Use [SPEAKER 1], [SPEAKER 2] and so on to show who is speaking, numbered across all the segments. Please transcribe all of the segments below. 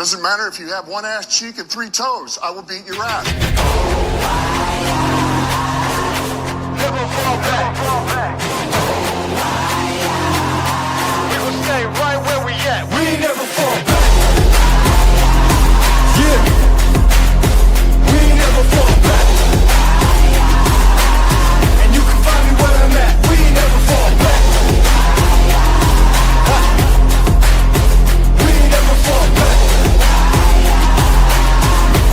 [SPEAKER 1] Doesn't matter if you have one ass cheek and 3 toes. I will beat your ass.
[SPEAKER 2] Never fall back. We will stay right where we at. We ain't never fall back. Yeah. We ain't never fall back. And you can find me where I'm at. We ain't never fall back. We ain't never fall back.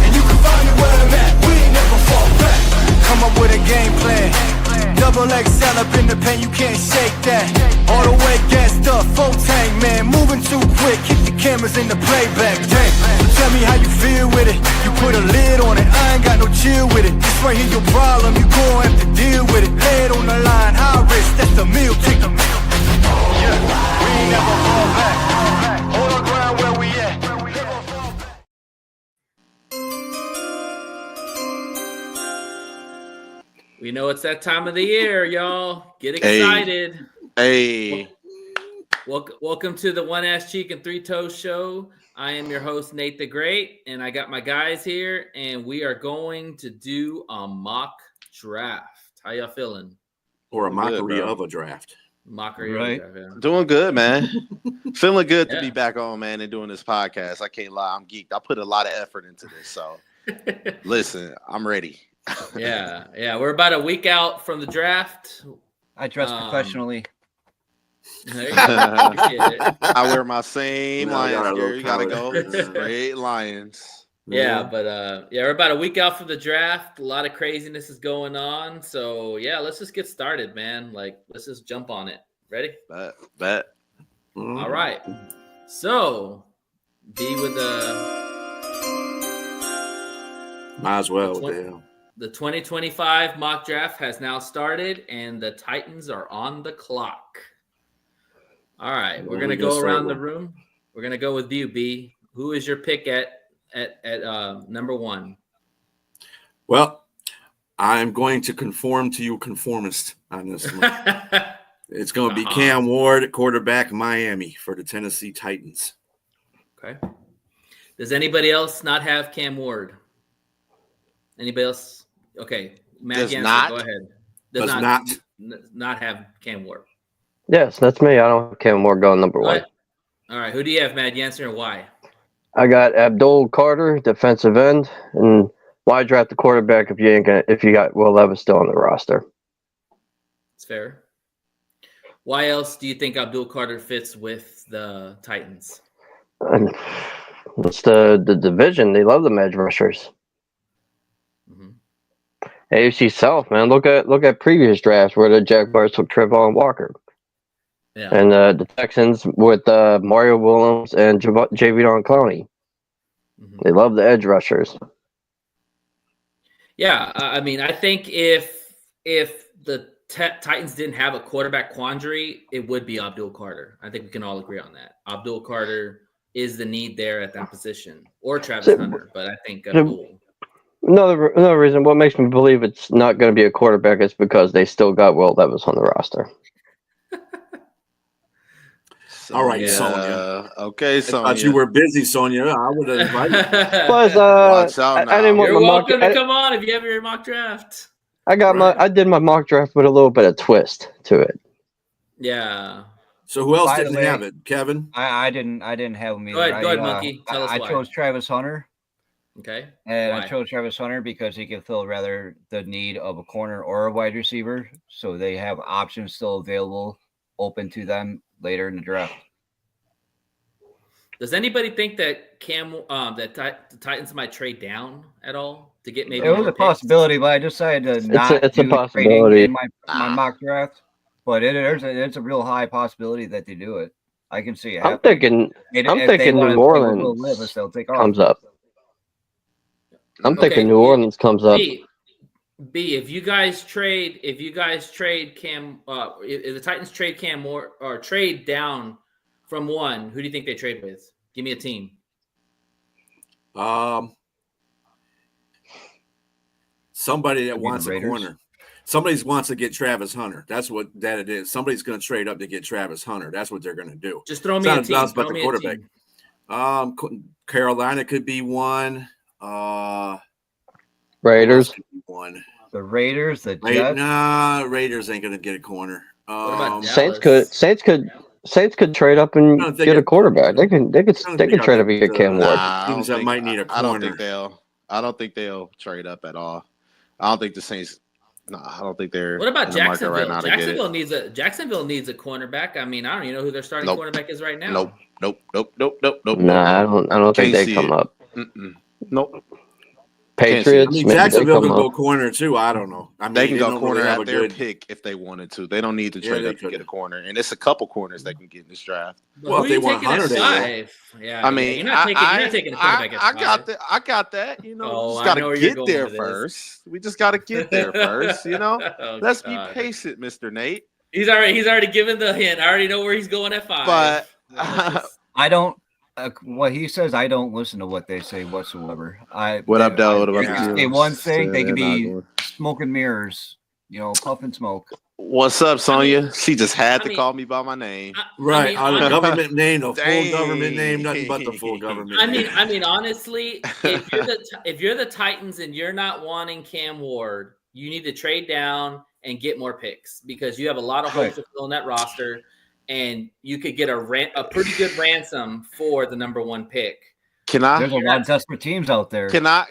[SPEAKER 2] And you can find me where I'm at. We ain't never fall back. Come up with a game plan. Double XL up in the pen, you can't shake that. All the way gassed up, full tank, man. Moving too quick, keep the cameras in the playback. Damn, so tell me how you feel with it. You put a lid on it, I ain't got no chill with it. This right here your problem, you gon' have to deal with it. Head on the line, high risk, that's the meal ticket. Yeah, we ain't never fall back. Hold on ground where we at. Never fall back.
[SPEAKER 3] We know it's that time of the year, y'all. Get excited.
[SPEAKER 4] Hey.
[SPEAKER 3] Welcome to the One Ass Cheek and 3 Toes show. I am your host, Nate the Great, and I got my guys here, and we are going to do a mock draft. How y'all feeling?
[SPEAKER 5] Or a mockery
[SPEAKER 4] Good,
[SPEAKER 5] of a draft.
[SPEAKER 3] Mockery
[SPEAKER 6] Right.
[SPEAKER 3] of a draft, yeah.
[SPEAKER 4] Doing good, man. Feeling good to
[SPEAKER 3] Yeah.
[SPEAKER 4] be back on, man, and doing this podcast. I can't lie. I'm geeked. I put a lot of effort into this. So listen, I'm ready.
[SPEAKER 3] Yeah. We're about a week out from the draft.
[SPEAKER 6] I dress professionally.
[SPEAKER 3] There you go. Appreciate it.
[SPEAKER 4] I wear my same
[SPEAKER 5] No, I got a
[SPEAKER 4] Lions
[SPEAKER 5] little
[SPEAKER 4] gear. You gotta
[SPEAKER 5] color.
[SPEAKER 4] go straight Lions.
[SPEAKER 3] Yeah, but we're about a week out from the draft. A lot of craziness is going on. So yeah, let's just get started, man. Like, let's just jump on it. Ready?
[SPEAKER 4] Bet.
[SPEAKER 3] All right. So be with
[SPEAKER 5] Might as well.
[SPEAKER 3] The
[SPEAKER 5] What the hell?
[SPEAKER 3] the 2025 mock draft has now started, and the Titans are on the clock. All right, we're gonna go around the room. We're gonna go with you, B. Who is your pick at number 1?
[SPEAKER 5] Well, I'm going to conform to you conformist on this one. It's going to be Cam Ward, quarterback, Miami for the Tennessee Titans.
[SPEAKER 3] Okay. Does anybody else not have Cam Ward? Anybody else? Okay. Matt
[SPEAKER 4] Does
[SPEAKER 3] Jansen,
[SPEAKER 4] not?
[SPEAKER 3] go ahead.
[SPEAKER 5] Does
[SPEAKER 3] not have Cam Ward.
[SPEAKER 7] Yes, that's me. I don't have Cam Ward going number
[SPEAKER 3] Go
[SPEAKER 7] 1.
[SPEAKER 3] ahead. All right. Who do you have, Matt Jansen, or why?
[SPEAKER 7] I got Abdul Carter, defensive end, and why draft the quarterback if you got Will Levis still on the roster?
[SPEAKER 3] It's fair. Why else do you think Abdul Carter fits with the Titans?
[SPEAKER 7] And it's the division. They love the edge rushers.
[SPEAKER 3] Mm-hmm.
[SPEAKER 7] AFC South, man. Look at previous drafts where the Jaguars took Trevon Walker.
[SPEAKER 3] Yeah.
[SPEAKER 7] And the Texans with Mario Williams and Javion Clowney.
[SPEAKER 3] Mm-hmm.
[SPEAKER 7] They love the edge rushers.
[SPEAKER 3] Yeah, I mean, I think if the Titans didn't have a quarterback quandary, it would be Abdul Carter. I think we can all agree on that. Abdul Carter is the need there at that position, or Travis Hunter, but I think Abdul.
[SPEAKER 7] Another reason, what makes me believe it's not going to be a quarterback is because they still got Will Levis on the roster.
[SPEAKER 5] All right,
[SPEAKER 3] Yeah.
[SPEAKER 5] Sonia.
[SPEAKER 4] Okay,
[SPEAKER 5] I
[SPEAKER 4] Sonia.
[SPEAKER 5] thought you were busy, Sonia. I would have invited you.
[SPEAKER 7] Plus,
[SPEAKER 4] Watch out
[SPEAKER 7] I didn't
[SPEAKER 4] now.
[SPEAKER 7] want
[SPEAKER 3] You're
[SPEAKER 7] my mock.
[SPEAKER 3] welcome to come on if you have your mock draft.
[SPEAKER 7] I did my mock draft with a little bit of twist to it.
[SPEAKER 3] Yeah.
[SPEAKER 5] So who else
[SPEAKER 6] By the
[SPEAKER 5] didn't
[SPEAKER 6] way-
[SPEAKER 5] have it? Kevin?
[SPEAKER 6] I didn't have him either.
[SPEAKER 3] Go ahead, Monkey. Tell us
[SPEAKER 6] I
[SPEAKER 3] why.
[SPEAKER 6] chose Travis Hunter,
[SPEAKER 3] Okay.
[SPEAKER 6] and
[SPEAKER 3] Why?
[SPEAKER 6] I chose Travis Hunter because he can fill rather the need of a corner or a wide receiver, so they have options still available, open to them later in the draft.
[SPEAKER 3] Does anybody think that the Titans might trade down at all to get maybe
[SPEAKER 6] It was
[SPEAKER 3] more
[SPEAKER 6] a
[SPEAKER 3] picks?
[SPEAKER 6] possibility, but I decided to not
[SPEAKER 7] it's a
[SPEAKER 6] do trading
[SPEAKER 7] possibility.
[SPEAKER 6] in my mock draft. But it's a real high possibility that they do it. I can see it.
[SPEAKER 7] I'm thinking New Orleans
[SPEAKER 6] they'll take
[SPEAKER 7] comes
[SPEAKER 6] off.
[SPEAKER 7] up. I'm
[SPEAKER 3] Okay,
[SPEAKER 7] thinking New Orleans comes up.
[SPEAKER 3] B, if you guys trade Cam, if the Titans trade Cam more or trade down from 1, who do you think they trade with? Give me a team.
[SPEAKER 5] Somebody that wants a
[SPEAKER 6] Raiders?
[SPEAKER 5] corner. Somebody wants to get Travis Hunter. That's what that it is. Somebody's going to trade up to get Travis Hunter. That's what they're going to do.
[SPEAKER 3] Just throw me
[SPEAKER 5] It's
[SPEAKER 3] a
[SPEAKER 5] not
[SPEAKER 3] team.
[SPEAKER 5] about
[SPEAKER 3] Throw
[SPEAKER 5] the
[SPEAKER 3] me a
[SPEAKER 5] quarterback.
[SPEAKER 3] team.
[SPEAKER 5] Carolina could be one.
[SPEAKER 7] Raiders.
[SPEAKER 5] Could be one.
[SPEAKER 6] The Raiders, the Jets.
[SPEAKER 5] Raiders ain't gonna get a corner.
[SPEAKER 3] What about
[SPEAKER 7] Saints
[SPEAKER 3] Dallas?
[SPEAKER 7] Saints could trade up and get a quarterback. They can trade up and get Cam Ward.
[SPEAKER 5] Teams that might need a corner.
[SPEAKER 4] I don't think they'll trade up at all. I don't think the Saints. No, I don't think they're.
[SPEAKER 3] What about
[SPEAKER 4] in the market
[SPEAKER 3] Jacksonville?
[SPEAKER 4] right now to get it.
[SPEAKER 3] Jacksonville needs a cornerback. I mean, I don't even know who their starting cornerback is right now.
[SPEAKER 4] Nope.
[SPEAKER 7] Nah, I don't think they come up.
[SPEAKER 4] Nope.
[SPEAKER 7] Patriots.
[SPEAKER 5] I mean, Jacksonville can go corner too. I don't know. I mean,
[SPEAKER 4] they can go corner
[SPEAKER 5] really
[SPEAKER 4] at their pick if they wanted to. They don't need to trade up to get a corner, and it's a couple corners they can get in this draft.
[SPEAKER 5] Well, if they want 100,
[SPEAKER 3] yeah.
[SPEAKER 4] I mean,
[SPEAKER 3] you're not taking a quarterback at 5.
[SPEAKER 4] I got that. You know, we just got to get there first. We just got to get there first. You know, let's be patient, Mr. Nate.
[SPEAKER 3] He's already given the hint. I already know where he's going at 5.
[SPEAKER 4] But
[SPEAKER 6] I don't. What he says, I don't listen to what they say whatsoever.
[SPEAKER 4] What up, Dell?
[SPEAKER 6] They say one thing, they could be smoke and mirrors, puff and smoke.
[SPEAKER 4] What's up, Sonya? She just had to call me by my name.
[SPEAKER 5] Right, on the government name, the full government name, nothing but the full government.
[SPEAKER 3] I mean, honestly, if you're the Titans and you're not wanting Cam Ward, you need to trade down and get more picks because you have a lot of holes to fill in that roster. And you could get a pretty good ransom for the number 1 pick.
[SPEAKER 6] There's a lot of desperate teams out there.
[SPEAKER 4] Can I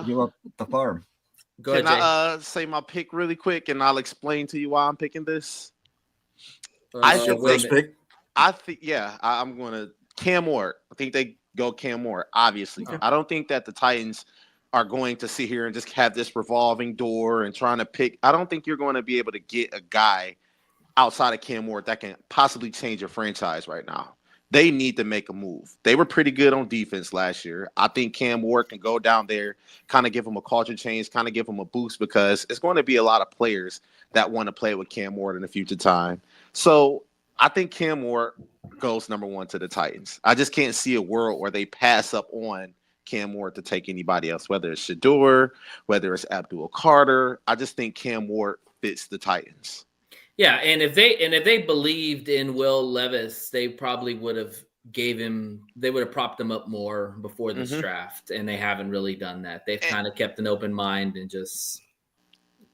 [SPEAKER 6] give up the farm?
[SPEAKER 3] Go ahead,
[SPEAKER 4] I say my pick really quick, and I'll explain to you why I'm picking this.
[SPEAKER 5] First pick.
[SPEAKER 4] I'm going to Cam Ward. I think they go Cam Ward. Obviously, I don't think that the Titans are going to sit here and just have this revolving door and trying to pick. I don't think you're going to be able to get a guy outside of Cam Ward that can possibly change your franchise right now. They need to make a move. They were pretty good on defense last year. I think Cam Ward can go down there, kind of give them a culture change, kind of give them a boost because it's going to be a lot of players that want to play with Cam Ward in the future time. So I think Cam Ward goes number 1 to the Titans. I just can't see a world where they pass up on Cam Ward to take anybody else, whether it's Shedeur, whether it's Abdul Carter. I just think Cam Ward fits the Titans.
[SPEAKER 3] Yeah, and if they believed in Will Levis, they probably would have propped him up more before this draft, and they haven't really done that. They've kind of kept an open mind and just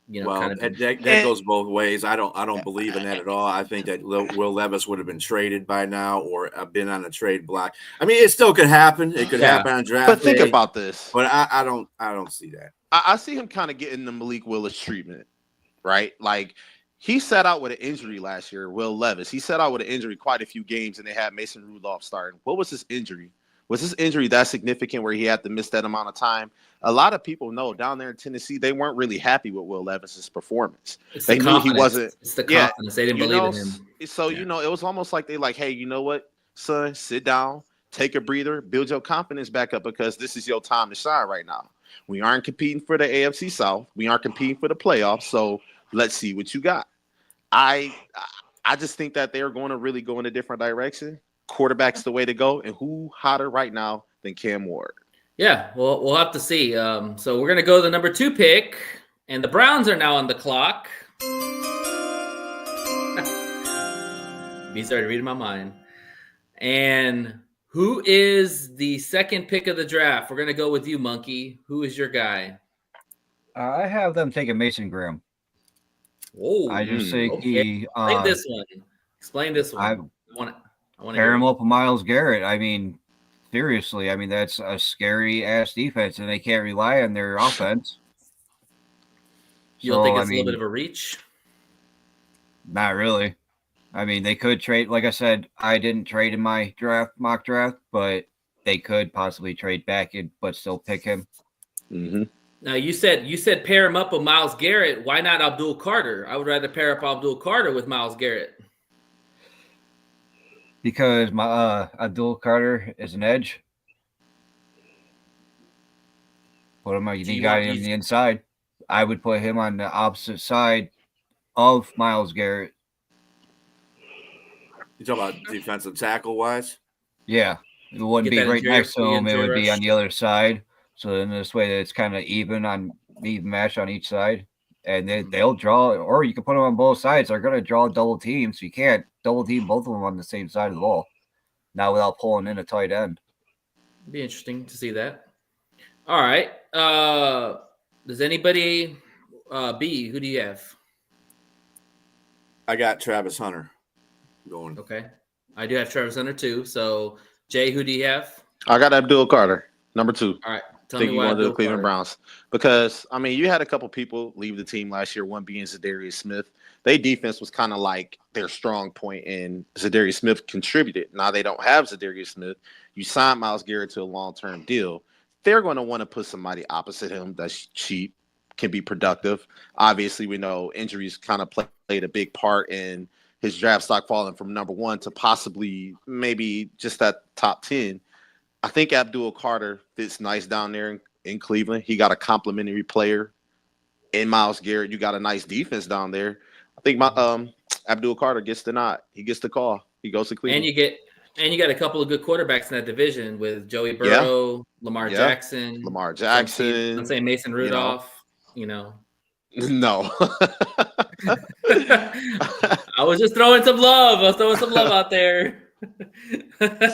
[SPEAKER 5] that goes both ways. I don't believe in that at all. I think that Will Levis would have been traded by now or been on a trade block. I mean, it still could happen. It could happen on draft
[SPEAKER 4] But think
[SPEAKER 5] day,
[SPEAKER 4] about this.
[SPEAKER 5] But I don't see that.
[SPEAKER 4] I see him kind of getting the Malik Willis treatment, right? Like he sat out with an injury last year, Will Levis. He sat out with an injury quite a few games, and they had Mason Rudolph starting. What was his injury? Was his injury that significant where he had to miss that amount of time? A lot of people know down there in Tennessee, they weren't really happy with Will Levis's performance. They knew he wasn't.
[SPEAKER 3] It's the confidence. They didn't believe in him.
[SPEAKER 4] So, it was almost like they hey, you know what, son, sit down, take a breather, build your confidence back up because this is your time to shine right now. We aren't competing for the AFC South. We aren't competing for the playoffs. So let's see what you got. I just think that they're going to really go in a different direction. Quarterback's the way to go. And who hotter right now than Cam Ward? Yeah,
[SPEAKER 3] well, we'll have to see. So we're going to go to the number 2 pick, and the Browns are now on the clock. He started reading my mind. And who is the second pick of the draft? We're going to go with you, Monkey. Who is your guy?
[SPEAKER 6] I have them taking Mason Graham.
[SPEAKER 3] Oh,
[SPEAKER 6] I just think
[SPEAKER 3] Explain this one.
[SPEAKER 6] I
[SPEAKER 3] want to
[SPEAKER 6] pair him up with Myles Garrett. I mean, seriously, that's a scary ass defense, and they can't rely on their offense.
[SPEAKER 3] You don't think it's a little bit of a reach?
[SPEAKER 6] Not really. I mean, they could trade. Like I said, I didn't trade in my mock draft, but they could possibly trade back in, but still pick him.
[SPEAKER 4] Mm-hmm.
[SPEAKER 3] Now you said pair him up with Myles Garrett. Why not Abdul Carter? I would rather pair up Abdul Carter with Myles Garrett.
[SPEAKER 6] Because my Abdul Carter is an edge. Put him a unique guy on the inside. I would put him on the opposite side of Myles Garrett.
[SPEAKER 5] You talking about defensive tackle wise?
[SPEAKER 6] Yeah. It wouldn't be right next to him. It would be on the other side. So then this way it's kind of even match on each side. And they'll draw, or you can put them on both sides. They're going to draw double teams. So you can't double team both of them on the same side of the ball. Now without pulling in a tight end.
[SPEAKER 3] Be interesting to see that. All right. Does anybody B? Who do you have?
[SPEAKER 5] I got Travis Hunter going.
[SPEAKER 3] Okay, I do have Travis Hunter too. So Jay, who do you have?
[SPEAKER 4] I got Abdul Carter, number 2.
[SPEAKER 3] All right, tell
[SPEAKER 4] Think
[SPEAKER 3] me
[SPEAKER 4] you
[SPEAKER 3] why
[SPEAKER 4] going to the
[SPEAKER 3] Abdul
[SPEAKER 4] Cleveland
[SPEAKER 3] Carter.
[SPEAKER 4] Browns because I mean you had a couple people leave the team last year. One being Zadarius Smith. Their defense was kind of like their strong point, and Zadarius Smith contributed. Now they don't have Zadarius Smith. You signed Myles Garrett to a long-term deal. They're going to want to put somebody opposite him that's cheap, can be productive. Obviously, we know injuries kind of played a big part in his draft stock falling from number 1 to possibly maybe just that top 10. I think Abdul Carter fits nice down there in Cleveland. He got a complimentary player in Myles Garrett. You got a nice defense down there. I think my Abdul Carter gets the nod. He gets the call. He goes to Cleveland.
[SPEAKER 3] And you got a couple of good quarterbacks in that division with Joey Burrow, Lamar Jackson.
[SPEAKER 4] Jackson.
[SPEAKER 3] I'm saying Mason Rudolph. No. I was just throwing some love. Out there.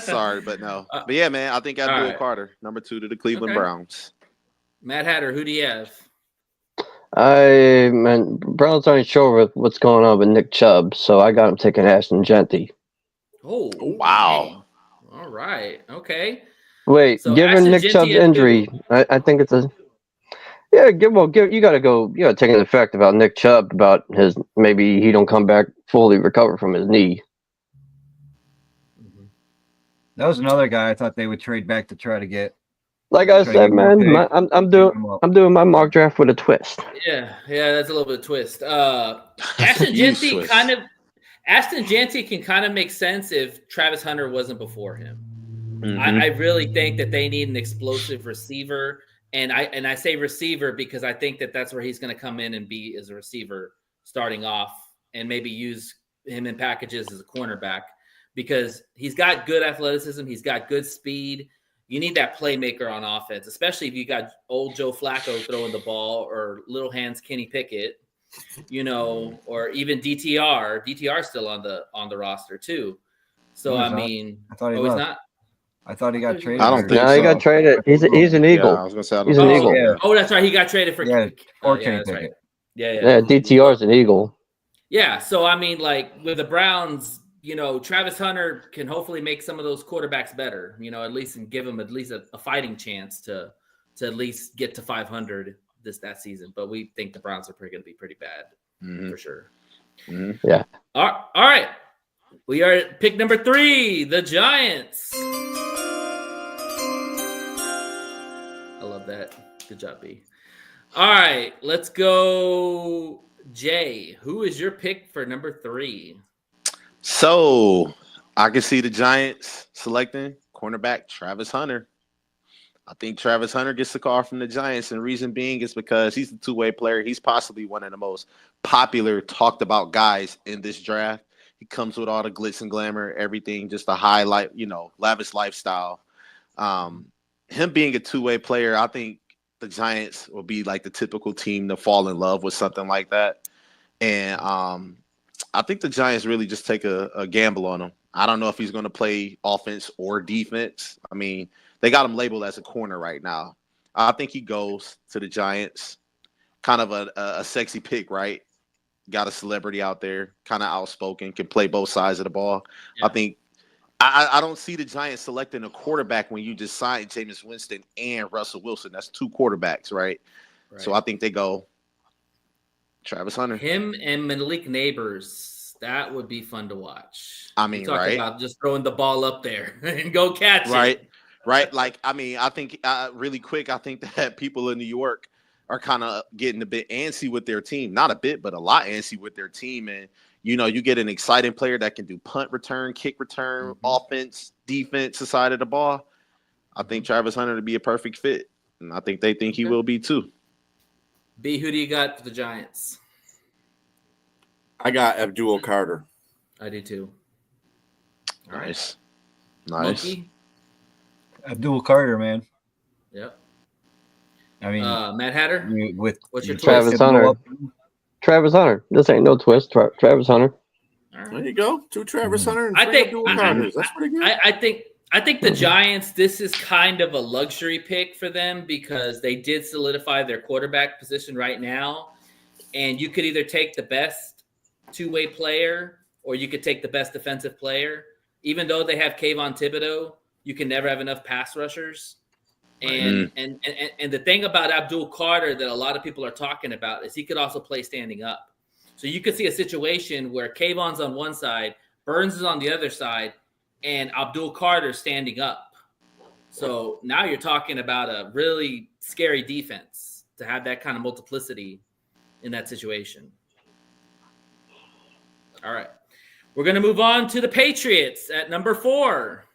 [SPEAKER 4] Sorry, but no. But yeah, man, I think Abdul Carter, number 2 to the Cleveland Browns.
[SPEAKER 3] Matt Hatter, who do you have?
[SPEAKER 7] Browns aren't sure with what's going on with Nick Chubb, so I got him taking Ashton Genty.
[SPEAKER 3] Oh,
[SPEAKER 4] wow.
[SPEAKER 3] All right. Okay.
[SPEAKER 7] Wait,
[SPEAKER 3] So
[SPEAKER 7] given Nick Chubb's injury, I think it's a you gotta take an effect about Nick Chubb about his maybe he don't come back fully recovered from his knee.
[SPEAKER 6] That was another guy I thought they would trade back to try to get.
[SPEAKER 7] Like I said, man, I'm doing my mock draft with a twist.
[SPEAKER 3] Yeah, that's a little bit of a twist. Ashton Genty can kind of make sense if Travis Hunter wasn't before him. Mm-hmm. I really think that they need an explosive receiver, and I say receiver because I think that's where he's going to come in and be as a receiver starting off, and maybe use him in packages as a cornerback because he's got good athleticism, he's got good speed. You need that playmaker on offense, especially if you got old Joe Flacco throwing the ball or little hands Kenny Pickett, or even DTR. DTR still on the roster too. So I thought he's not.
[SPEAKER 6] I thought he got traded.
[SPEAKER 4] I don't think so.
[SPEAKER 7] He got traded. He's an Eagle.
[SPEAKER 4] Yeah, I was gonna say
[SPEAKER 7] he's an Eagle.
[SPEAKER 3] Yeah. Oh, that's right. He got traded for
[SPEAKER 6] Kenny
[SPEAKER 3] Pickett.
[SPEAKER 6] Pickett.
[SPEAKER 3] Right.
[SPEAKER 7] Yeah. DTR's an Eagle.
[SPEAKER 3] Yeah. So with the Browns. Travis Hunter can hopefully make some of those quarterbacks better, at least and give them at least a fighting chance to at least get to 500 that season. But we think the Browns are going to be pretty bad for sure.
[SPEAKER 7] Mm-hmm. Yeah.
[SPEAKER 3] All right. We are at pick number 3, the Giants. I love that. Good job, B. All right. Let's go, Jay. Who is your pick for number 3?
[SPEAKER 4] So I can see the Giants selecting cornerback Travis Hunter. I think Travis Hunter gets the call from the Giants, and reason being is because he's a two-way player. He's possibly one of the most popular, talked about guys in this draft. He comes with all the glitz and glamour, everything, just a highlight, lavish lifestyle. Him being a two-way player, I think the Giants will be like the typical team to fall in love with something like that. And I think the Giants really just take a gamble on him. I don't know if he's going to play offense or defense. I mean, they got him labeled as a corner right now. I think he goes to the Giants. Kind of a sexy pick, right? Got a celebrity out there, kind of outspoken, can play both sides of the ball. Yeah. I think I don't see the Giants selecting a quarterback when you just signed Jameis Winston and Russell Wilson. That's 2 quarterbacks, right? So I think they go Travis Hunter.
[SPEAKER 3] Him and Malik Neighbors, that would be fun to watch.
[SPEAKER 4] I mean, right?
[SPEAKER 3] About just throwing the ball up there and go catch
[SPEAKER 4] it. Right. Like, I mean, I think really quick, I think that people in New York are kind of getting a bit antsy with their team. Not a bit, but a lot antsy with their team. And, you get an exciting player that can do punt return, kick return, offense, defense side of the ball. I think Travis Hunter to be a perfect fit. And I think they think he will be too.
[SPEAKER 3] B, who do you got for the Giants?
[SPEAKER 5] I got Abdul Carter.
[SPEAKER 3] I do too.
[SPEAKER 4] Nice.
[SPEAKER 3] Monkey?
[SPEAKER 6] Abdul Carter, man.
[SPEAKER 3] Yep.
[SPEAKER 6] I mean,
[SPEAKER 3] Matt Hatter?
[SPEAKER 6] What's
[SPEAKER 3] your
[SPEAKER 7] Travis Hunter? Travis Hunter. This ain't no twist. Travis Hunter.
[SPEAKER 3] All
[SPEAKER 5] There
[SPEAKER 3] right.
[SPEAKER 5] you go. 2 Travis Hunter and
[SPEAKER 3] I
[SPEAKER 5] 3
[SPEAKER 3] think-
[SPEAKER 5] Abdul Carters. That's pretty good.
[SPEAKER 3] I think the Giants, this is kind of a luxury pick for them because they did solidify their quarterback position right now. And you could either take the best two-way player or you could take the best defensive player. Even though they have Kayvon Thibodeau, you can never have enough pass rushers. And the thing about Abdul Carter that a lot of people are talking about is he could also play standing up. So you could see a situation where Kayvon's on one side, Burns is on the other side, and Abdul Carter standing up. So now you're talking about a really scary defense to have that kind of multiplicity in that situation. All right. We're going to move on to the Patriots at number 4.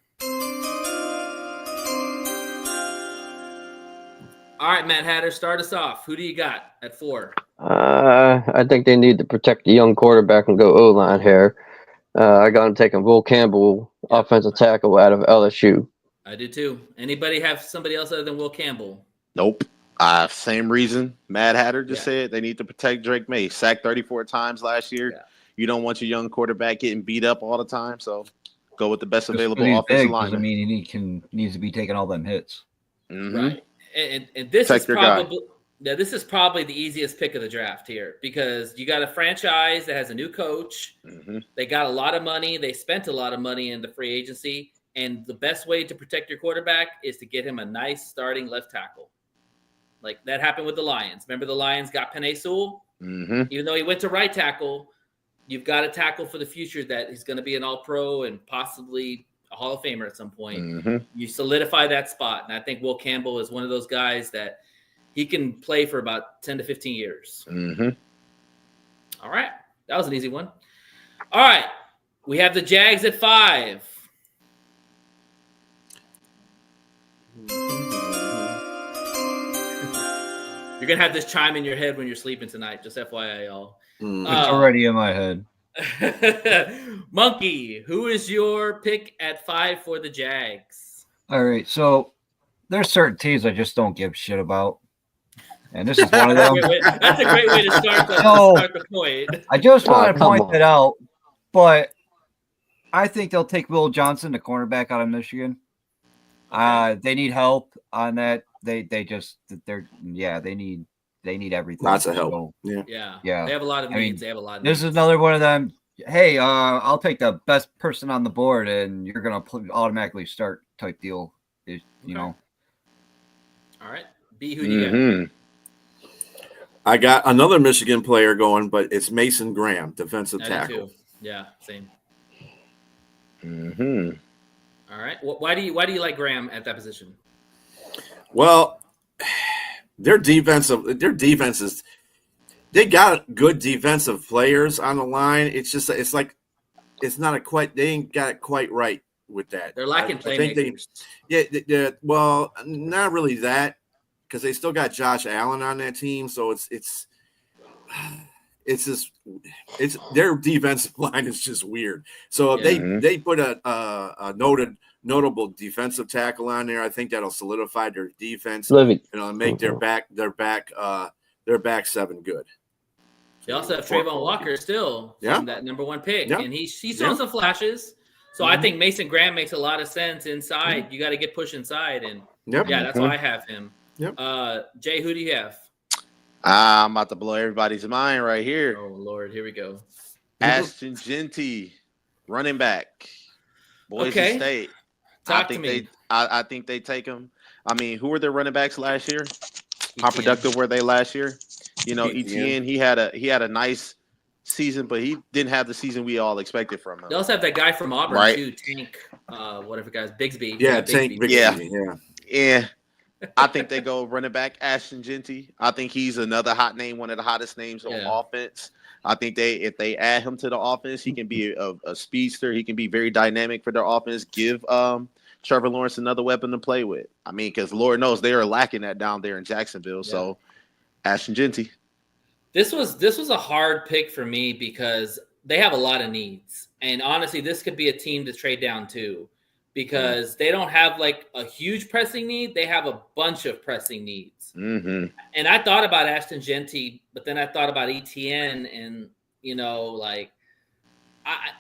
[SPEAKER 3] All right, Matt Hatter, start us off. Who do you got at 4?
[SPEAKER 7] I think they need to protect the young quarterback and go O-line here. I got him taking Will Campbell, offensive tackle out of LSU.
[SPEAKER 3] I do too. Anybody have somebody else other than Will Campbell?
[SPEAKER 4] Nope. Same reason Mad Hatter just said. They need to protect Drake May. Sacked 34 times last year. Yeah. You don't want your young quarterback getting beat up all the time, so go with the best available offensive lineman.
[SPEAKER 6] I mean, he needs to be taking all them hits.
[SPEAKER 4] Mm-hmm.
[SPEAKER 3] Right. And this is probably this is probably the easiest pick of the draft here because you got a franchise that has a new coach.
[SPEAKER 4] Mm-hmm.
[SPEAKER 3] They got a lot of money. They spent a lot of money in the free agency. And the best way to protect your quarterback is to get him a nice starting left tackle. Like that happened with the Lions. Remember the Lions got Penei Sewell?
[SPEAKER 4] Mm-hmm.
[SPEAKER 3] Even though he went to right tackle, you've got a tackle for the future that he's going to be an all-pro and possibly a Hall of Famer at some point.
[SPEAKER 4] Mm-hmm.
[SPEAKER 3] You solidify that spot. And I think Will Campbell is one of those guys that he can play for about 10 to 15 years.
[SPEAKER 4] Mm-hmm.
[SPEAKER 3] All right. That was an easy one. All right. We have the Jags at 5. You're going to have this chime in your head when you're sleeping tonight. Just FYI, y'all.
[SPEAKER 6] It's already in my head.
[SPEAKER 3] Monkey, who is your pick at 5 for the Jags?
[SPEAKER 6] All right. So there's certain teams I just don't give shit about. And this is one of them.
[SPEAKER 3] That's a great way to start the point.
[SPEAKER 6] I just want to point that out, but I think they'll take Will Johnson, the cornerback out of Michigan. They need help on that. They need everything.
[SPEAKER 5] Lots of help.
[SPEAKER 6] So,
[SPEAKER 3] yeah.
[SPEAKER 6] They
[SPEAKER 3] have a lot of needs. They have a lot of
[SPEAKER 6] needs. This is another one of them. Hey, I'll take the best person on the board, and you're gonna automatically start type deal. You know.
[SPEAKER 3] All right, B. Who do you got?
[SPEAKER 5] I got another Michigan player going, but it's Mason Graham, defensive tackle.
[SPEAKER 3] Yeah, same.
[SPEAKER 4] Mm-hmm.
[SPEAKER 3] All right. Why do you like Graham at that position?
[SPEAKER 5] Well, their defense is they got good defensive players on the line. It's just they ain't got it quite right with that.
[SPEAKER 3] They're lacking playmakers.
[SPEAKER 5] Well, not really that because they still got Josh Allen on that team, so it's their defensive line is just weird. So if they put a notable defensive tackle on there, I think that'll solidify their defense and it'll make their back 7 good.
[SPEAKER 3] They also have Trayvon Walker still from that number 1 pick, and he's shown some flashes. So I think Mason Graham makes a lot of sense inside. You got to get pushed inside, and that's why I have him. Jay, who do you have?
[SPEAKER 4] I'm about to blow everybody's mind right here.
[SPEAKER 3] Oh Lord, here we go.
[SPEAKER 4] Ashton Jeanty, running back, Boise State. I think they take him. I mean, who were their running backs last year? How productive were they last year? You know, Etienne, he had a nice season, but he didn't have the season we all expected from him.
[SPEAKER 3] They also have that guy from Auburn too, Tank, whatever guys, Bigsby.
[SPEAKER 5] Yeah, Tank Bigsby.
[SPEAKER 4] Yeah. I think they go running back Ashton Jeanty. I think he's another hot name, one of the hottest names on offense. I think if they add him to the offense, he can be a speedster. He can be very dynamic for their offense. Give Trevor Lawrence another weapon to play with. I mean, because Lord knows they are lacking that down there in Jacksonville. Yeah. So Ashton Jeanty.
[SPEAKER 3] This was a hard pick for me because they have a lot of needs. And honestly, this could be a team to trade down to because they don't have like a huge pressing need. They have a bunch of pressing needs.
[SPEAKER 4] Mm-hmm.
[SPEAKER 3] And I thought about Ashton Jeanty, but then I thought about Etienne and,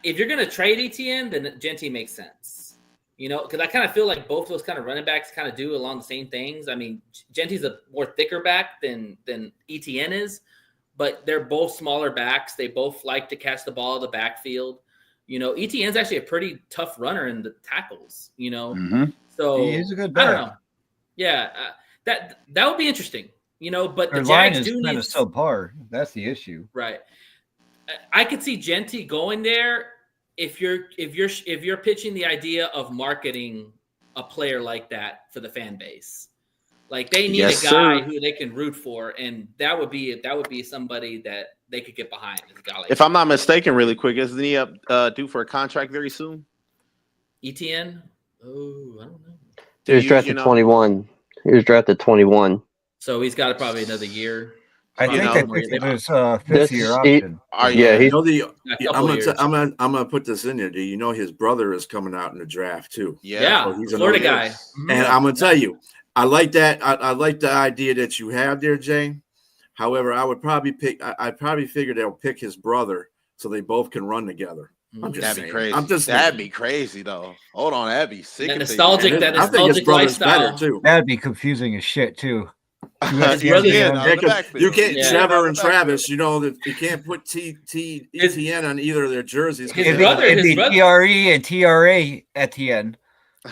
[SPEAKER 3] if you're going to trade ETN, then Genty makes sense. You know, because I kind of feel like both those kind of running backs kind of do along the same things. I mean, Genty's a more thicker back than ETN is, but they're both smaller backs. They both like to catch the ball in the backfield. You know, ETN's actually a pretty tough runner in the tackles, you know. So
[SPEAKER 6] He's a good
[SPEAKER 3] I
[SPEAKER 6] back.
[SPEAKER 3] don't know. Yeah, that would be interesting, you know, but
[SPEAKER 6] Their
[SPEAKER 3] the
[SPEAKER 6] line
[SPEAKER 3] Jags
[SPEAKER 6] is
[SPEAKER 3] do
[SPEAKER 6] kind
[SPEAKER 3] need
[SPEAKER 6] of subpar. That's the issue.
[SPEAKER 3] right. I could see Genty going there if you're pitching the idea of marketing a player like that for the fan base. Like they need
[SPEAKER 4] Yes,
[SPEAKER 3] a guy
[SPEAKER 4] sir.
[SPEAKER 3] who they can root for, and that would be somebody that they could get behind. Is a guy like
[SPEAKER 4] If I'm not mistaken, really quick, isn't he due for a contract very soon?
[SPEAKER 3] ETN. Oh, I don't know.
[SPEAKER 7] He was drafted 21. He was drafted 21.
[SPEAKER 3] So he's got probably another year.
[SPEAKER 6] I think
[SPEAKER 4] know,
[SPEAKER 6] they picked him his fifth year
[SPEAKER 7] This-
[SPEAKER 6] option.
[SPEAKER 7] Yeah,
[SPEAKER 5] You know
[SPEAKER 3] A
[SPEAKER 5] I'm gonna put this in there. Do you know his brother is coming out in the draft too?
[SPEAKER 3] Yeah,
[SPEAKER 5] So he's
[SPEAKER 3] Florida
[SPEAKER 5] another-
[SPEAKER 3] guy.
[SPEAKER 5] And I'm gonna tell you, I like that. I like the idea that you have there, Jay. However, I would probably pick. I probably figure they'll pick his brother so they both can run together. I'm just
[SPEAKER 4] That'd
[SPEAKER 5] saying.
[SPEAKER 4] be crazy.
[SPEAKER 5] I'm just
[SPEAKER 4] That'd be crazy though. Hold on, that'd be sick.
[SPEAKER 3] That
[SPEAKER 4] if they
[SPEAKER 3] nostalgic-
[SPEAKER 4] did.
[SPEAKER 3] that
[SPEAKER 5] I think his
[SPEAKER 3] nostalgic
[SPEAKER 5] brother's better
[SPEAKER 3] lifestyle.
[SPEAKER 5] too.
[SPEAKER 6] That'd be confusing as shit too.
[SPEAKER 3] His
[SPEAKER 4] Yeah,
[SPEAKER 3] brother's-
[SPEAKER 4] yeah,
[SPEAKER 5] Yeah, 'cause you can't
[SPEAKER 3] Yeah.
[SPEAKER 5] Trevor and Travis. You know that you can't put ETN on either of their jerseys.
[SPEAKER 3] His
[SPEAKER 6] It'd
[SPEAKER 3] brother-
[SPEAKER 6] it'd
[SPEAKER 3] his
[SPEAKER 6] be
[SPEAKER 3] brother-
[SPEAKER 6] TRE and TRA at the end.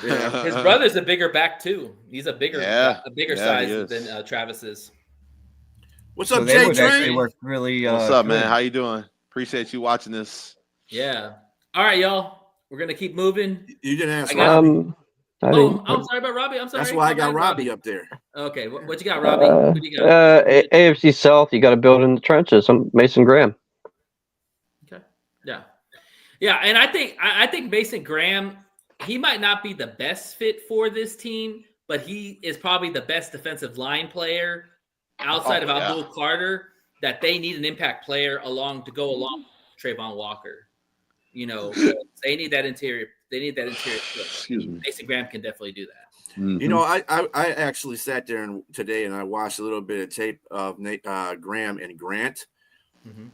[SPEAKER 5] Yeah.
[SPEAKER 3] His brother's a bigger back too. He's a bigger
[SPEAKER 4] Yeah.
[SPEAKER 3] bigger
[SPEAKER 4] Yeah, he
[SPEAKER 3] size
[SPEAKER 4] is.
[SPEAKER 3] than Travis is.
[SPEAKER 5] What's
[SPEAKER 6] So
[SPEAKER 5] up,
[SPEAKER 6] they
[SPEAKER 5] Jay
[SPEAKER 6] would actually
[SPEAKER 5] Train?
[SPEAKER 6] work really.
[SPEAKER 4] What's up, man?
[SPEAKER 6] good.
[SPEAKER 4] How you doing? Appreciate you watching this.
[SPEAKER 3] Yeah. All right, y'all. We're gonna keep moving.
[SPEAKER 5] You didn't ask
[SPEAKER 3] I got-
[SPEAKER 5] Robbie.
[SPEAKER 7] I
[SPEAKER 3] Oh,
[SPEAKER 7] didn't.
[SPEAKER 3] I'm sorry about Robbie. I'm sorry.
[SPEAKER 5] That's why I
[SPEAKER 3] My
[SPEAKER 5] got
[SPEAKER 3] bad,
[SPEAKER 5] Robbie up there.
[SPEAKER 3] Okay, what you got, Robbie? Who do you got?
[SPEAKER 7] AFC South, you got to build in the trenches. Mason Graham.
[SPEAKER 3] Okay. Yeah, and I think Mason Graham, he might not be the best fit for this team, but he is probably the best defensive line player outside of Abdul Carter that they need an impact player to go along with Trayvon Walker. You know, they need that interior. They need that interior.
[SPEAKER 4] Excuse me.
[SPEAKER 3] Mason Graham can definitely do that.
[SPEAKER 5] You know, I actually sat there today and I watched a little bit of tape of Graham and Grant.
[SPEAKER 3] Mhm.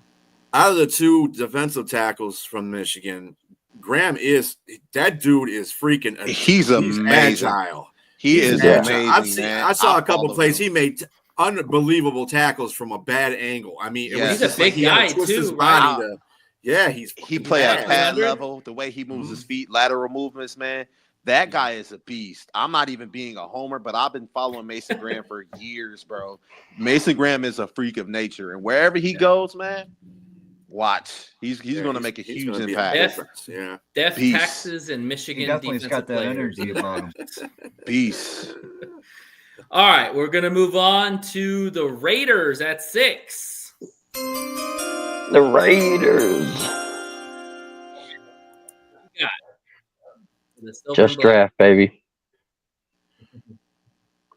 [SPEAKER 5] Out of the two defensive tackles from Michigan, Graham that dude is freaking.
[SPEAKER 4] He's amazing.
[SPEAKER 5] Agile.
[SPEAKER 4] He
[SPEAKER 5] He's
[SPEAKER 4] is
[SPEAKER 5] agile.
[SPEAKER 4] amazing.
[SPEAKER 5] I saw a couple
[SPEAKER 4] followed
[SPEAKER 5] plays.
[SPEAKER 4] him.
[SPEAKER 5] He made unbelievable tackles from a bad angle. I mean, it
[SPEAKER 4] Yeah.
[SPEAKER 5] was
[SPEAKER 3] He's a
[SPEAKER 5] just like
[SPEAKER 3] big
[SPEAKER 5] he had
[SPEAKER 3] guy,
[SPEAKER 5] to twist his
[SPEAKER 3] too,
[SPEAKER 5] body
[SPEAKER 4] right?
[SPEAKER 5] to. Yeah,
[SPEAKER 4] He
[SPEAKER 5] fucking
[SPEAKER 4] play at
[SPEAKER 5] bad.
[SPEAKER 4] pad
[SPEAKER 3] 300?
[SPEAKER 4] level. The way he moves his feet, lateral movements, man. That guy is a beast. I'm not even being a homer, but I've been following Mason Graham for years, bro. Mason Graham is a freak of nature, and wherever he goes, man, watch. He's going to make a
[SPEAKER 5] he's
[SPEAKER 4] huge
[SPEAKER 5] gonna be a
[SPEAKER 4] impact.
[SPEAKER 3] Def-
[SPEAKER 5] Yeah.
[SPEAKER 3] Def
[SPEAKER 4] Beast.
[SPEAKER 3] Texas and Michigan
[SPEAKER 6] He definitely's got
[SPEAKER 3] defensive
[SPEAKER 6] that
[SPEAKER 3] players.
[SPEAKER 6] energy about him.
[SPEAKER 4] Beast.
[SPEAKER 3] All right, we're gonna move on to the Raiders at 6.
[SPEAKER 7] The Raiders.
[SPEAKER 3] The Silver
[SPEAKER 7] Just
[SPEAKER 3] and Black.
[SPEAKER 7] draft, baby.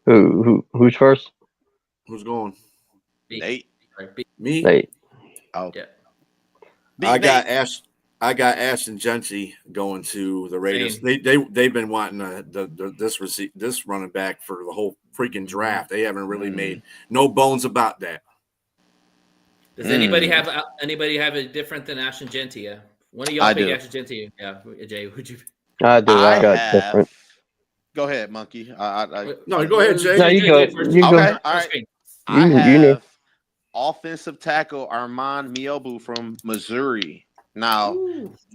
[SPEAKER 7] Who's first?
[SPEAKER 5] Who's going?
[SPEAKER 4] Nate.
[SPEAKER 5] Me.
[SPEAKER 7] Nate.
[SPEAKER 4] Oh,
[SPEAKER 3] Yeah.
[SPEAKER 4] Big
[SPEAKER 5] I got
[SPEAKER 4] Nate.
[SPEAKER 5] Ashton Genty going to the Raiders. They've been wanting this running back for the whole freaking draft. They haven't really made no bones about that.
[SPEAKER 3] Does anybody have it different than Ashton Genty? Yeah. One of y'all
[SPEAKER 4] I
[SPEAKER 3] pick
[SPEAKER 4] do.
[SPEAKER 3] Ashton Genty. Yeah, Jay, would you?
[SPEAKER 7] I do. I got
[SPEAKER 4] have-
[SPEAKER 7] different.
[SPEAKER 4] Go ahead, Monkey.
[SPEAKER 5] No, go ahead, Jay.
[SPEAKER 7] No, you go.
[SPEAKER 3] First.
[SPEAKER 7] You go.
[SPEAKER 4] Okay, all right. I
[SPEAKER 7] You
[SPEAKER 4] have
[SPEAKER 7] know.
[SPEAKER 4] offensive tackle Armand Miobu from Missouri. Now,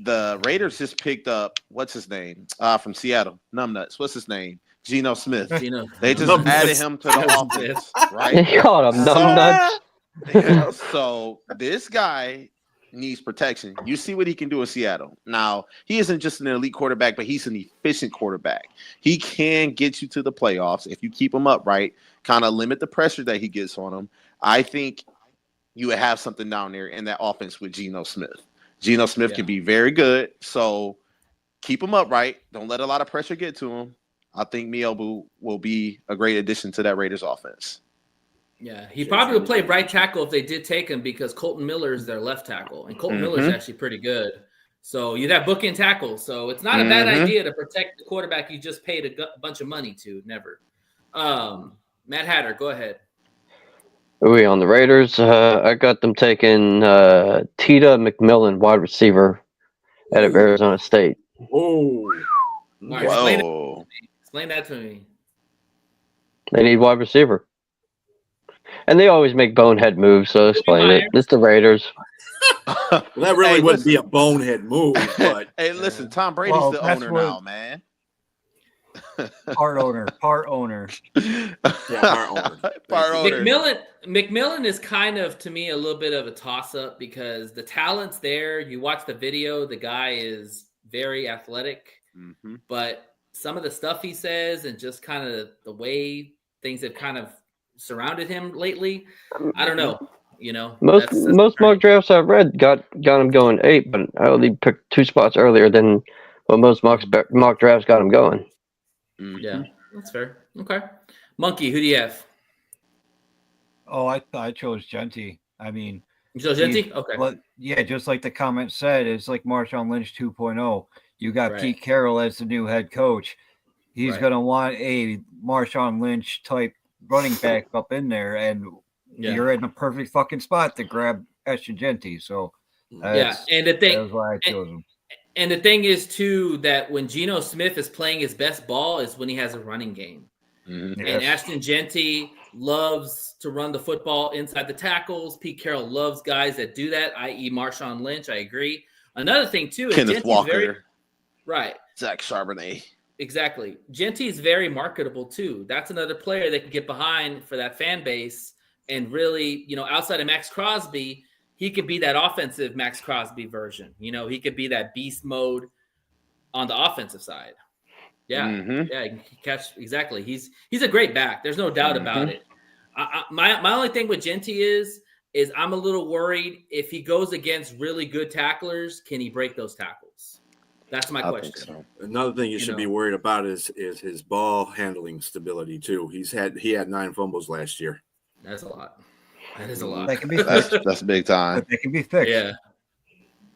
[SPEAKER 4] the Raiders just picked up, what's his name? From Seattle. Numbnuts. What's his name? Geno Smith.
[SPEAKER 3] You know,
[SPEAKER 4] They just
[SPEAKER 5] Numbnuts.
[SPEAKER 4] added him to the
[SPEAKER 3] Geno
[SPEAKER 4] offense,
[SPEAKER 7] They
[SPEAKER 4] right?
[SPEAKER 7] called him numbnuts.
[SPEAKER 4] So this guy needs protection. You see what he can do in Seattle. Now, he isn't just an elite quarterback, but he's an efficient quarterback. He can get you to the playoffs if you keep him upright, kind of limit the pressure that he gets on him. I think you would have something down there in that offense with Geno Smith. Geno Smith can be very good, so keep him upright. Don't let a lot of pressure get to him. I think Miobu will be a great addition to that Raiders offense.
[SPEAKER 3] yeah, he probably would play right tackle if they did take him because Colton Miller is their left tackle, and Colton Miller is actually pretty good. So you'd have bookend tackle. So it's not a bad idea to protect the quarterback you just paid a bunch of money to. Never. Matt Hatter, go ahead.
[SPEAKER 7] Are we on the Raiders? I got them taking Tita McMillan, wide receiver out of Arizona State.
[SPEAKER 5] Oh,
[SPEAKER 3] All right, explain,
[SPEAKER 4] Whoa.
[SPEAKER 3] explain that to me.
[SPEAKER 7] They need wide receiver. And they always make bonehead moves, so explain it. It's the Raiders.
[SPEAKER 5] well, that really
[SPEAKER 4] Hey,
[SPEAKER 5] wouldn't be a bonehead move, but
[SPEAKER 4] Hey, listen, Tom Brady's
[SPEAKER 6] Well,
[SPEAKER 4] the
[SPEAKER 6] that's
[SPEAKER 4] owner
[SPEAKER 6] what-
[SPEAKER 4] now, man.
[SPEAKER 6] Part owner.
[SPEAKER 5] yeah, our owner.
[SPEAKER 4] Part
[SPEAKER 5] Thank you.
[SPEAKER 4] owner.
[SPEAKER 3] McMillan is kind of, to me, a little bit of a toss-up because the talent's there. You watch the video, the guy is very athletic,
[SPEAKER 4] Mm-hmm.
[SPEAKER 3] but some of the stuff he says and just kind of the way things have kind of surrounded him lately, I don't know. You know,
[SPEAKER 7] Most
[SPEAKER 3] that's
[SPEAKER 7] mock drafts I've read got him going 8, but I only picked 2 spots earlier than what most mock drafts got him going.
[SPEAKER 3] Yeah, that's fair. Okay, Monkey, who do you have?
[SPEAKER 6] Oh, I chose Genty. I mean,
[SPEAKER 3] You chose Genty? Okay.
[SPEAKER 6] But yeah, just like the comment said, it's like Marshawn Lynch 2.0. You got
[SPEAKER 3] Right.
[SPEAKER 6] Pete Carroll as the new head coach. He's
[SPEAKER 3] Right.
[SPEAKER 6] going to want a Marshawn Lynch type running back up in there, and
[SPEAKER 3] Yeah.
[SPEAKER 6] you're in a perfect fucking spot to grab Eshton Genty. So
[SPEAKER 3] Yeah, and the thing,
[SPEAKER 6] that's why I chose him.
[SPEAKER 3] and the thing is too that when Geno Smith is playing his best ball is when he has a running game.
[SPEAKER 4] Mm-hmm.
[SPEAKER 3] And Ashton Genty loves to run the football inside the tackles. Pete Carroll loves guys that do that, i.e. Marshawn Lynch. I agree. Another thing too is
[SPEAKER 4] Kenneth
[SPEAKER 3] Genty's
[SPEAKER 4] Walker,
[SPEAKER 3] very, right.
[SPEAKER 4] Zach Charbonnet.
[SPEAKER 3] Exactly. Genty's very marketable too. That's another player that can get behind for that fan base and really, outside of Max Crosby, he could be that offensive Max Crosby version. He could be that beast mode on the offensive side. Yeah, yeah, he can catch exactly. He's a great back. There's no doubt about it. My only thing with Genty is I'm a little worried if he goes against really good tacklers, can he break those tackles? That's my question.
[SPEAKER 4] So.
[SPEAKER 5] Another thing you should be worried about is his ball handling stability too. He had 9 fumbles last year.
[SPEAKER 3] That's a lot. That is a lot.
[SPEAKER 6] That can be fixed.
[SPEAKER 4] That's big time.
[SPEAKER 6] But they can be fixed.
[SPEAKER 3] Yeah.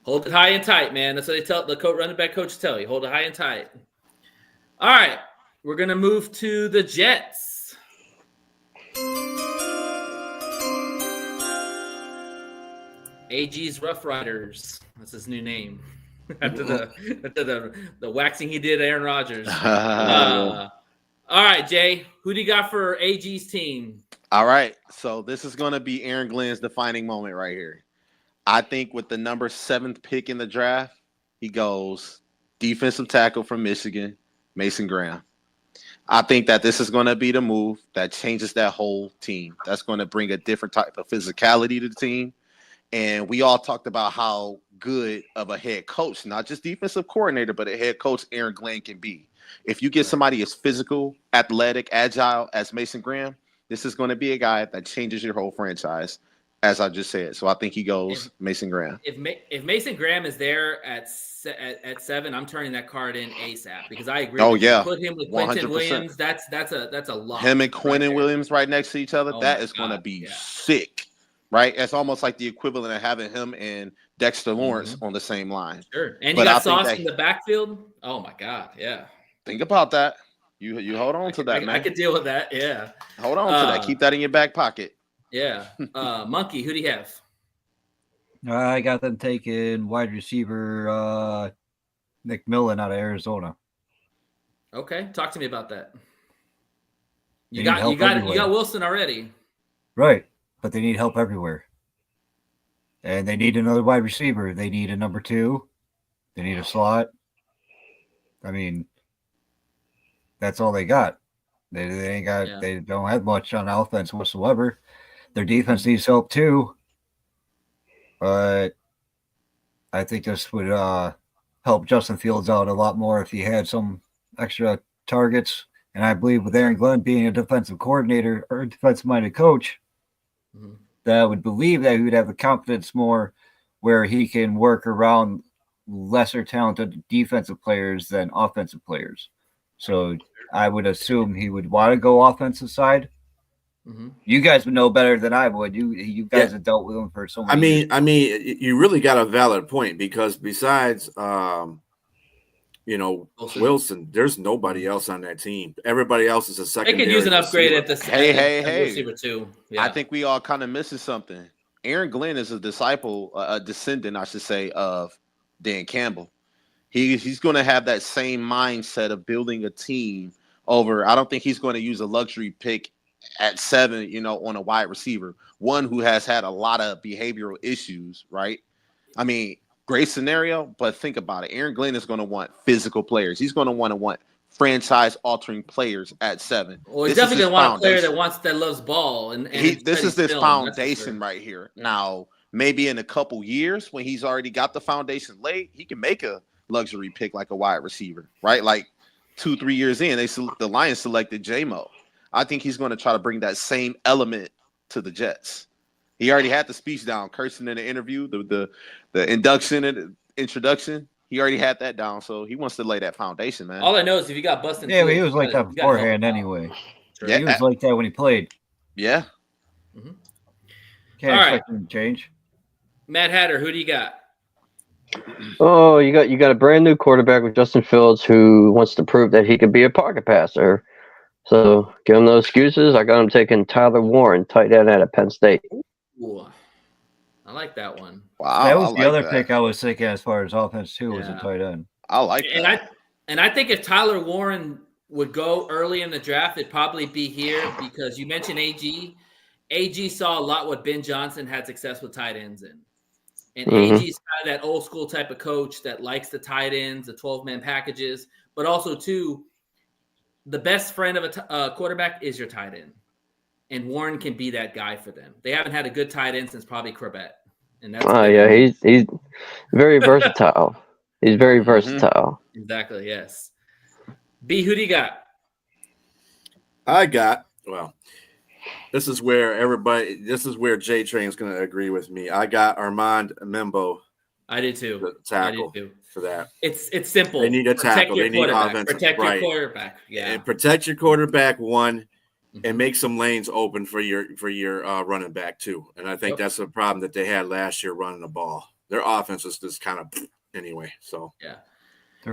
[SPEAKER 3] Hold it high and tight, man. That's what they tell the running back coach tell you. Hold it high and tight. All right. We're gonna move to the Jets. AG's Rough Riders. That's his new name. after the waxing he did Aaron Rodgers. All right, Jay. Who do you got for AG's team?
[SPEAKER 4] All right. So this is going to be Aaron Glenn's defining moment right here. I think with the number 7th pick in the draft, he goes defensive tackle from Michigan, Mason Graham. I think that this is going to be the move that changes that whole team. That's going to bring a different type of physicality to the team. And we all talked about how good of a head coach, not just defensive coordinator, but a head coach Aaron Glenn can be. If you get somebody as physical, athletic, agile as Mason Graham, this is going to be a guy that changes your whole franchise, as I just said. So I think he goes Mason Graham.
[SPEAKER 3] If Mason Graham is there at 7, I'm turning that card in ASAP because I agree.
[SPEAKER 4] Oh yeah,
[SPEAKER 3] put him with Quentin
[SPEAKER 4] 100%.
[SPEAKER 3] Williams. That's a lot.
[SPEAKER 4] Him and Quentin Williams right next to each other.
[SPEAKER 3] Oh
[SPEAKER 4] that is going to be sick, right? It's almost like the equivalent of having him and Dexter Lawrence on the same line.
[SPEAKER 3] Sure, and you got Sauce in the backfield. Oh my God, yeah.
[SPEAKER 4] Think about that. You hold on to that, man.
[SPEAKER 3] I could deal with that. Yeah.
[SPEAKER 4] Hold on to that. Keep that in your back pocket.
[SPEAKER 3] Yeah. Monkey, who do you have?
[SPEAKER 6] I got them taking wide receiver McMillan out of Arizona.
[SPEAKER 3] Okay, talk to me about that.
[SPEAKER 6] They
[SPEAKER 3] You
[SPEAKER 6] need help
[SPEAKER 3] got
[SPEAKER 6] everywhere.
[SPEAKER 3] Wilson already.
[SPEAKER 6] Right, but they need help everywhere. And they need another wide receiver. They need a number 2. They need a slot. I mean, that's all they got. They ain't got.
[SPEAKER 3] Yeah.
[SPEAKER 6] They don't have much on offense whatsoever. Their defense needs help too. But I think this would help Justin Fields out a lot more if he had some extra targets. And I believe with Aaron Glenn being a defensive coordinator or defensive-minded coach, that I would believe that he would have the confidence more where he can work around lesser talented defensive players than offensive players. So I would assume he would want to go offensive side. You guys would know better than I would. You guys have dealt with him for so many years.
[SPEAKER 5] I mean, you really got a valid point because besides, Wilson, there's nobody else on that team. Everybody else is a
[SPEAKER 3] They
[SPEAKER 5] secondary.
[SPEAKER 3] could use an upgrade
[SPEAKER 5] receiver.
[SPEAKER 3] at the
[SPEAKER 4] Hey.
[SPEAKER 3] receiver too. Yeah.
[SPEAKER 4] I think we all kind of missing something. Aaron Glenn is a descendant, I should say, of Dan Campbell. He's going to have that same mindset of building a team over. I don't think he's going to use a luxury pick at 7, on a wide receiver, one who has had a lot of behavioral issues, right? I mean, great scenario, but think about it. Aaron Glenn is going to want physical players. He's going to want franchise-altering players at 7.
[SPEAKER 3] Well, he's definitely going to want a player that loves ball. And
[SPEAKER 4] this is this
[SPEAKER 3] film,
[SPEAKER 4] foundation right here. Now, maybe in a couple years when he's already got the foundation laid, he can make a luxury pick like a wide receiver, right? Like 2-3 years in, the Lions selected J-Mo. I think he's going to try to bring that same element to the Jets. He already had the speech down, cursing in the interview, the induction and introduction. He already had that down, so he wants to lay that foundation, man.
[SPEAKER 3] All I know is if you got busted,
[SPEAKER 6] but he was like that beforehand anyway. Sure. Yeah, he was like that when he played.
[SPEAKER 4] Yeah.
[SPEAKER 6] Mm-hmm. Can't expect him to change.
[SPEAKER 3] Mad Hatter, who do you got?
[SPEAKER 7] Oh, you got a brand new quarterback with Justin Fields who wants to prove that he could be a pocket passer. So give him no excuses. I got him taking Tyler Warren, tight end out of Penn State.
[SPEAKER 3] Ooh, I like that one.
[SPEAKER 6] Wow, that was the other pick I was thinking as far as offense too, was a tight end.
[SPEAKER 4] I like that.
[SPEAKER 3] And I think if Tyler Warren would go early in the draft, it'd probably be here because you mentioned AG. AG saw a lot what Ben Johnson had success with tight ends in. And AG's kind of that old school type of coach that likes the tight ends, the 12-man packages, but also too, the best friend of a quarterback is your tight end. And Warren can be that guy for them. They haven't had a good tight end since probably Corbett. And that's
[SPEAKER 7] he's very versatile. He's very versatile.
[SPEAKER 3] Exactly, yes. B, who do you got?
[SPEAKER 5] This is where J Train's going to agree with me. I got Armand Membo.
[SPEAKER 3] I did too.
[SPEAKER 5] The tackle for that.
[SPEAKER 3] It's simple.
[SPEAKER 5] They need a tackle. They need offensive.
[SPEAKER 3] Protect your quarterback. Yeah.
[SPEAKER 5] And protect your quarterback, one, and make some lanes open for your running back too. And I think that's the problem that they had last year running the ball. Their offense is just kind of anyway. So
[SPEAKER 3] yeah.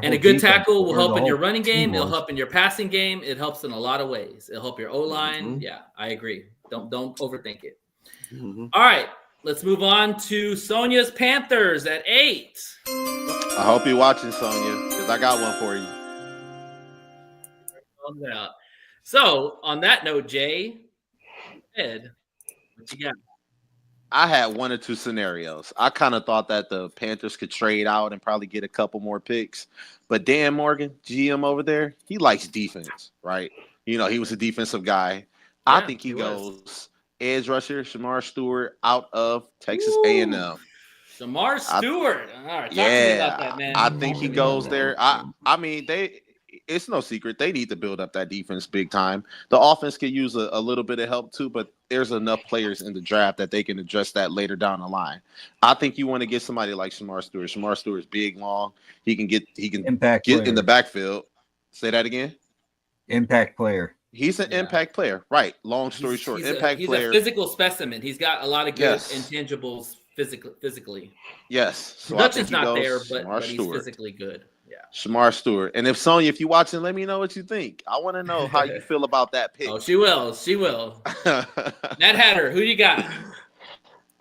[SPEAKER 3] And a good tackle will help in your running game. It'll help in your passing game. It helps in a lot of ways. It'll help your O-line. Yeah, I agree. Don't overthink it. All right, let's move on to Sonia's Panthers at 8.
[SPEAKER 4] I hope you're watching, Sonia, because I got one for you.
[SPEAKER 3] So, on that note, Jay, Ed, what you got?
[SPEAKER 4] I had one or two scenarios. I kind of thought that the Panthers could trade out and probably get a couple more picks. But Dan Morgan, GM over there, he likes defense, right? He was a defensive guy. I think he goes edge rusher, Shamar Stewart out of Texas A&M.
[SPEAKER 3] Shamar Stewart. All right, talk to me about that, man.
[SPEAKER 4] I think he goes there. I mean, it's no secret. They need to build up that defense big time. The offense could use a little bit of help too, but there's enough players in the draft that they can address that later down the line. I think you want to get somebody like Shamar Stewart. Shamar Stewart's big, long. He can get
[SPEAKER 6] impact
[SPEAKER 4] get
[SPEAKER 6] player.
[SPEAKER 4] In the backfield. Say that again.
[SPEAKER 6] Impact player.
[SPEAKER 4] He's an impact player, right? Long story short, impact player.
[SPEAKER 3] He's a physical specimen. He's got a lot of good intangibles physically.
[SPEAKER 4] Yes.
[SPEAKER 3] So production's not there, but he's physically good. Yeah.
[SPEAKER 4] Shamar Stewart. And if Sonya, if you're watching, let me know what you think. I want to know how you feel about that pick.
[SPEAKER 3] Oh, she will. Mad Hatter, who you got?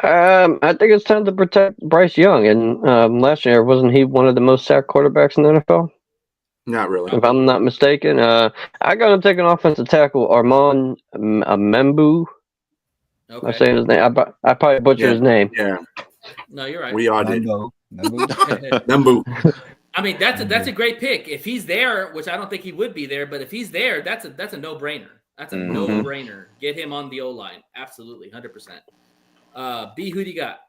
[SPEAKER 7] I think it's time to protect Bryce Young. And last year, wasn't he one of the most sacked quarterbacks in the NFL?
[SPEAKER 5] Not really.
[SPEAKER 7] If I'm not mistaken. I got him taking offensive tackle, Armand Membu.
[SPEAKER 3] Okay.
[SPEAKER 7] I'm saying his name. I probably butchered his name.
[SPEAKER 5] Yeah.
[SPEAKER 3] No, you're right.
[SPEAKER 5] We all did.
[SPEAKER 6] Membu.
[SPEAKER 3] I mean, that's a great pick. If he's there, which I don't think he would be there, but if he's there, that's a no-brainer. That's a no-brainer. Get him on the O-line. Absolutely, 100%. B, who do you got?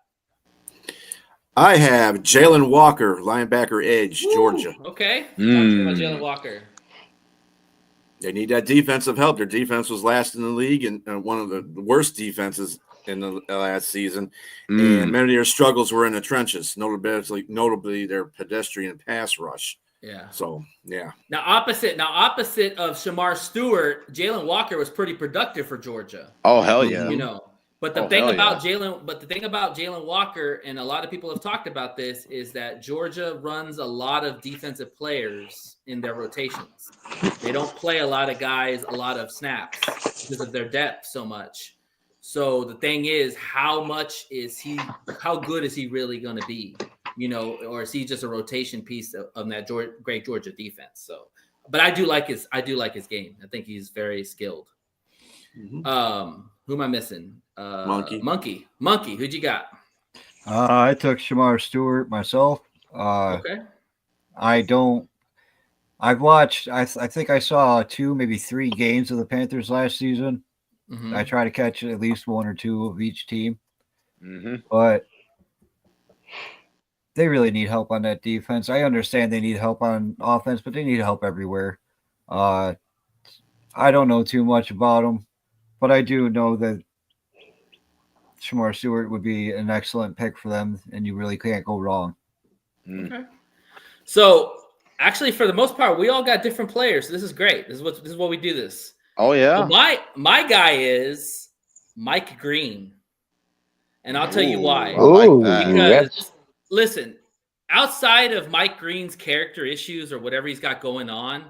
[SPEAKER 5] I have Jalen Walker, linebacker edge, Georgia.
[SPEAKER 3] Okay. Talk to me about Jalen Walker.
[SPEAKER 5] They need that defensive help. Their defense was last in the league and one of the worst defenses in the last season. And many of their struggles were in the trenches, notably their pedestrian pass rush.
[SPEAKER 3] Yeah.
[SPEAKER 5] So, yeah.
[SPEAKER 3] Now opposite of Shamar Stewart, Jalen Walker was pretty productive for Georgia.
[SPEAKER 4] Oh, hell yeah.
[SPEAKER 3] But the thing about Jalen Walker, and a lot of people have talked about this, is that Georgia runs a lot of defensive players in their rotations. They don't play a lot of guys, a lot of snaps because of their depth so much. So the thing is, how good is he really going to be? or is he just a rotation piece of that great Georgia defense? So, but I do like his game. I think he's very skilled.
[SPEAKER 5] Mhm.
[SPEAKER 3] Who am I missing?
[SPEAKER 5] Monkey.
[SPEAKER 3] Monkey. Who'd you got?
[SPEAKER 6] I took Shamar Stewart myself.
[SPEAKER 3] Okay.
[SPEAKER 6] I've watched. I think I saw 2, maybe 3 games of the Panthers last season.
[SPEAKER 3] Mhm.
[SPEAKER 6] I try to catch at least 1 or 2 of each team,
[SPEAKER 4] Mhm.
[SPEAKER 6] but they really need help on that defense. I understand they need help on offense, but they need help everywhere. I don't know too much about them, but I do know that Shamar Stewart would be an excellent pick for them, and you really can't go wrong.
[SPEAKER 3] Okay. So actually, for the most part, we all got different players. So this is great. This is what we do this.
[SPEAKER 4] Oh yeah.
[SPEAKER 3] So my guy is Mike Green, and I'll tell you why.
[SPEAKER 4] I like that.
[SPEAKER 3] Because listen, outside of Mike Green's character issues or whatever he's got going on,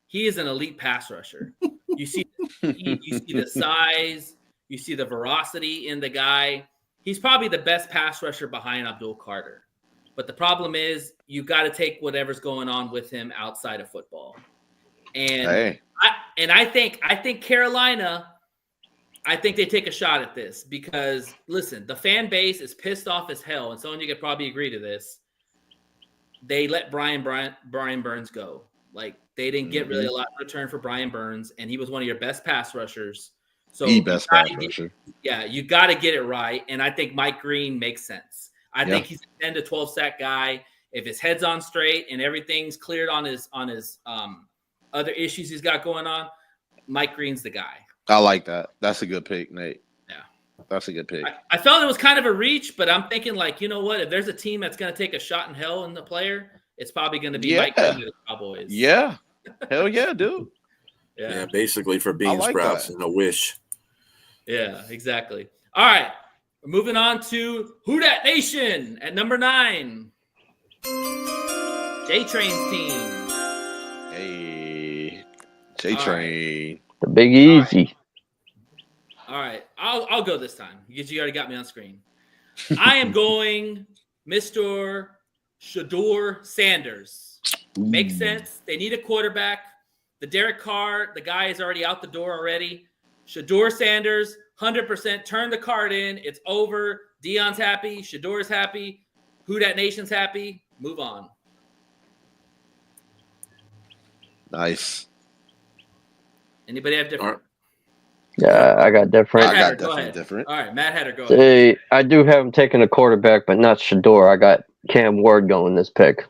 [SPEAKER 3] he is an elite pass rusher. You see the size, you see the veracity in the guy. He's probably the best pass rusher behind Abdul Carter. But the problem is you got to take whatever's going on with him outside of football. And I think Carolina, I think they take a shot at this because listen, the fan base is pissed off as hell, and someone you could probably agree to this. They let Brian Burns go. Like they didn't get really a lot in return for Brian Burns, and he was one of your best pass rushers. So
[SPEAKER 4] the best pass rusher.
[SPEAKER 3] Yeah, you got to get it right, and I think Mike Green makes sense. I think he's a 10 to 12 sack guy. If his head's on straight and everything's cleared on his other issues he's got going on, Mike Green's the guy.
[SPEAKER 4] I like that. That's a good pick, Nate.
[SPEAKER 3] Yeah.
[SPEAKER 4] That's a good pick.
[SPEAKER 3] I felt it was kind of a reach, but I'm thinking like, you know what? If there's a team that's going to take a shot in hell in the player, it's probably going to be Mike Green to the Cowboys.
[SPEAKER 4] Yeah. Hell yeah, dude.
[SPEAKER 5] Yeah, basically for bean sprouts and a wish.
[SPEAKER 3] Yeah, exactly. All right. Moving on to Who Dat Nation at number 9. J-Train's team.
[SPEAKER 4] Hey, J-Train.
[SPEAKER 7] The Big Easy.
[SPEAKER 3] All right. I'll go this time because you already got me on screen. I am going Mr. Shedeur Sanders. Makes sense. They need a quarterback. The Derek Carr, the guy is already out the door already. Shedeur Sanders, 100%. Turn the card in. It's over. Deion's happy. Shedeur's happy. Who Dat Nation's happy. Move on.
[SPEAKER 4] Nice.
[SPEAKER 3] Anybody have different?
[SPEAKER 7] Yeah, I got different.
[SPEAKER 4] I got
[SPEAKER 3] Go
[SPEAKER 4] definitely
[SPEAKER 3] ahead.
[SPEAKER 4] different.
[SPEAKER 3] All right, Matt Hatter, go ahead.
[SPEAKER 7] See, I do have him taking a quarterback, but not Shedeur. I got Cam Ward going this pick.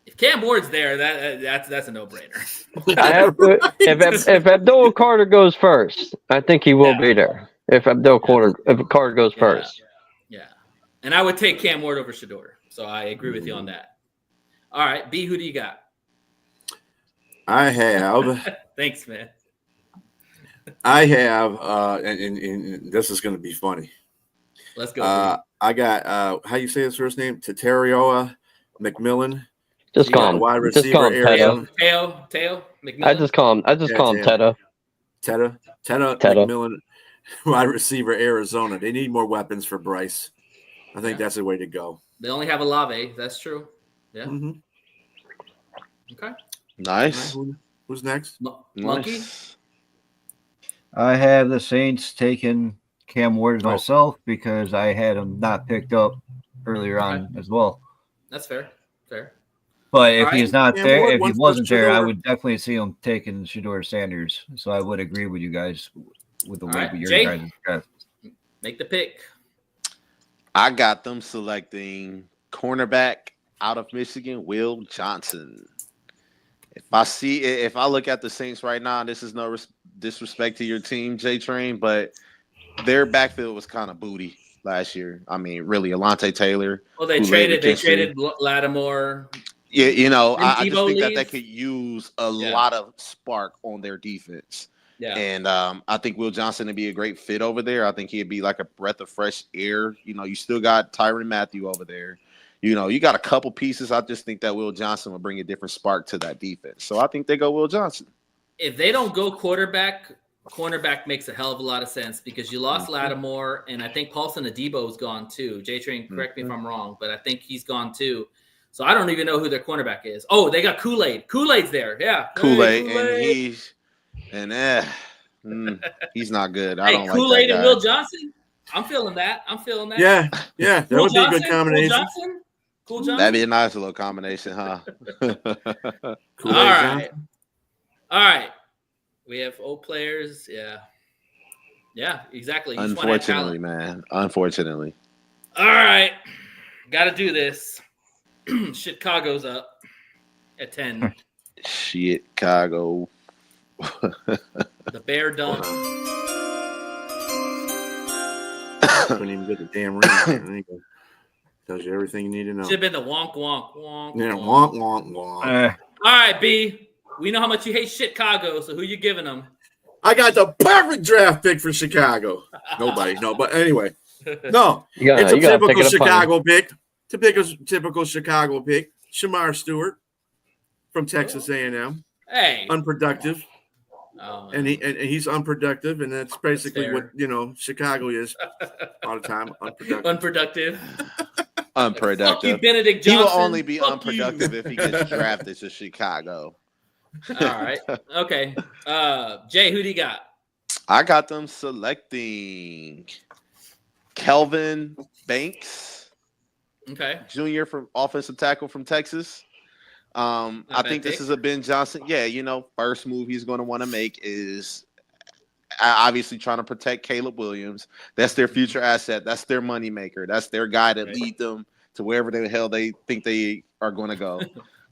[SPEAKER 3] If Cam Ward's there, that's a no-brainer.
[SPEAKER 7] If Abdul Carter goes first, I think he will be there. If Carter goes first.
[SPEAKER 3] Yeah. And I would take Cam Ward over Shedeur. So I agree with you on that. All right, B, who do you got?
[SPEAKER 5] I have.
[SPEAKER 3] Thanks, man.
[SPEAKER 5] And this is going to be funny.
[SPEAKER 3] Let's go.
[SPEAKER 5] I got how you say his first name? Tatarioa McMillan.
[SPEAKER 7] Just call him.
[SPEAKER 5] Wide receiver.
[SPEAKER 7] Teo
[SPEAKER 3] McMillan.
[SPEAKER 7] I just call him Teta.
[SPEAKER 5] Teta McMillan, wide receiver, Arizona. They need more weapons for Bryce. I think that's the way to go.
[SPEAKER 3] They only have Olave. That's true. Yeah.
[SPEAKER 5] Mm-hmm.
[SPEAKER 3] Okay.
[SPEAKER 4] Nice.
[SPEAKER 5] Who's next?
[SPEAKER 3] Monkey.
[SPEAKER 4] Nice.
[SPEAKER 6] I have the Saints taking Cam Ward myself because I had him not picked up earlier on as well.
[SPEAKER 3] That's fair.
[SPEAKER 6] But if he's not
[SPEAKER 5] Cam
[SPEAKER 6] there,
[SPEAKER 5] Ward,
[SPEAKER 6] if he
[SPEAKER 5] one
[SPEAKER 6] wasn't
[SPEAKER 5] for
[SPEAKER 6] there, I
[SPEAKER 5] Shedeur.
[SPEAKER 6] would definitely see him taking Shedeur Sanders. So I would agree with you guys with the way
[SPEAKER 3] right,
[SPEAKER 6] that your
[SPEAKER 3] Jay?
[SPEAKER 6] guys got.
[SPEAKER 3] Make the pick.
[SPEAKER 4] I got them selecting cornerback out of Michigan, Will Johnson. If I look at the Saints right now, this is no disrespect to your team, J-Train, but their backfield was kind of booty last year. I mean, really, Alontae Taylor.
[SPEAKER 3] Well, they traded Lattimore.
[SPEAKER 4] Yeah, I just
[SPEAKER 3] Debo
[SPEAKER 4] think that they
[SPEAKER 3] leaves?
[SPEAKER 4] could use a lot of spark on their defense.
[SPEAKER 3] Yeah.
[SPEAKER 4] And I think Will Johnson would be a great fit over there. I think he'd be like a breath of fresh air. You still got Tyrann Mathieu over there. You got a couple pieces. I just think that Will Johnson will bring a different spark to that defense. So I think they go Will Johnson.
[SPEAKER 3] If they don't go quarterback cornerback makes a hell of a lot of sense because you lost
[SPEAKER 4] Mm-hmm.
[SPEAKER 3] Lattimore, and I think Paulson Adebo is gone too. J-Train, correct me if I'm wrong, but I think he's gone too. So I don't even know who their cornerback is. Oh, they got Kool-Aid. Kool-Aid's there. Yeah.
[SPEAKER 4] Kool-Aid,
[SPEAKER 3] Hey,
[SPEAKER 4] he's not good. I
[SPEAKER 3] Hey,
[SPEAKER 4] don't like that
[SPEAKER 3] Kool-Aid and
[SPEAKER 4] guy.
[SPEAKER 3] Will Johnson. I'm feeling that.
[SPEAKER 5] Yeah, that
[SPEAKER 3] Cool
[SPEAKER 5] would be a
[SPEAKER 3] Johnson?
[SPEAKER 5] good combination.
[SPEAKER 3] Cool Johnson?
[SPEAKER 4] That'd be a nice little combination, huh?
[SPEAKER 3] All
[SPEAKER 5] Kool-Aid
[SPEAKER 3] right.
[SPEAKER 5] Johnson.
[SPEAKER 3] All right. We have old players. Yeah. Yeah, exactly. You just wanna have
[SPEAKER 4] Unfortunately,
[SPEAKER 3] talent.
[SPEAKER 4] man. Unfortunately.
[SPEAKER 3] All right. Got to do this. Chicago's up at 10.
[SPEAKER 4] Chicago.
[SPEAKER 3] The Bear dunk.
[SPEAKER 5] Couldn't even get the damn ring. There you go. Tells you everything you need to know.
[SPEAKER 3] Should have been the wonk, wonk, wonk.
[SPEAKER 5] Yeah,
[SPEAKER 3] wonk.
[SPEAKER 5] wonk, wonk, wonk.
[SPEAKER 3] All right, B. We know how much you hate Chicago, so who you giving them?
[SPEAKER 5] I got the perfect draft pick for Chicago. Nobody, no, but anyway, no, it's a typical Chicago pick. Typical Chicago pick. Shamar Stewart from Texas A&M.
[SPEAKER 3] Hey.
[SPEAKER 5] Unproductive. And he's unproductive, and that's basically what Chicago is all the time. Unproductive.
[SPEAKER 3] Fuck you, Benedict Johnson.
[SPEAKER 4] He will only be
[SPEAKER 3] Fuck
[SPEAKER 4] unproductive
[SPEAKER 3] you.
[SPEAKER 4] if he gets drafted to Chicago.
[SPEAKER 3] All right. Okay. Jay, who do you got?
[SPEAKER 4] I got them selecting Kelvin Banks.
[SPEAKER 3] Okay.
[SPEAKER 4] Junior from offensive tackle from Texas. I think this is a Ben Johnson. Yeah, first move he's going to want to make is obviously trying to protect Caleb Williams. That's their future asset. That's their moneymaker. That's their guy to lead them to wherever the hell they think they are going to go.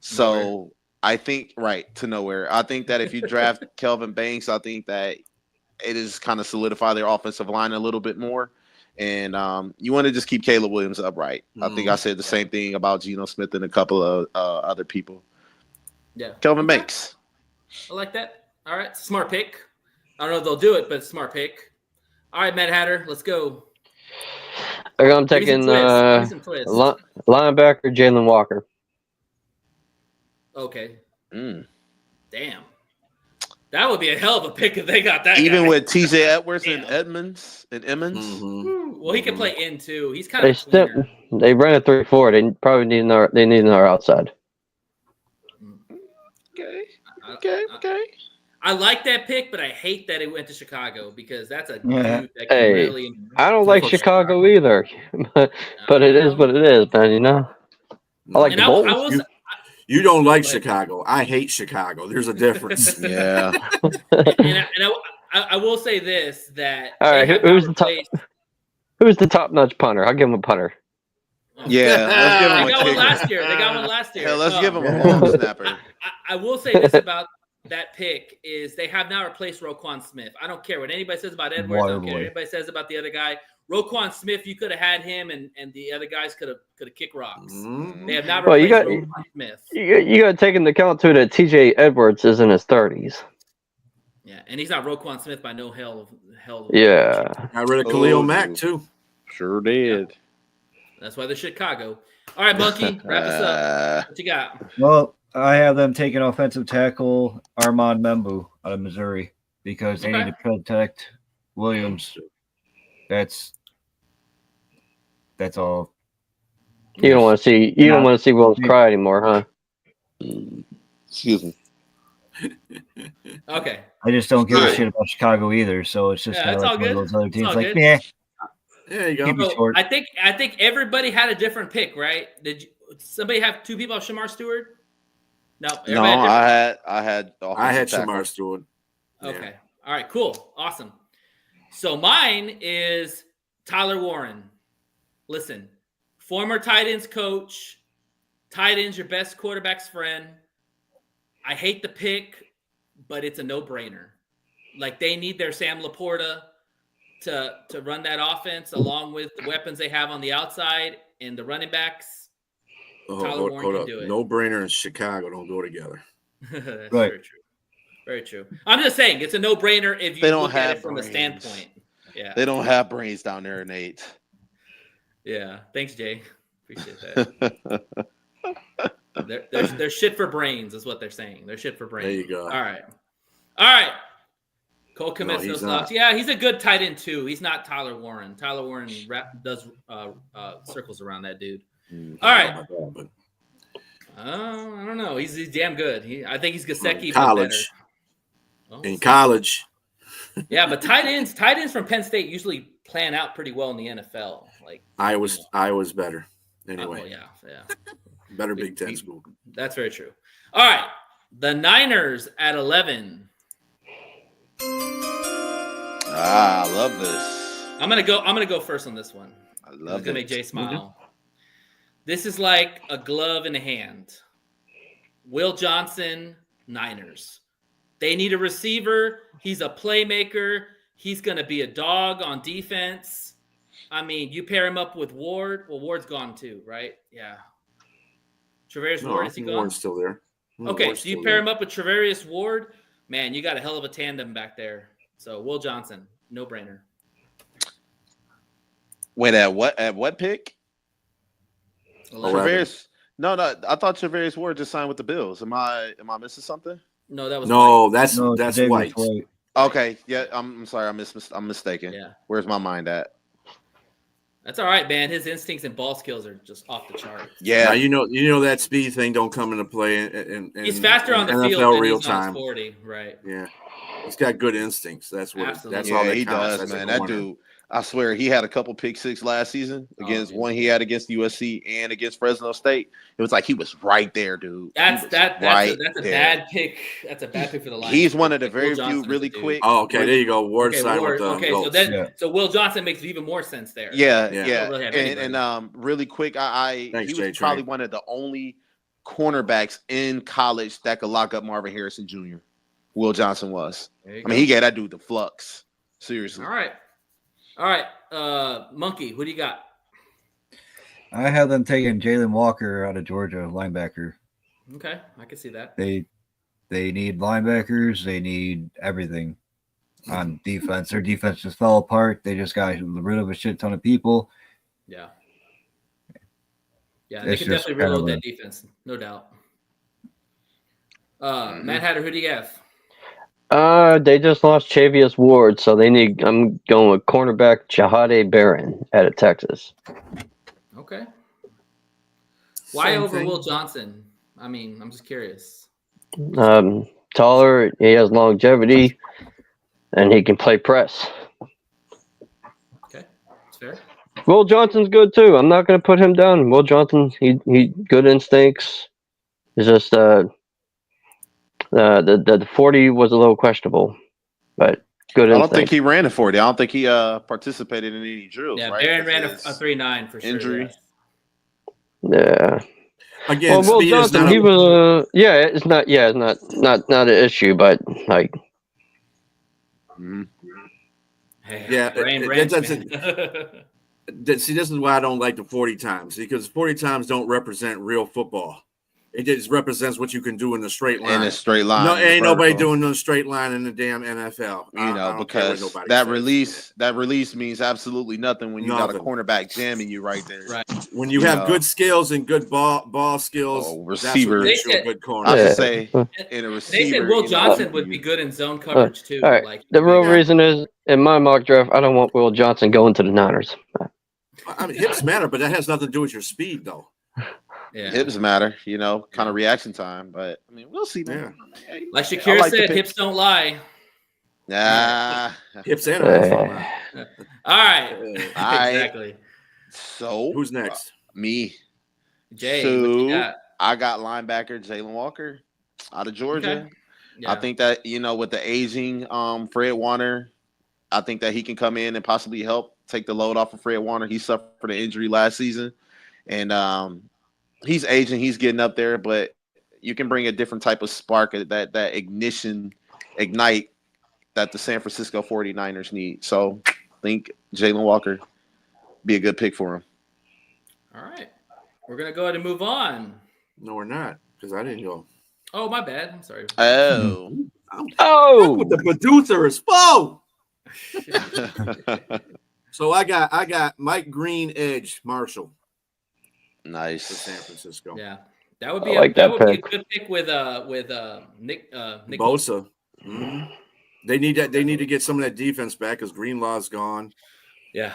[SPEAKER 4] So I think to nowhere. I think that if you draft Kelvin Banks, I think that it is kind of solidify their offensive line a little bit more. And you want to just keep Caleb Williams upright. I think I said the same thing about Geno Smith and a couple of other people.
[SPEAKER 3] Yeah.
[SPEAKER 4] Kelvin Banks.
[SPEAKER 3] I like that. All right. Smart pick. I don't know if they'll do it, but smart pick. All right, Matt Hatter, let's go.
[SPEAKER 7] I'm taking linebacker Jalen Walker.
[SPEAKER 3] Okay. Damn. That would be a hell of a pick if they got that.
[SPEAKER 4] Even
[SPEAKER 3] guy.
[SPEAKER 4] with TJ Edwards and Emmons.
[SPEAKER 3] Well, he can play in too. He's kind of.
[SPEAKER 7] They ran a 3-4. They probably need another outside.
[SPEAKER 4] Okay.
[SPEAKER 3] I like that pick, but I hate that it went to Chicago because that's a dude that can really.
[SPEAKER 7] I don't like Chicago either, but it is what it is, man. I like the Bulls.
[SPEAKER 5] You don't like Chicago. I hate Chicago. There's a difference.
[SPEAKER 4] Yeah.
[SPEAKER 3] and I will say this that.
[SPEAKER 7] All right, who's the top-notch punter? I'll give him a punter.
[SPEAKER 4] Yeah, let's give him
[SPEAKER 3] They got one last year. They got one last year.
[SPEAKER 4] Hell, let's give him a long snapper.
[SPEAKER 3] I will say this about that pick is they have now replaced Roquan Smith. I don't care what anybody says about Edwards. I don't care what anybody says about the other guy. Roquan Smith, you could have had him, and the other guys could have kicked rocks. They have not replaced Roquan Smith.
[SPEAKER 7] You got to take into account too that TJ Edwards is in his 30s.
[SPEAKER 3] Yeah, and he's not Roquan Smith by no hell.
[SPEAKER 7] Yeah.
[SPEAKER 5] Got rid of Khalil Mack too.
[SPEAKER 4] Sure did.
[SPEAKER 3] Yeah. That's why they're Chicago. All right, Monkey, wrap us up. What you got?
[SPEAKER 6] Well, I have them taking offensive tackle Armand Membu out of Missouri because they need to protect Williams. That's all.
[SPEAKER 7] You don't want to see Williams cry anymore, huh?
[SPEAKER 4] Excuse me.
[SPEAKER 3] Okay.
[SPEAKER 6] I just don't give a shit about Chicago either, so it's just kind of like one of those other teams. Like, yeah.
[SPEAKER 5] There you go.
[SPEAKER 3] So I think everybody had a different pick, right? Did somebody have two people have Shamar Stewart? No,
[SPEAKER 4] I had
[SPEAKER 5] Shamar Stewart.
[SPEAKER 3] Okay. Yeah. All right, cool. Awesome. So mine is Tyler Warren. Listen, former tight ends coach, tight ends your best quarterback's friend. I hate the pick, but it's a no-brainer. Like they need their Sam Laporta to run that offense along with the weapons they have on the outside and the running backs. Tyler Warren can do it.
[SPEAKER 5] No-brainer in Chicago don't go together.
[SPEAKER 3] That's very true. Very true. I'm just saying it's a no-brainer if you look at it from a standpoint. Yeah.
[SPEAKER 4] They don't have brains down there, Nate.
[SPEAKER 3] Yeah. Thanks, Jay. Appreciate that. they're shit for brains is what they're saying. They're shit for brains.
[SPEAKER 5] There you go.
[SPEAKER 3] All right. Cole Kmet's no
[SPEAKER 5] he's
[SPEAKER 3] slouch.
[SPEAKER 5] not.
[SPEAKER 3] Yeah, he's a good tight end too. He's not Tyler Warren. Tyler Warren does circles around that dude. All right. I don't know. He's damn good. I think he's Gesicki, but better.
[SPEAKER 5] College.
[SPEAKER 3] Well,
[SPEAKER 5] In college.
[SPEAKER 3] Yeah, but tight ends from Penn State usually plan out pretty well in the NFL. Like
[SPEAKER 5] Iowa's better.
[SPEAKER 3] oh,
[SPEAKER 5] Anyway,
[SPEAKER 3] yeah.
[SPEAKER 5] better Big Ten school.
[SPEAKER 3] That's very true. All right, the Niners at 11.
[SPEAKER 4] I love this.
[SPEAKER 3] I'm gonna go first on this one.
[SPEAKER 4] I
[SPEAKER 3] It's
[SPEAKER 4] love
[SPEAKER 3] gonna make
[SPEAKER 4] it.
[SPEAKER 3] Jay smile. This is like a glove in a hand. Will Johnson, Niners. They need a receiver. He's a playmaker. He's gonna be a dog on defense. I mean, you pair him up with Ward. Well, Ward's gone too, right? Yeah. Travarius Ward, is he gone?
[SPEAKER 5] Ward's still there.
[SPEAKER 3] Okay,
[SPEAKER 5] Ward's
[SPEAKER 3] so you
[SPEAKER 5] still
[SPEAKER 3] pair
[SPEAKER 5] there.
[SPEAKER 3] him up with Travarius Ward. Man, you got a hell of a tandem back there. So Will Johnson, no brainer.
[SPEAKER 4] Wait, at what pick?
[SPEAKER 3] 11.
[SPEAKER 4] Travarius. No, I thought Travarius Ward just signed with the Bills. Am I missing something?
[SPEAKER 3] No, that was
[SPEAKER 5] No,
[SPEAKER 3] White.
[SPEAKER 5] that's
[SPEAKER 6] Davis
[SPEAKER 5] White.
[SPEAKER 6] White.
[SPEAKER 4] Okay, yeah, I'm sorry, I'm mistaken.
[SPEAKER 3] Yeah.
[SPEAKER 4] Where's my mind at?
[SPEAKER 3] That's all right, man. His instincts and ball skills are just off the chart.
[SPEAKER 4] Yeah,
[SPEAKER 5] Now, you know that speed thing don't come into play in
[SPEAKER 3] He's faster on the
[SPEAKER 5] NFL
[SPEAKER 3] field than
[SPEAKER 5] real
[SPEAKER 3] he's on
[SPEAKER 5] time.
[SPEAKER 3] his 40, right?
[SPEAKER 5] Yeah, he's got good instincts. That's what.
[SPEAKER 3] Absolutely.
[SPEAKER 5] That's
[SPEAKER 4] yeah,
[SPEAKER 5] all that
[SPEAKER 4] he
[SPEAKER 5] counts.
[SPEAKER 4] does,
[SPEAKER 5] That's a
[SPEAKER 4] man. That
[SPEAKER 5] corner.
[SPEAKER 4] dude, I swear, he had a couple pick six last season against
[SPEAKER 3] yeah.
[SPEAKER 4] one he had against USC and against Fresno State. It was like he was right there, dude.
[SPEAKER 3] That's
[SPEAKER 4] He was
[SPEAKER 3] a
[SPEAKER 4] there.
[SPEAKER 3] bad pick. That's a bad pick for the Lions.
[SPEAKER 4] He's one of the
[SPEAKER 3] Will
[SPEAKER 4] very
[SPEAKER 3] Johnson
[SPEAKER 4] few
[SPEAKER 3] is the
[SPEAKER 4] really
[SPEAKER 3] dude.
[SPEAKER 4] quick.
[SPEAKER 5] Oh, okay. There you go. Ward
[SPEAKER 3] Okay,
[SPEAKER 5] side
[SPEAKER 3] Ward.
[SPEAKER 5] with the
[SPEAKER 3] Okay,
[SPEAKER 5] Colts.
[SPEAKER 3] so then
[SPEAKER 6] Yeah.
[SPEAKER 3] so Will Johnson makes even more sense there.
[SPEAKER 4] Yeah,
[SPEAKER 5] Yeah.
[SPEAKER 4] yeah.
[SPEAKER 3] Don't really have
[SPEAKER 4] And really quick,
[SPEAKER 5] Thanks,
[SPEAKER 4] he was
[SPEAKER 5] J-Train.
[SPEAKER 4] probably one of the only cornerbacks in college that could lock up Marvin Harrison Jr. Will Johnson was.
[SPEAKER 3] There you
[SPEAKER 4] I mean,
[SPEAKER 3] go.
[SPEAKER 4] he gave that dude the flux. Seriously.
[SPEAKER 3] All right. Monkey, who do you got?
[SPEAKER 6] I have them taking Jalen Walker out of Georgia, linebacker.
[SPEAKER 3] Okay, I can see that.
[SPEAKER 6] They need linebackers. They need everything on defense. Their defense just fell apart. They just got rid of a shit ton of people.
[SPEAKER 3] Yeah. Yeah, they
[SPEAKER 6] It's
[SPEAKER 3] can
[SPEAKER 6] just
[SPEAKER 3] definitely
[SPEAKER 6] kind of
[SPEAKER 3] reload
[SPEAKER 6] a-
[SPEAKER 3] that defense, no doubt. Matt Hatter, who do you have?
[SPEAKER 7] They just lost Chavius Ward, so I'm going with cornerback Jahade Barron out of Texas.
[SPEAKER 3] Okay. Why
[SPEAKER 5] Same
[SPEAKER 3] over
[SPEAKER 5] thing.
[SPEAKER 3] Will Johnson? I mean, I'm just curious.
[SPEAKER 7] Taller, he has longevity, and he can play press.
[SPEAKER 3] Okay, it's fair.
[SPEAKER 7] Will Johnson's good too. I'm not going to put him down. Will Johnson, he good instincts. It's just the 40 was a little questionable, but good
[SPEAKER 4] I
[SPEAKER 7] instincts.
[SPEAKER 4] don't think he ran a 40. I don't think he participated in any drills.
[SPEAKER 3] Yeah,
[SPEAKER 4] right?
[SPEAKER 3] Barron ran a
[SPEAKER 4] His
[SPEAKER 3] 3.9 for sure.
[SPEAKER 4] injury.
[SPEAKER 7] Yeah.
[SPEAKER 5] Again,
[SPEAKER 7] Well, Will
[SPEAKER 5] speed is
[SPEAKER 7] Johnson,
[SPEAKER 5] not
[SPEAKER 7] he
[SPEAKER 5] a-
[SPEAKER 7] was it's not an issue, but like
[SPEAKER 4] Mhm.
[SPEAKER 3] Hey,
[SPEAKER 5] Yeah,
[SPEAKER 3] Brian
[SPEAKER 5] it
[SPEAKER 3] Branch,
[SPEAKER 5] doesn't-
[SPEAKER 3] man.
[SPEAKER 5] See, this is why I don't like the 40 times, because 40 times don't represent real football. It just represents what you can do in the straight line.
[SPEAKER 4] In a straight line.
[SPEAKER 5] No,
[SPEAKER 4] in the
[SPEAKER 5] ain't nobody
[SPEAKER 4] vertical.
[SPEAKER 5] doing no straight line in the damn NFL.
[SPEAKER 4] You
[SPEAKER 5] I
[SPEAKER 4] know,
[SPEAKER 5] don't care what
[SPEAKER 4] because
[SPEAKER 5] nobody
[SPEAKER 4] that
[SPEAKER 5] says.
[SPEAKER 4] release means absolutely nothing when you got a
[SPEAKER 5] Nothing.
[SPEAKER 4] cornerback jamming you right there.
[SPEAKER 3] Right.
[SPEAKER 5] When you
[SPEAKER 4] you
[SPEAKER 5] have
[SPEAKER 4] know.
[SPEAKER 5] good skills and good ball skills,
[SPEAKER 4] Oh,
[SPEAKER 5] that's
[SPEAKER 4] receiver.
[SPEAKER 5] what makes
[SPEAKER 3] They
[SPEAKER 5] you a
[SPEAKER 3] said-
[SPEAKER 5] good corner.
[SPEAKER 4] I
[SPEAKER 7] Yeah.
[SPEAKER 4] should say in a
[SPEAKER 3] They
[SPEAKER 4] receiver.
[SPEAKER 3] said Will
[SPEAKER 4] you know,
[SPEAKER 3] Johnson would
[SPEAKER 4] you-
[SPEAKER 3] be good in zone coverage too.
[SPEAKER 7] all right.
[SPEAKER 3] Like
[SPEAKER 7] The real
[SPEAKER 5] Yeah.
[SPEAKER 7] reason is in my mock draft, I don't want Will Johnson going to the Niners.
[SPEAKER 5] I mean, hips matter, but that has nothing to do with your speed, though.
[SPEAKER 3] yeah.
[SPEAKER 4] hips matter, kind of reaction time. But I mean, we'll see. Man. Hey,
[SPEAKER 3] Like
[SPEAKER 4] I
[SPEAKER 3] Shakira
[SPEAKER 4] like the
[SPEAKER 3] said,
[SPEAKER 4] pick.
[SPEAKER 3] hips don't lie.
[SPEAKER 4] Nah.
[SPEAKER 5] Hips and hips.
[SPEAKER 3] All right.
[SPEAKER 4] I-
[SPEAKER 3] Exactly.
[SPEAKER 4] So
[SPEAKER 5] Who's next?
[SPEAKER 4] me.
[SPEAKER 3] Jay,
[SPEAKER 4] So
[SPEAKER 3] what you got?
[SPEAKER 4] I got linebacker Jalen Walker out of Georgia.
[SPEAKER 3] Okay. Yeah.
[SPEAKER 4] I think that with the aging Fred Warner, I think that he can come in and possibly help take the load off of Fred Warner. He suffered an injury last season, and he's aging. He's getting up there, but you can bring a different type of spark, that ignite that the San Francisco 49ers need. So I think Jalen Walker be a good pick for him.
[SPEAKER 3] All right. We're going to go ahead and move on.
[SPEAKER 5] No, we're not, because I didn't go.
[SPEAKER 3] Oh, my bad. I'm sorry.
[SPEAKER 4] Oh.
[SPEAKER 7] Oh,
[SPEAKER 5] What the producer is for. So I got Mike Green, edge, Marshall for
[SPEAKER 4] Nice.
[SPEAKER 5] San Francisco.
[SPEAKER 3] Yeah. That would be
[SPEAKER 7] I like that
[SPEAKER 3] would be a
[SPEAKER 7] pick.
[SPEAKER 3] good pick with Nick
[SPEAKER 5] Bosa. Mhm. They need that. They need to get some of that defense back because Greenlaw's gone.
[SPEAKER 3] Yeah.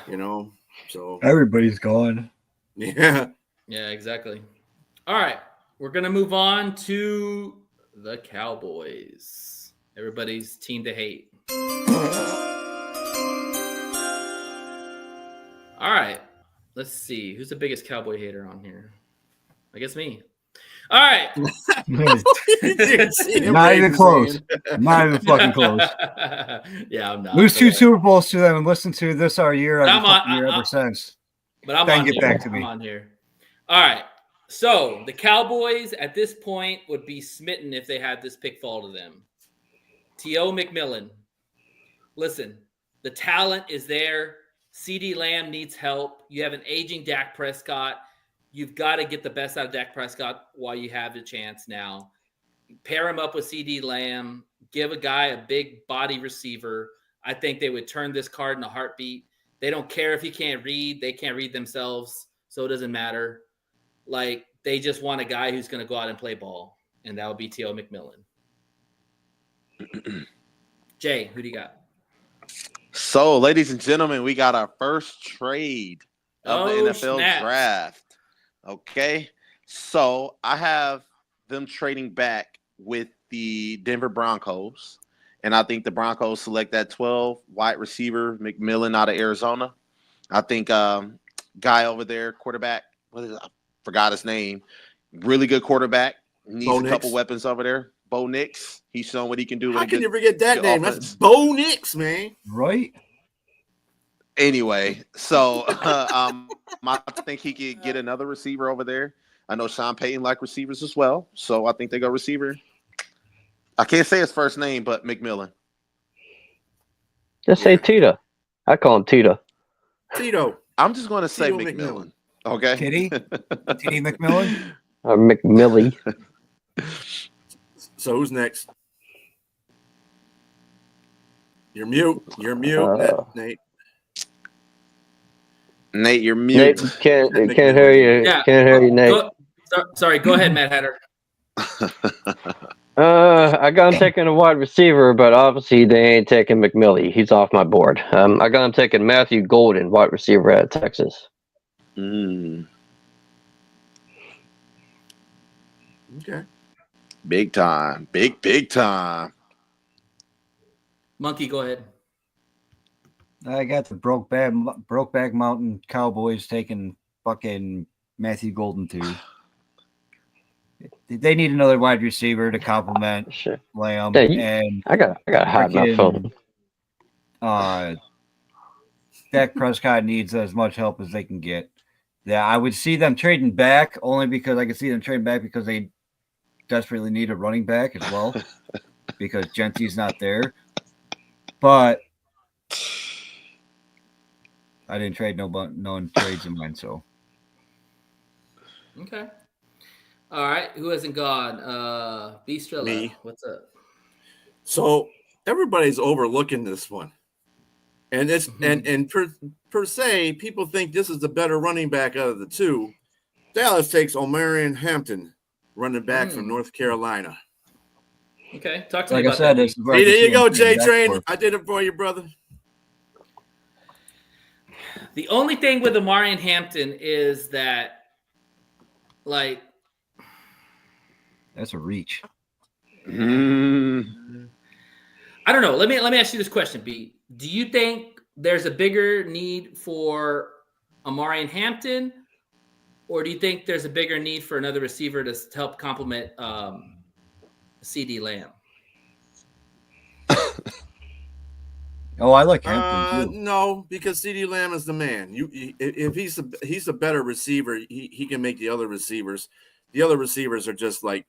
[SPEAKER 5] So
[SPEAKER 6] Everybody's gone.
[SPEAKER 5] yeah.
[SPEAKER 3] Yeah, exactly. All right. We're going to move on to the Cowboys. Everybody's team to hate. All right. Let's see. Who's the biggest Cowboy hater on here? I guess me. All right.
[SPEAKER 6] Not even close. Not even fucking close.
[SPEAKER 3] Yeah, I'm not.
[SPEAKER 6] Lose 2 Super Bowls to them and listen to this our year ever since.
[SPEAKER 3] But I'm
[SPEAKER 6] Then
[SPEAKER 3] on
[SPEAKER 6] get
[SPEAKER 3] here.
[SPEAKER 6] back to me.
[SPEAKER 3] I'm on here. All right. So the Cowboys at this point would be smitten if they had this pick fall to them. T.O. McMillan. Listen, the talent is there. CeeDee Lamb needs help. You have an aging Dak Prescott. You've got to get the best out of Dak Prescott while you have the chance now. Pair him up with CeeDee Lamb. Give a guy a big body receiver. I think they would turn this card in a heartbeat. They don't care if he can't read. They can't read themselves, so it doesn't matter. Like, they just want a guy who's going to go out and play ball, and that would be T.O. McMillan. Jay, who do you got?
[SPEAKER 4] So, ladies and gentlemen, we got our first trade of the NFL draft. Okay. So, I have them trading back with the Denver Broncos, and I think the Broncos select that 12 wide receiver, McMillan out of Arizona. I think guy over there, quarterback, I forgot his name. Really good quarterback. Needs
[SPEAKER 5] Bo
[SPEAKER 4] a couple
[SPEAKER 5] Nix.
[SPEAKER 4] Weapons over there. Bo Nix. He's shown what he can do.
[SPEAKER 5] How can you forget that name?
[SPEAKER 4] Offense.
[SPEAKER 5] That's Bo Nix, man.
[SPEAKER 6] Right?
[SPEAKER 4] Anyway, so I think he could get another receiver over there. I know Sean Payton like receivers as well, so I think they go receiver. I can't say his first name, but McMillan.
[SPEAKER 7] Just say Tito. I call him Tito.
[SPEAKER 5] Tito.
[SPEAKER 4] I'm just going to say
[SPEAKER 5] Tito
[SPEAKER 4] McMillan. Okay.
[SPEAKER 6] Titty McMillan?
[SPEAKER 7] Or McMillie.
[SPEAKER 5] So who's next? You're mute. You're mute, Nate.
[SPEAKER 4] Nate, you're mute.
[SPEAKER 7] Nate, can't hear you.
[SPEAKER 3] Yeah.
[SPEAKER 7] Can't hear you, Nate.
[SPEAKER 3] Sorry, go ahead, Matt Hatter.
[SPEAKER 7] I got him taking a wide receiver, but obviously they ain't taking McMillie. He's off my board. I got him taking Matthew Golden, wide receiver out of Texas.
[SPEAKER 5] Okay.
[SPEAKER 4] Big time. Big time.
[SPEAKER 3] Monkey, go ahead.
[SPEAKER 6] I got the Brokeback Mountain Cowboys taking fucking Matthew Golden too. They need another wide receiver to complement
[SPEAKER 7] Shit.
[SPEAKER 6] Lamb,
[SPEAKER 7] Yeah,
[SPEAKER 6] and
[SPEAKER 7] I got to hide my phone.
[SPEAKER 6] Dak Prescott needs as much help as they can get. Yeah, I would see them trading back only because I could see them trading back because they desperately need a running back as well because Gentry's not there. But I didn't trade no trades in mine, so.
[SPEAKER 3] Okay. All right. Who hasn't gone? Bistrella.
[SPEAKER 5] Me.
[SPEAKER 3] What's up?
[SPEAKER 5] So everybody's overlooking this one. And it's and per se, people think this is the better running back out of the two. Dallas takes Omarion Hampton, running back from North Carolina.
[SPEAKER 3] Okay. Talk to me
[SPEAKER 6] Like
[SPEAKER 3] about
[SPEAKER 6] I said,
[SPEAKER 3] that.
[SPEAKER 6] this is where
[SPEAKER 5] Hey,
[SPEAKER 6] I
[SPEAKER 5] there
[SPEAKER 6] can
[SPEAKER 5] you
[SPEAKER 6] see
[SPEAKER 5] go,
[SPEAKER 6] them trading
[SPEAKER 5] J
[SPEAKER 6] back
[SPEAKER 5] Train.
[SPEAKER 6] for.
[SPEAKER 5] I did it for you, brother.
[SPEAKER 3] The only thing with Omarion Hampton is that, like,
[SPEAKER 6] That's a reach.
[SPEAKER 3] I don't know. Let me ask you this question, B. Do you think there's a bigger need for Omarion Hampton, or do you think there's a bigger need for another receiver to help complement CeeDee Lamb?
[SPEAKER 6] Oh, I like Hampton too.
[SPEAKER 5] No, because CeeDee Lamb is the man. If he's a better receiver, he can make the other receivers. The other receivers are just like,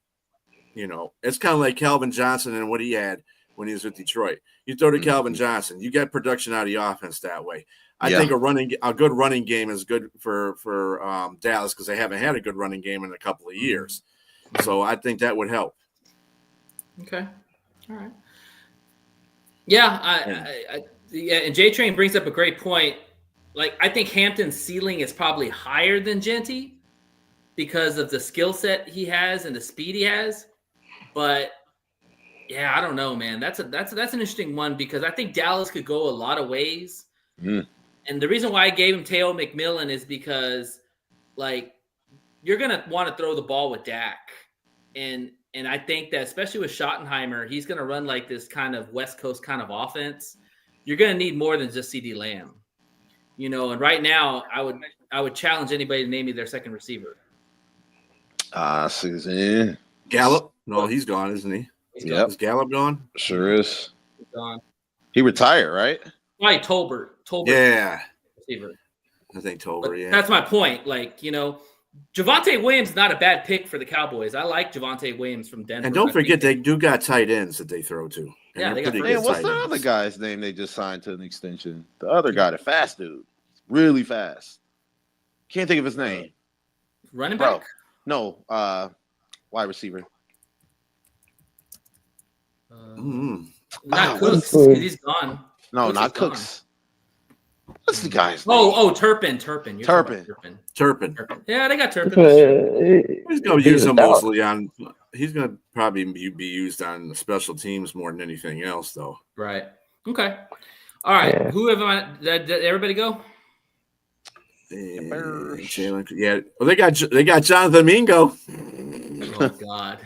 [SPEAKER 5] it's kind of like Calvin Johnson and what he had when he was with Detroit. You throw to Calvin Johnson, you get production out of the offense that way. I think a good running game is good for Dallas because they haven't had a good running game in a couple of years. So I think that would help.
[SPEAKER 3] Okay. All right. Yeah, and J Train brings up a great point. Like, I think Hampton's ceiling is probably higher than Genty because of the skill set he has and the speed he has. But Yeah, I don't know, man. That's an interesting one because I think Dallas could go a lot of ways.
[SPEAKER 4] Mm.
[SPEAKER 3] And the reason why I gave him Teo McMillan is because, like, you're gonna want to throw the ball with Dak, and I think that especially with Schottenheimer, he's gonna run like this kind of West Coast kind of offense. You're gonna need more than just CeeDee Lamb, And right now, I would challenge anybody to name me their second receiver.
[SPEAKER 4] Susan.
[SPEAKER 5] Gallup? No, he's gone, isn't he?
[SPEAKER 4] Yep.
[SPEAKER 5] Is Gallup gone?
[SPEAKER 4] Sure is.
[SPEAKER 3] He's gone.
[SPEAKER 4] He retired, right?
[SPEAKER 3] Probably Tolbert.
[SPEAKER 5] Yeah.
[SPEAKER 3] Receiver.
[SPEAKER 5] I think Tolbert,
[SPEAKER 3] But
[SPEAKER 5] yeah.
[SPEAKER 3] that's my point. Like, Javonte Williams is not a bad pick for the Cowboys. I like Javonte Williams from Denver.
[SPEAKER 5] And don't forget, they do got tight ends that they throw to.
[SPEAKER 3] Yeah, they got
[SPEAKER 4] Man, what's the other guy's name they just signed to an extension? The other guy, the fast dude. Really fast. Can't think of his name.
[SPEAKER 3] Running
[SPEAKER 4] Bro.
[SPEAKER 3] back?
[SPEAKER 4] No, wide receiver.
[SPEAKER 3] Not Cooks, 'cause he's gone.
[SPEAKER 4] No,
[SPEAKER 3] Cooks
[SPEAKER 4] not
[SPEAKER 3] is gone.
[SPEAKER 4] Cooks. What's the guy's name?
[SPEAKER 3] Oh, Turpin. You're talking about
[SPEAKER 5] Turpin.
[SPEAKER 3] Yeah, they got Turpin.
[SPEAKER 5] He's going to use him mostly on. He's going to probably be used on the special teams more than anything else, though.
[SPEAKER 3] Right. Okay. All right.
[SPEAKER 7] Yeah.
[SPEAKER 3] Who have I? Did everybody go?
[SPEAKER 5] Jalen, yeah. Well, they got Jonathan Mingo.
[SPEAKER 3] Oh God.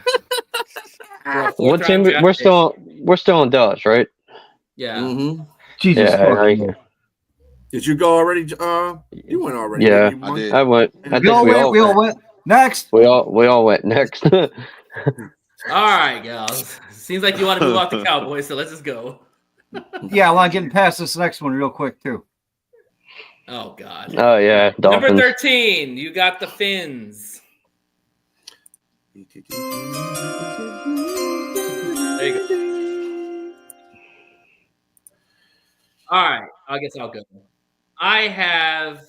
[SPEAKER 7] What team? We're still on Dodge, right?
[SPEAKER 3] Yeah.
[SPEAKER 5] Mm-hmm.
[SPEAKER 6] Jesus
[SPEAKER 7] Yeah,
[SPEAKER 6] fucking.
[SPEAKER 5] Did you go already? You went already.
[SPEAKER 7] Yeah.
[SPEAKER 5] You won?
[SPEAKER 4] I did.
[SPEAKER 7] I went. I think
[SPEAKER 6] We all went. Next.
[SPEAKER 7] We all went next.
[SPEAKER 3] All right, gals. Seems like you want to move off the Cowboys, so let's just go.
[SPEAKER 6] Yeah, I want to get past this next one real quick too.
[SPEAKER 3] Oh God.
[SPEAKER 7] Oh yeah, Dolphins.
[SPEAKER 3] Number 13, you got the Finns. There you go. All right, I guess I'll go. I have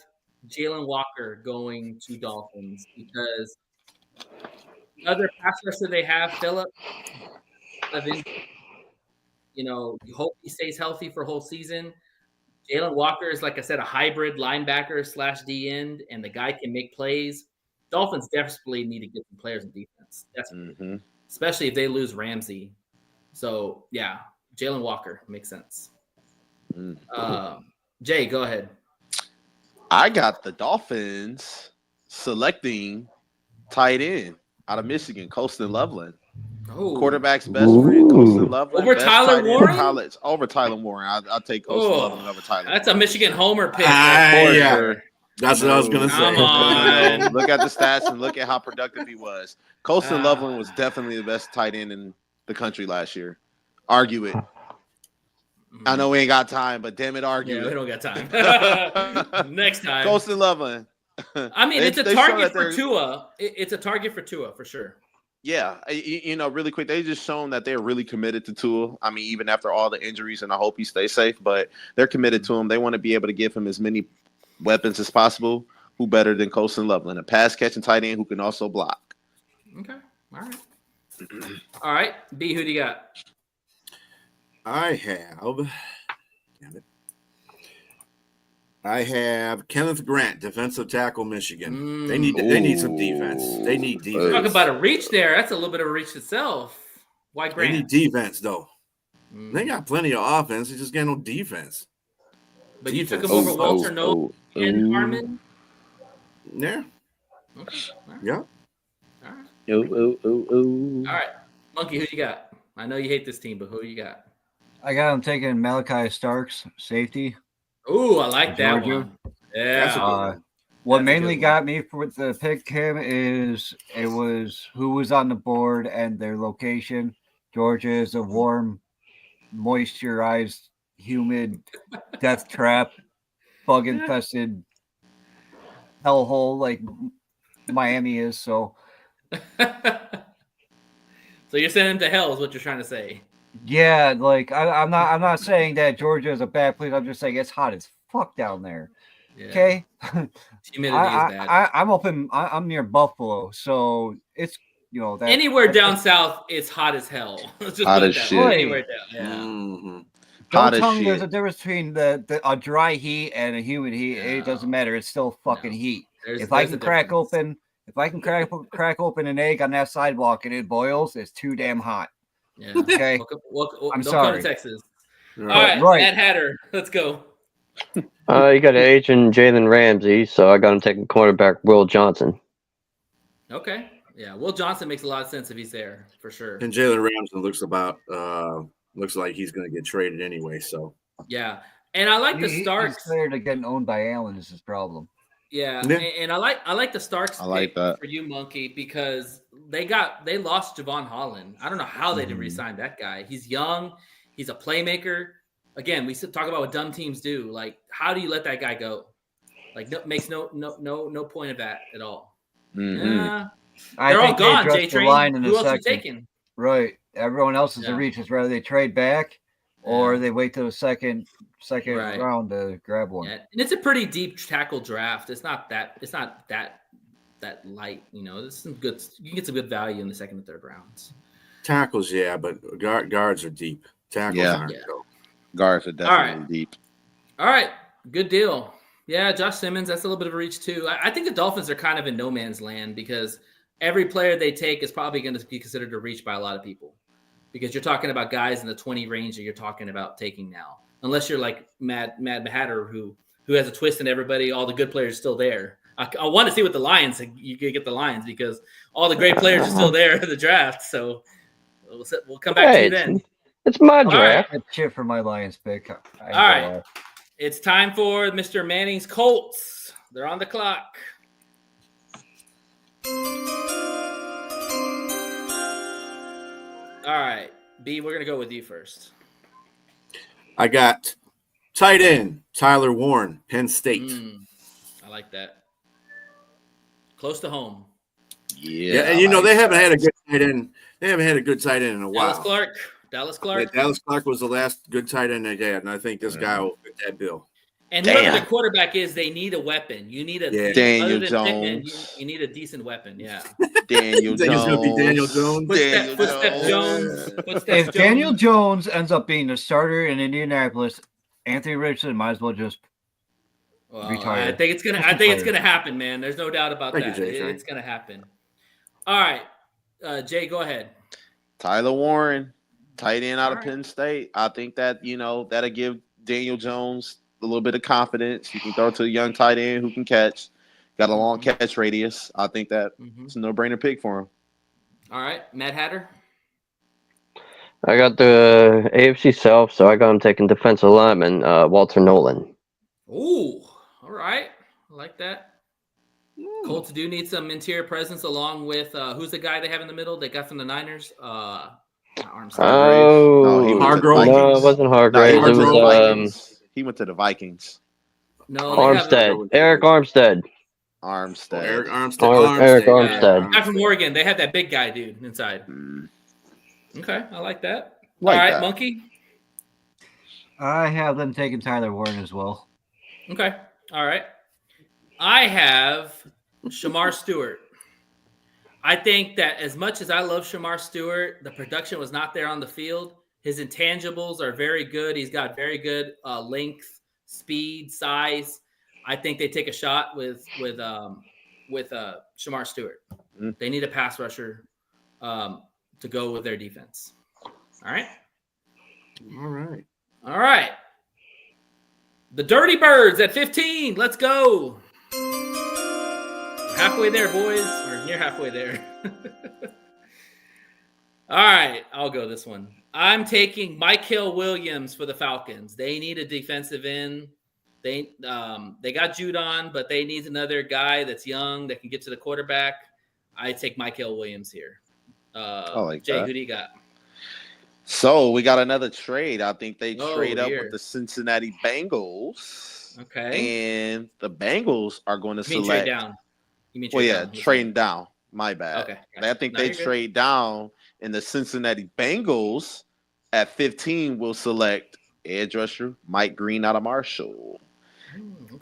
[SPEAKER 3] Jalen Walker going to Dolphins because the other pass rusher they have, Phillip, you hope he stays healthy for a whole season. Jalen Walker is, like I said, a hybrid linebacker / D end, and the guy can make plays. Dolphins desperately need to get some players in defense, especially if they lose Ramsey. So, yeah, Jalen Walker makes sense. Jay, go ahead.
[SPEAKER 4] I got the Dolphins selecting tight end out of Michigan, Colston Loveland.
[SPEAKER 3] Oh.
[SPEAKER 4] Quarterback's best friend, Colston Loveland.
[SPEAKER 3] Over
[SPEAKER 4] best
[SPEAKER 3] Tyler
[SPEAKER 4] tight end in
[SPEAKER 3] Warren?
[SPEAKER 4] College. Over Tyler Warren. I'll take Colston Loveland over Tyler
[SPEAKER 3] That's a
[SPEAKER 4] Warren.
[SPEAKER 3] Michigan homer pick.
[SPEAKER 5] Yeah.
[SPEAKER 4] Sure.
[SPEAKER 5] That's what I was going to say.
[SPEAKER 3] Come on.
[SPEAKER 4] Look at the stats and look at how productive he was. Colston Loveland was definitely the best tight end in the country last year. Argue it. I know we ain't got time, but damn it, argue
[SPEAKER 3] Yeah,
[SPEAKER 4] it.
[SPEAKER 3] we don't got time. Next time.
[SPEAKER 4] Colston Loveland.
[SPEAKER 3] I mean, it's a target for Tua. It's a target for Tua, for sure.
[SPEAKER 4] Yeah, really quick, they just shown that they're really committed to Tua. I mean, even after all the injuries, and I hope he stays safe, but they're committed to him. They want to be able to give him as many weapons as possible. Who better than Colston Loveland, a pass-catching tight end who can also block?
[SPEAKER 3] Okay, all right. All right, B, who do you got?
[SPEAKER 5] I have Kenneth Grant, defensive tackle, Michigan. They need some defense. They need defense.
[SPEAKER 3] Talk about a reach there. That's a little bit of a reach itself. Why Grant?
[SPEAKER 5] They need defense, though. They got plenty of offense. They just got no defense.
[SPEAKER 3] But you took him over Walter Noble and Harmon?
[SPEAKER 5] Yeah.
[SPEAKER 3] Okay. All right.
[SPEAKER 5] Yeah.
[SPEAKER 3] All right. All right. Monkey, who you got? I know you hate this team, but who you got?
[SPEAKER 6] I got him taking Malachi Starks, safety.
[SPEAKER 3] Ooh, I like that
[SPEAKER 6] Georgia.
[SPEAKER 3] one. Yeah.
[SPEAKER 6] What mainly got me for the pick him is it was who was on the board and their location. Georgia is a warm, moisturized, humid death trap, bug infested hellhole like Miami is. So
[SPEAKER 3] you're sending him to hell is what you're trying to say.
[SPEAKER 6] yeah, like I'm not saying that Georgia is a bad place. I'm just saying it's hot as fuck down there.
[SPEAKER 3] Yeah.
[SPEAKER 6] Okay.
[SPEAKER 3] Humidity is bad.
[SPEAKER 6] I'm open. I'm near Buffalo, so it's that
[SPEAKER 3] Anywhere down south, it's hot as hell. Let's just
[SPEAKER 4] Hot
[SPEAKER 3] put
[SPEAKER 4] as
[SPEAKER 3] that
[SPEAKER 4] shit.
[SPEAKER 3] way. Anywhere down. Yeah.
[SPEAKER 5] Mm-hmm.
[SPEAKER 6] Don't tell me there's a difference between a dry heat and a humid heat.
[SPEAKER 3] No.
[SPEAKER 6] It doesn't matter. It's still fucking heat. If
[SPEAKER 3] There's
[SPEAKER 6] I
[SPEAKER 3] a
[SPEAKER 6] crack
[SPEAKER 3] difference.
[SPEAKER 6] open an egg on that sidewalk and it boils, it's too damn hot.
[SPEAKER 3] Yeah.
[SPEAKER 6] Okay.
[SPEAKER 3] Don't
[SPEAKER 6] I'm
[SPEAKER 3] come
[SPEAKER 6] sorry.
[SPEAKER 3] to Texas.
[SPEAKER 5] All
[SPEAKER 3] All
[SPEAKER 5] right.
[SPEAKER 3] right,
[SPEAKER 6] Right.
[SPEAKER 3] Mad Hatter, let's go.
[SPEAKER 7] You got agent Jalen Ramsey, so I got him taking cornerback Will Johnson.
[SPEAKER 3] Okay. Yeah, Will Johnson makes a lot of sense if he's there for sure.
[SPEAKER 5] And Jalen Ramsey looks like he's going to get traded anyway. So
[SPEAKER 3] Yeah, and I like the
[SPEAKER 6] He's
[SPEAKER 3] Starks.
[SPEAKER 6] scared of getting owned by Allen is his problem.
[SPEAKER 3] Yeah,
[SPEAKER 5] Yeah.
[SPEAKER 3] and I like the Starks
[SPEAKER 4] I like
[SPEAKER 3] pick
[SPEAKER 4] that.
[SPEAKER 3] for you, Monkey, because they lost Javon Holland. I don't know how they didn't re-sign that guy. He's young, he's a playmaker. Again, we talk about what dumb teams do. Like, how do you let that guy go? Like, makes no point of that at all.
[SPEAKER 4] Mhm.
[SPEAKER 3] They're all gone. J
[SPEAKER 6] The line
[SPEAKER 3] Train.
[SPEAKER 6] in
[SPEAKER 3] Who
[SPEAKER 6] a
[SPEAKER 3] else you
[SPEAKER 6] second.
[SPEAKER 3] taking?
[SPEAKER 6] Right. Everyone else is
[SPEAKER 3] Yeah.
[SPEAKER 6] a reach. It's whether they trade back or
[SPEAKER 3] Yeah.
[SPEAKER 6] they wait till the second
[SPEAKER 3] Right.
[SPEAKER 6] round to grab one.
[SPEAKER 3] Yeah, and it's a pretty deep tackle draft. It's not that light. You know, there's some good. You can get some good value in the second and third rounds.
[SPEAKER 5] tackles, yeah, but guards are deep. Tackles
[SPEAKER 4] Yeah.
[SPEAKER 5] aren't.
[SPEAKER 3] Yeah.
[SPEAKER 5] So.
[SPEAKER 4] Guards are definitely
[SPEAKER 3] right.
[SPEAKER 4] deep.
[SPEAKER 3] All right, good deal. Yeah, Josh Simmons. That's a little bit of a reach too. I think the Dolphins are kind of in no man's land because every player they take is probably going to be considered a reach by a lot of people. Because you're talking about guys in the 20 range that you're talking about taking now. Unless you're like Mad Hatter, who has a twist in everybody, all the good players still there. I want to see what the Lions, you could get the Lions because all the great players are still there in the draft. So we'll come back to you then.
[SPEAKER 7] It's my
[SPEAKER 3] All
[SPEAKER 7] draft.
[SPEAKER 3] right.
[SPEAKER 6] I cheer for my Lions pick.
[SPEAKER 3] All right. It's time for Mr. Manning's Colts. They're on the clock. All right, B, we're going to go with you first.
[SPEAKER 5] I got tight end Tyler Warren, Penn State.
[SPEAKER 3] I like that. Close to home.
[SPEAKER 5] Yeah, and they haven't had a good tight end. They haven't had a good tight end in a while.
[SPEAKER 3] Dallas Clark.
[SPEAKER 5] Yeah, Dallas Clark was the last good tight end they had, and I think this guy will fit that bill.
[SPEAKER 3] And whoever the quarterback is, they need a weapon. You need a
[SPEAKER 4] Daniel
[SPEAKER 3] Jones. Pittman, you need a decent weapon. Yeah.
[SPEAKER 4] Daniel Jones.
[SPEAKER 5] It's going to be Daniel Jones.
[SPEAKER 3] Footstep Jones.
[SPEAKER 6] If Daniel Jones ends up being the starter in Indianapolis, Anthony Richardson might as well just retire.
[SPEAKER 3] I think it's gonna happen, man. There's no doubt about that. It's gonna happen. All right, Jay, go ahead.
[SPEAKER 4] Tyler Warren, tight end out of Penn State. I think that that'll give Daniel Jones a little bit of confidence. You can throw to a young tight end who can catch. Got a long catch radius. I think that it's a no-brainer pick for him.
[SPEAKER 3] All right, Mad Hatter.
[SPEAKER 7] I got the AFC South, so I got him taking defensive lineman Walter Nolan.
[SPEAKER 3] Ooh, all right. I like that. Colts do need some interior presence along with who's the guy they have in the middle they got from the Niners?
[SPEAKER 7] Hargrave.
[SPEAKER 4] Hargrave.
[SPEAKER 7] No, it wasn't Hargrave. It was
[SPEAKER 4] he went to the Vikings.
[SPEAKER 3] No,
[SPEAKER 7] Armstead. Eric Armstead.
[SPEAKER 4] Armstead.
[SPEAKER 7] Eric Armstead.
[SPEAKER 3] Guy from Oregon. They had that big guy, dude, inside. Okay, I like that.
[SPEAKER 4] Like
[SPEAKER 3] all right,
[SPEAKER 4] that.
[SPEAKER 3] Monkey.
[SPEAKER 6] I have them taking Tyler Warren as well.
[SPEAKER 3] Okay, all right. I have Shamar Stewart. I think that as much as I love Shamar Stewart, the production was not there on the field. His intangibles are very good. He's got very good length, speed, size. I think they take a shot with Shamar Stewart. They need a pass rusher to go with their defense. All right. All right. The Dirty Birds at 15. Let's go. We're halfway there, boys. We're near halfway there. All right. I'll go this one. I'm taking Michael Williams for the Falcons. They need a defensive end. They got Judon, but they need another guy that's young that can get to the quarterback. I take Michael Williams here.
[SPEAKER 4] I like
[SPEAKER 3] Jay,
[SPEAKER 4] that.
[SPEAKER 3] who do you got?
[SPEAKER 4] So we got another trade. I think they trade up
[SPEAKER 3] dear.
[SPEAKER 4] with the Cincinnati Bengals.
[SPEAKER 3] Okay.
[SPEAKER 4] And the Bengals are going to
[SPEAKER 3] You mean
[SPEAKER 4] select.
[SPEAKER 3] trade down? You mean
[SPEAKER 4] Well,
[SPEAKER 3] trade
[SPEAKER 4] yeah,
[SPEAKER 3] down?
[SPEAKER 4] trading down. My bad.
[SPEAKER 3] Okay.
[SPEAKER 4] I think
[SPEAKER 3] No,
[SPEAKER 4] they
[SPEAKER 3] you're good.
[SPEAKER 4] trade down, and the Cincinnati Bengals at 15 will select edge rusher Mike Green out of Marshall.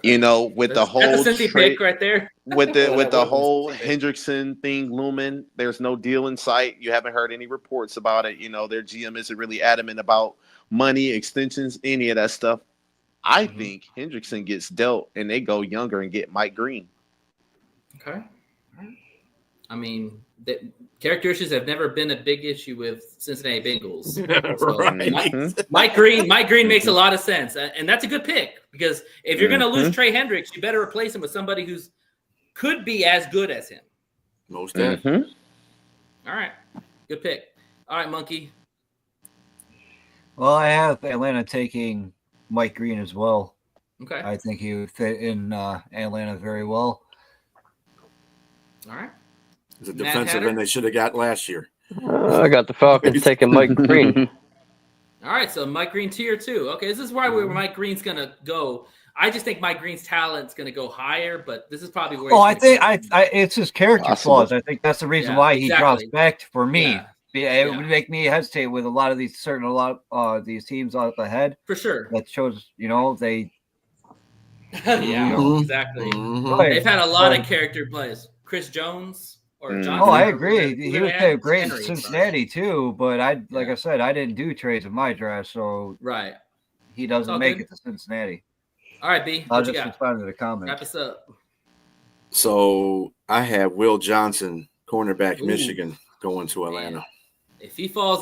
[SPEAKER 3] Okay.
[SPEAKER 4] With the whole
[SPEAKER 3] that's a Cincy
[SPEAKER 4] trade,
[SPEAKER 3] pick right there.
[SPEAKER 4] with the
[SPEAKER 3] That
[SPEAKER 4] whole
[SPEAKER 3] was-
[SPEAKER 4] Hendrickson thing looming, there's no deal in sight. You haven't heard any reports about it. Their GM isn't really adamant about money, extensions, any of that stuff. I think Hendrickson gets dealt, and they go younger and get Mike Green.
[SPEAKER 3] Okay. I mean, characteristics have never been a big issue with Cincinnati Bengals.
[SPEAKER 5] Right.
[SPEAKER 3] Mike Green makes a lot of sense, and that's a good pick because if you're going to lose Trey Hendricks, you better replace him with somebody who's could be as good as him.
[SPEAKER 5] Most definitely.
[SPEAKER 3] All right, good pick. All right, Monkey.
[SPEAKER 6] Well, I have Atlanta taking Mike Green as well.
[SPEAKER 3] Okay.
[SPEAKER 6] I think he would fit in Atlanta very well.
[SPEAKER 3] All right.
[SPEAKER 5] It's a defensive end they should have got last year.
[SPEAKER 7] I got the Falcons taking Mike Green.
[SPEAKER 3] All right, so Mike Green tier 2. Okay, this is where Mike Green's going to go. I just think Mike Green's talent's going to go higher, but this is probably where.
[SPEAKER 6] Oh, I think it's his character flaws. I think that's the reason why he drops back for me. It would make me hesitate with a lot of these these teams out ahead.
[SPEAKER 3] For sure.
[SPEAKER 6] That shows, they.
[SPEAKER 3] Exactly. They've had a lot of character plays. Chris Jones or John.
[SPEAKER 6] Oh, I agree. He was playing great in Cincinnati too, but like I said, I didn't do trades in my draft, so he doesn't make it to Cincinnati.
[SPEAKER 3] All right, B.
[SPEAKER 6] I'll just respond to the comment.
[SPEAKER 3] Wrap us up.
[SPEAKER 5] So I have Will Johnson, cornerback, Michigan, going to Atlanta.
[SPEAKER 3] If he falls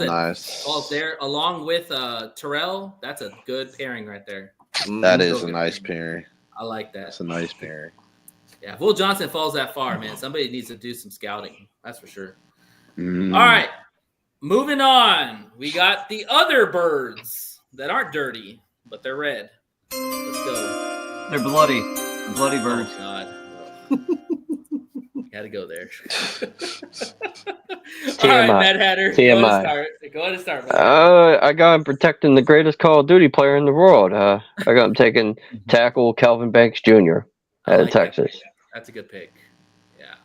[SPEAKER 3] there along with Terrell, that's a good pairing right there.
[SPEAKER 4] That is a nice pairing.
[SPEAKER 3] I like that.
[SPEAKER 4] That's a nice pairing.
[SPEAKER 3] Yeah, if Will Johnson falls that far, man, somebody needs to do some scouting. That's for sure. All right, moving on. We got the other birds that aren't dirty, but they're red. Let's go.
[SPEAKER 6] They're bloody birds.
[SPEAKER 3] Oh, God. Got to go there. All right, Mad Hatter.
[SPEAKER 7] TMI.
[SPEAKER 3] Go ahead and start.
[SPEAKER 7] I got him protecting the greatest Call of Duty player in the world. I got him taking tackle Calvin Banks Jr. out of Texas.
[SPEAKER 3] That's a good pick. Yeah.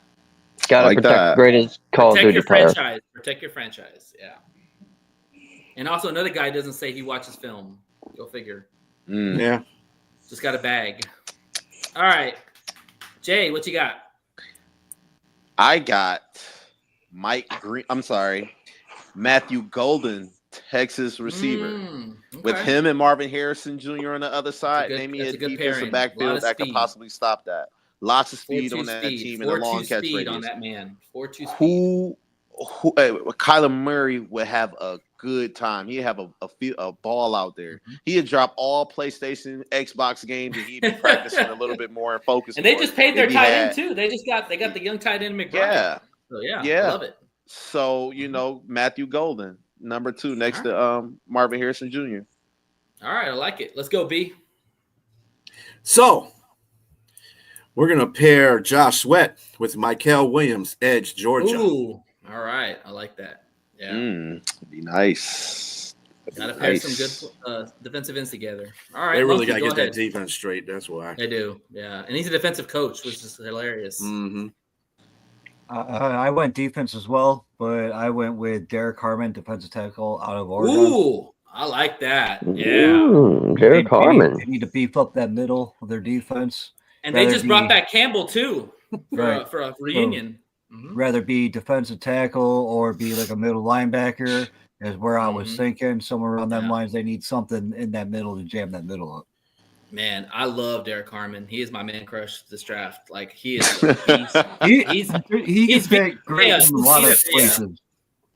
[SPEAKER 7] Got to protect the greatest Call of Duty player.
[SPEAKER 3] Protect your franchise. Yeah. And also another guy doesn't say he watches film. Go figure.
[SPEAKER 5] Yeah.
[SPEAKER 3] Just got a bag. All right. Jay, what you got?
[SPEAKER 4] I got Matthew Golden, Texas receiver. With him and Marvin Harrison Jr. on the other side, name me a defensive backfield that could possibly stop that. Lots of speed on that team and a long catch radius.
[SPEAKER 3] On that man. 4-2 speed.
[SPEAKER 4] Kyler Murray would have a good time. He'd have a ball out there. He'd drop all PlayStation, Xbox games, and he'd be practicing a little bit more and focusing.
[SPEAKER 3] And they just paid their tight end too. They got the young tight end McBride.
[SPEAKER 4] Yeah.
[SPEAKER 3] So I love it.
[SPEAKER 4] So Matthew Golden, number 2, next to Marvin Harrison Jr.
[SPEAKER 3] All right, I like it. Let's go, B.
[SPEAKER 5] So we're gonna pair Josh Sweat with Mykel Williams, edge, Georgia.
[SPEAKER 3] Ooh, all right, I like that. Yeah,
[SPEAKER 4] be nice.
[SPEAKER 3] Gotta pair some good defensive ends together. All right,
[SPEAKER 5] they really gotta get that defense straight. That's why
[SPEAKER 3] they do. Yeah, and he's a defensive coach, which is hilarious.
[SPEAKER 6] I went defense as well, but I went with Derek Harmon, defensive tackle out of Oregon.
[SPEAKER 3] Ooh, I like that. Yeah,
[SPEAKER 7] Derek Harmon.
[SPEAKER 6] They need to beef up that middle of their defense.
[SPEAKER 3] And they just brought back Campbell too for a reunion.
[SPEAKER 6] Rather be defensive tackle or be like a middle linebacker is where I was thinking. Somewhere around them lines, they need something in that middle to jam that middle up.
[SPEAKER 3] Man, I love Derek Harmon. He is my man crush this draft. Like he is. He's
[SPEAKER 6] great in a lot of places.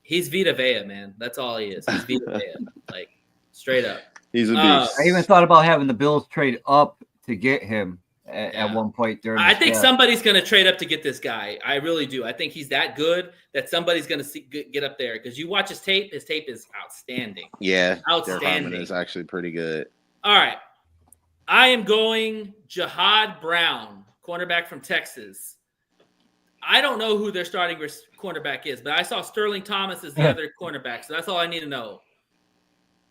[SPEAKER 3] He's Vita Vea, man. That's all he is. He's Vita Vea, like straight up.
[SPEAKER 4] He's a beast.
[SPEAKER 6] I even thought about having the Bills trade up to get him at one point during.
[SPEAKER 3] I think somebody's going to trade up to get this guy. I really do. I think he's that good that somebody's going to get up there because you watch his tape. His tape is outstanding.
[SPEAKER 4] Yeah,
[SPEAKER 3] outstanding.
[SPEAKER 4] Derek Harmon is actually pretty good.
[SPEAKER 3] All right. I am going Jihad Brown, cornerback from Texas. I don't know who their starting cornerback is, but I saw Sterling Thomas as the other cornerback, so that's all I need to know.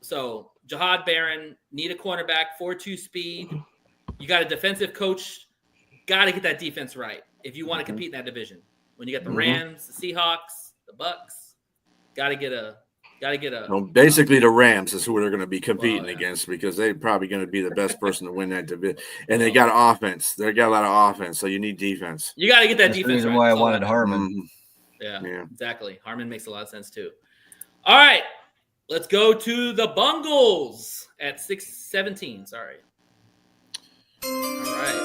[SPEAKER 3] So Jihad Barron, need a cornerback, 4.2 speed. You got a defensive coach. Got to get that defense right if you want to compete in that division. When you got the Rams, the Seahawks, the Bucks, got to get a.
[SPEAKER 5] Well, basically, the Rams is who they're going to be competing against because they're probably going to be the best person to win that division. And they got offense. They got a lot of offense, so you need defense.
[SPEAKER 3] You got to get that
[SPEAKER 6] That's
[SPEAKER 3] defense
[SPEAKER 6] the reason
[SPEAKER 3] right.
[SPEAKER 6] why I wanted Harmon.
[SPEAKER 3] Yeah, exactly. Harmon makes a lot of sense too. All right, let's go to the Bungles at 6-17. Sorry. All right.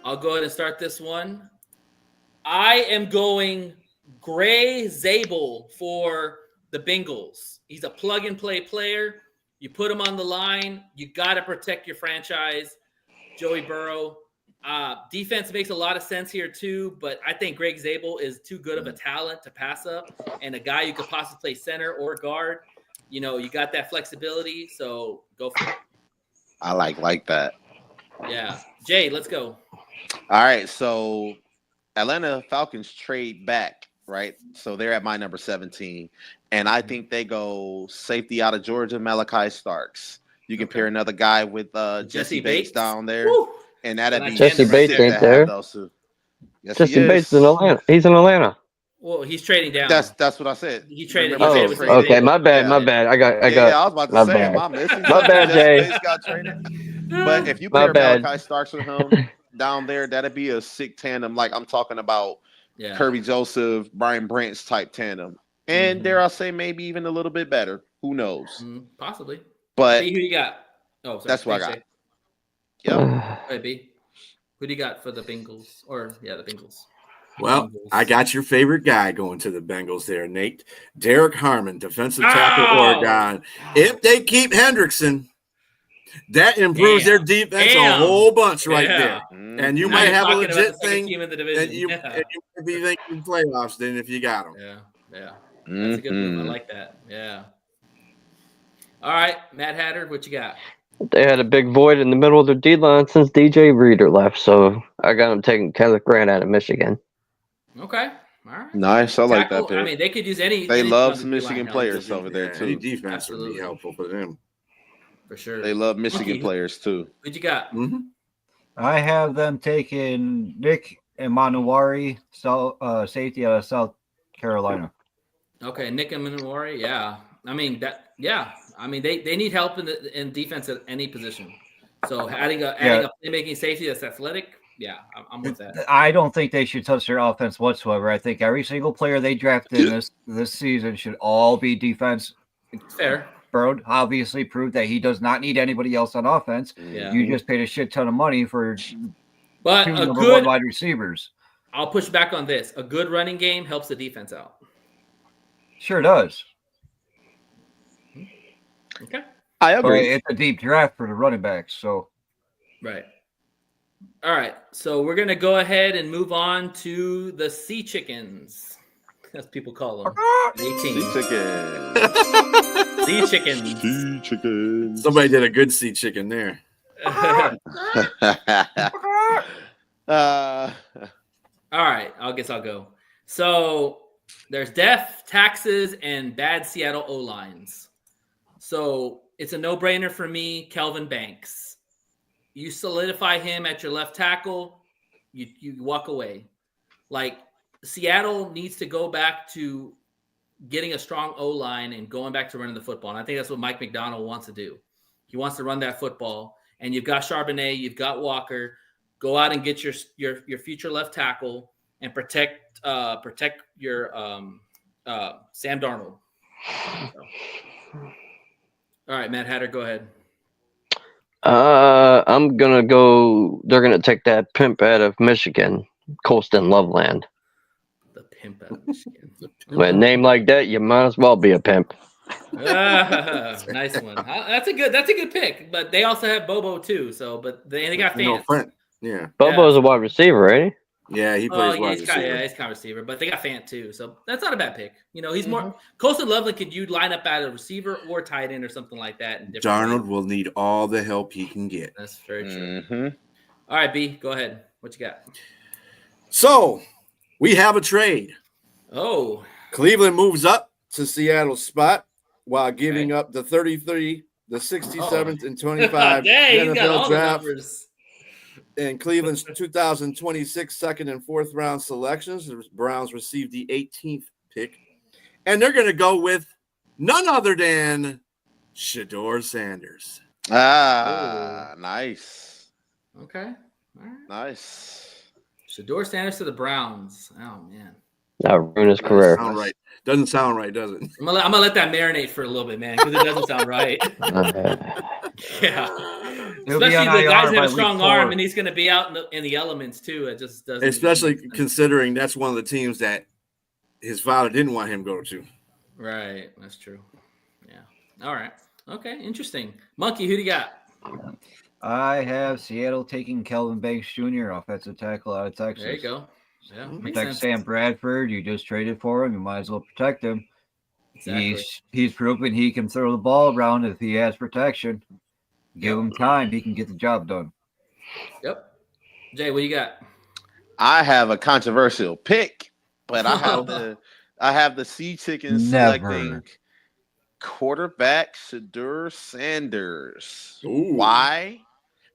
[SPEAKER 3] I'll go ahead and start this one. I am going Gray Zabel for the Bengals. He's a plug-and-play player. You put him on the line. You got to protect your franchise. Joey Burrow. Defense makes a lot of sense here too, but I think Greg Zabel is too good of a talent to pass up, and a guy you could possibly play center or guard. You know, you got that flexibility, so go for it.
[SPEAKER 4] I like that.
[SPEAKER 3] Yeah. Jay, let's go.
[SPEAKER 4] All right, so Atlanta Falcons trade back, right? So they're at my number 17, and I think they go safety out of Georgia, Malachi Starks. You can pair another guy with Jesse Bates down there,
[SPEAKER 3] Woo!
[SPEAKER 4] and that'd be
[SPEAKER 7] Jesse
[SPEAKER 4] sick
[SPEAKER 7] Bates
[SPEAKER 4] to
[SPEAKER 7] ain't
[SPEAKER 4] have
[SPEAKER 7] there.
[SPEAKER 4] those two. Yes,
[SPEAKER 7] Jesse
[SPEAKER 4] he
[SPEAKER 7] Bates
[SPEAKER 4] is.
[SPEAKER 7] in Atlanta. He's in Atlanta.
[SPEAKER 3] Well, he's trading down.
[SPEAKER 4] That's what I said.
[SPEAKER 3] He traded.
[SPEAKER 4] Remember
[SPEAKER 3] He
[SPEAKER 4] they
[SPEAKER 3] traded with
[SPEAKER 4] traded?
[SPEAKER 7] Okay,
[SPEAKER 3] Zabel.
[SPEAKER 7] my bad,
[SPEAKER 4] Yeah.
[SPEAKER 7] my bad. I got.
[SPEAKER 4] I was about to
[SPEAKER 7] my
[SPEAKER 4] say,
[SPEAKER 7] bad.
[SPEAKER 4] am I missing
[SPEAKER 7] My
[SPEAKER 4] something?
[SPEAKER 7] bad,
[SPEAKER 4] Jesse
[SPEAKER 7] Jay.
[SPEAKER 4] Bates got traded. But if you
[SPEAKER 7] My
[SPEAKER 4] pair
[SPEAKER 7] bad.
[SPEAKER 4] Malachi Starks with him down there, that'd be a sick tandem. Like I'm talking about Kirby Joseph, Brian Brant's type tandem. And dare I say, maybe even a little bit better. Who knows?
[SPEAKER 3] Possibly.
[SPEAKER 4] But
[SPEAKER 3] B, who you got? Oh, sorry.
[SPEAKER 4] that's what I got.
[SPEAKER 3] Jay.
[SPEAKER 4] Yep.
[SPEAKER 3] Hey, B. Who do you got for the Bengals? The Bengals.
[SPEAKER 5] Well, I got your favorite guy going to the Bengals there, Nate. Derek Harmon, defensive tackle, Oregon. If they keep Hendrickson, that improves their defense a whole bunch right there. And you might have a legit thing, and you might be thinking playoffs then if you got them.
[SPEAKER 3] Yeah. That's a good move. I like that. Yeah. All right, Matt Hatter, what you got?
[SPEAKER 7] They had a big void in the middle of their D line since DJ Reader left, so I got him taking Kenneth Grant out of Michigan.
[SPEAKER 3] Okay. All right.
[SPEAKER 4] Nice. I like that pick.
[SPEAKER 3] I mean, they could use any.
[SPEAKER 4] They
[SPEAKER 3] any
[SPEAKER 4] love
[SPEAKER 3] on
[SPEAKER 4] some
[SPEAKER 3] the
[SPEAKER 4] Michigan
[SPEAKER 3] D-line
[SPEAKER 4] players
[SPEAKER 3] help.
[SPEAKER 4] over there
[SPEAKER 5] Any
[SPEAKER 4] too.
[SPEAKER 5] defense would be helpful for them.
[SPEAKER 3] For sure.
[SPEAKER 4] They love Michigan
[SPEAKER 3] Rookie.
[SPEAKER 4] players too.
[SPEAKER 3] What you got?
[SPEAKER 6] I have them taking Nick Emanuwari, safety out of South Carolina.
[SPEAKER 3] Okay, Nick Emanuwari. Yeah. I mean that. Yeah. I mean they need help in defense at any position. So adding a playmaking safety that's athletic. Yeah, I'm with that.
[SPEAKER 6] I don't think they should touch their offense whatsoever. I think every single player they drafted this season should all be defense.
[SPEAKER 3] Fair.
[SPEAKER 6] Burrow obviously proved that he does not need anybody else on offense.
[SPEAKER 3] Yeah.
[SPEAKER 6] You just paid a shit ton of money for two
[SPEAKER 3] But a
[SPEAKER 6] number
[SPEAKER 3] good
[SPEAKER 6] one wide receivers.
[SPEAKER 3] I'll push back on this. A good running game helps the defense out.
[SPEAKER 6] Sure does.
[SPEAKER 3] Okay.
[SPEAKER 4] I
[SPEAKER 6] But
[SPEAKER 4] agree.
[SPEAKER 6] it's a deep draft for the running backs. So
[SPEAKER 3] Right. All right. So we're gonna go ahead and move on to the Sea Chickens, as people call them. 18.
[SPEAKER 4] Sea chicken.
[SPEAKER 3] Sea Chickens.
[SPEAKER 4] Sea chicken.
[SPEAKER 5] Somebody did a good sea chicken there.
[SPEAKER 3] All right. I guess I'll go. So there's death, taxes, and bad Seattle O-lines. So it's a no-brainer for me, Kelvin Banks. You solidify him at your left tackle, you walk away. Like Seattle needs to go back to getting a strong O-line and going back to running the football. And I think that's what Mike McDonald wants to do. He wants to run that football. And you've got Charbonnet, you've got Walker. Go out and get your future left tackle and protect your Sam Darnold. So. All right, Matt Hatter, go ahead.
[SPEAKER 7] I'm gonna go. They're gonna take that pimp out of Michigan, Colston Loveland.
[SPEAKER 3] The pimp out of Michigan.
[SPEAKER 7] With a name like that, you might as well be a pimp.
[SPEAKER 3] Nice one. That's a good pick. But they also have Bobo too. So, but they got fans.
[SPEAKER 5] Yeah.
[SPEAKER 7] Bobo's a wide receiver, ain't
[SPEAKER 5] Yeah, he plays wide
[SPEAKER 3] he's
[SPEAKER 5] receiver.
[SPEAKER 3] he's kind of receiver, but they got Fant too, so that's not a bad pick. You know, he's more Colston Loveland. Could you line up at a receiver or tight end or something like that? In
[SPEAKER 5] Darnold will need all the help he can get.
[SPEAKER 3] That's very true. All right, B, go ahead. What you got?
[SPEAKER 5] So we have a trade.
[SPEAKER 3] Oh,
[SPEAKER 5] Cleveland moves up to Seattle's spot while giving up the 33, the 67th, and 25
[SPEAKER 3] dang, he's got all
[SPEAKER 5] NFL
[SPEAKER 3] the
[SPEAKER 5] draft.
[SPEAKER 3] numbers.
[SPEAKER 5] And Cleveland's 2026 second and fourth round selections. The Browns received the 18th pick. And they're going to go with none other than Shedeur Sanders.
[SPEAKER 4] Nice.
[SPEAKER 3] Okay. All right.
[SPEAKER 4] Nice.
[SPEAKER 3] Shedeur Sanders to the Browns. Oh man.
[SPEAKER 7] That'll ruin his career.
[SPEAKER 5] Sound right. Doesn't sound right, does it?
[SPEAKER 3] I'm gonna let that marinate for a little bit, man, because it doesn't sound right. Yeah.
[SPEAKER 6] He'll be
[SPEAKER 3] Especially
[SPEAKER 6] on
[SPEAKER 3] the guys
[SPEAKER 6] IR
[SPEAKER 3] that have
[SPEAKER 6] by
[SPEAKER 3] a strong
[SPEAKER 6] week
[SPEAKER 3] arm,
[SPEAKER 6] 4.
[SPEAKER 3] and he's going to be out in the elements too. It just doesn't.
[SPEAKER 5] Especially
[SPEAKER 3] make sense.
[SPEAKER 5] considering that's one of the teams that his father didn't want him to go to.
[SPEAKER 3] Right. That's true. Yeah. All right. Okay. Interesting. Monkey, who do you got?
[SPEAKER 6] I have Seattle taking Kelvin Banks Jr., offensive tackle out of Texas.
[SPEAKER 3] There you go. Yeah. Makes
[SPEAKER 6] Protect
[SPEAKER 3] sense.
[SPEAKER 6] Sam Bradford. You just traded for him. You might as well protect him.
[SPEAKER 3] Exactly.
[SPEAKER 6] He's proven he can throw the ball around if he has protection. Give him time. He can get the job done.
[SPEAKER 3] Yep. Jay, what you got?
[SPEAKER 4] I have a controversial pick, but I have the Sea Chickens selecting quarterback Shadur Sanders.
[SPEAKER 5] Ooh.
[SPEAKER 4] Why?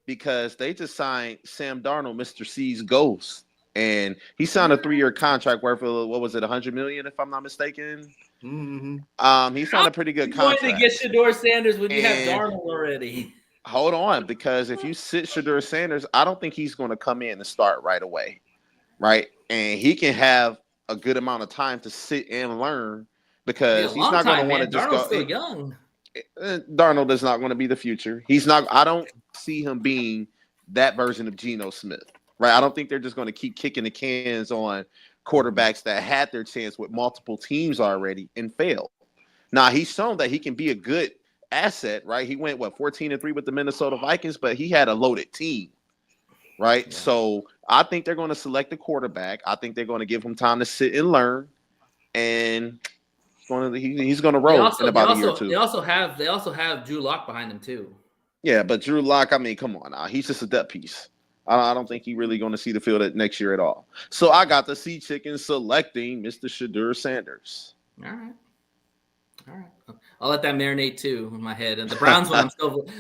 [SPEAKER 4] Because they just signed Sam Darnold, Mr. C's ghost, and he signed a 3-year contract worth of, what was it, $100 million, if I'm not mistaken.
[SPEAKER 5] Mm-hmm.
[SPEAKER 4] He signed a pretty good
[SPEAKER 3] You're
[SPEAKER 4] contract.
[SPEAKER 3] going to get Shador Sanders when you have
[SPEAKER 4] And-
[SPEAKER 3] Darnold already.
[SPEAKER 4] Hold on, because if you sit Shadur Sanders, I don't think he's going to come in and start right away, right? And he can have a good amount of time to sit and learn because he's not going to want to just
[SPEAKER 3] Darnold's
[SPEAKER 4] go.
[SPEAKER 3] still young.
[SPEAKER 4] Darnold is not going to be the future. He's not. I don't see him being that version of Geno Smith, right? I don't think they're just going to keep kicking the cans on quarterbacks that had their chance with multiple teams already and failed. Now he's shown that he can be a good asset, right? He went 14-3 with the Minnesota Vikings, but he had a loaded team, right?
[SPEAKER 3] Yeah.
[SPEAKER 4] So I think they're going to select a quarterback. I think they're going to give him time to sit and learn, and he's going to roll in about a year or two.
[SPEAKER 3] They also have Drew Lock behind him too.
[SPEAKER 4] Yeah, but Drew Lock, I mean, come on now. He's just a depth piece. I don't think he's really going to see the field next year at all. So I got the Sea Chickens selecting Mr. Shadur Sanders.
[SPEAKER 3] All right. I'll let that marinate too in my head. And the Browns one,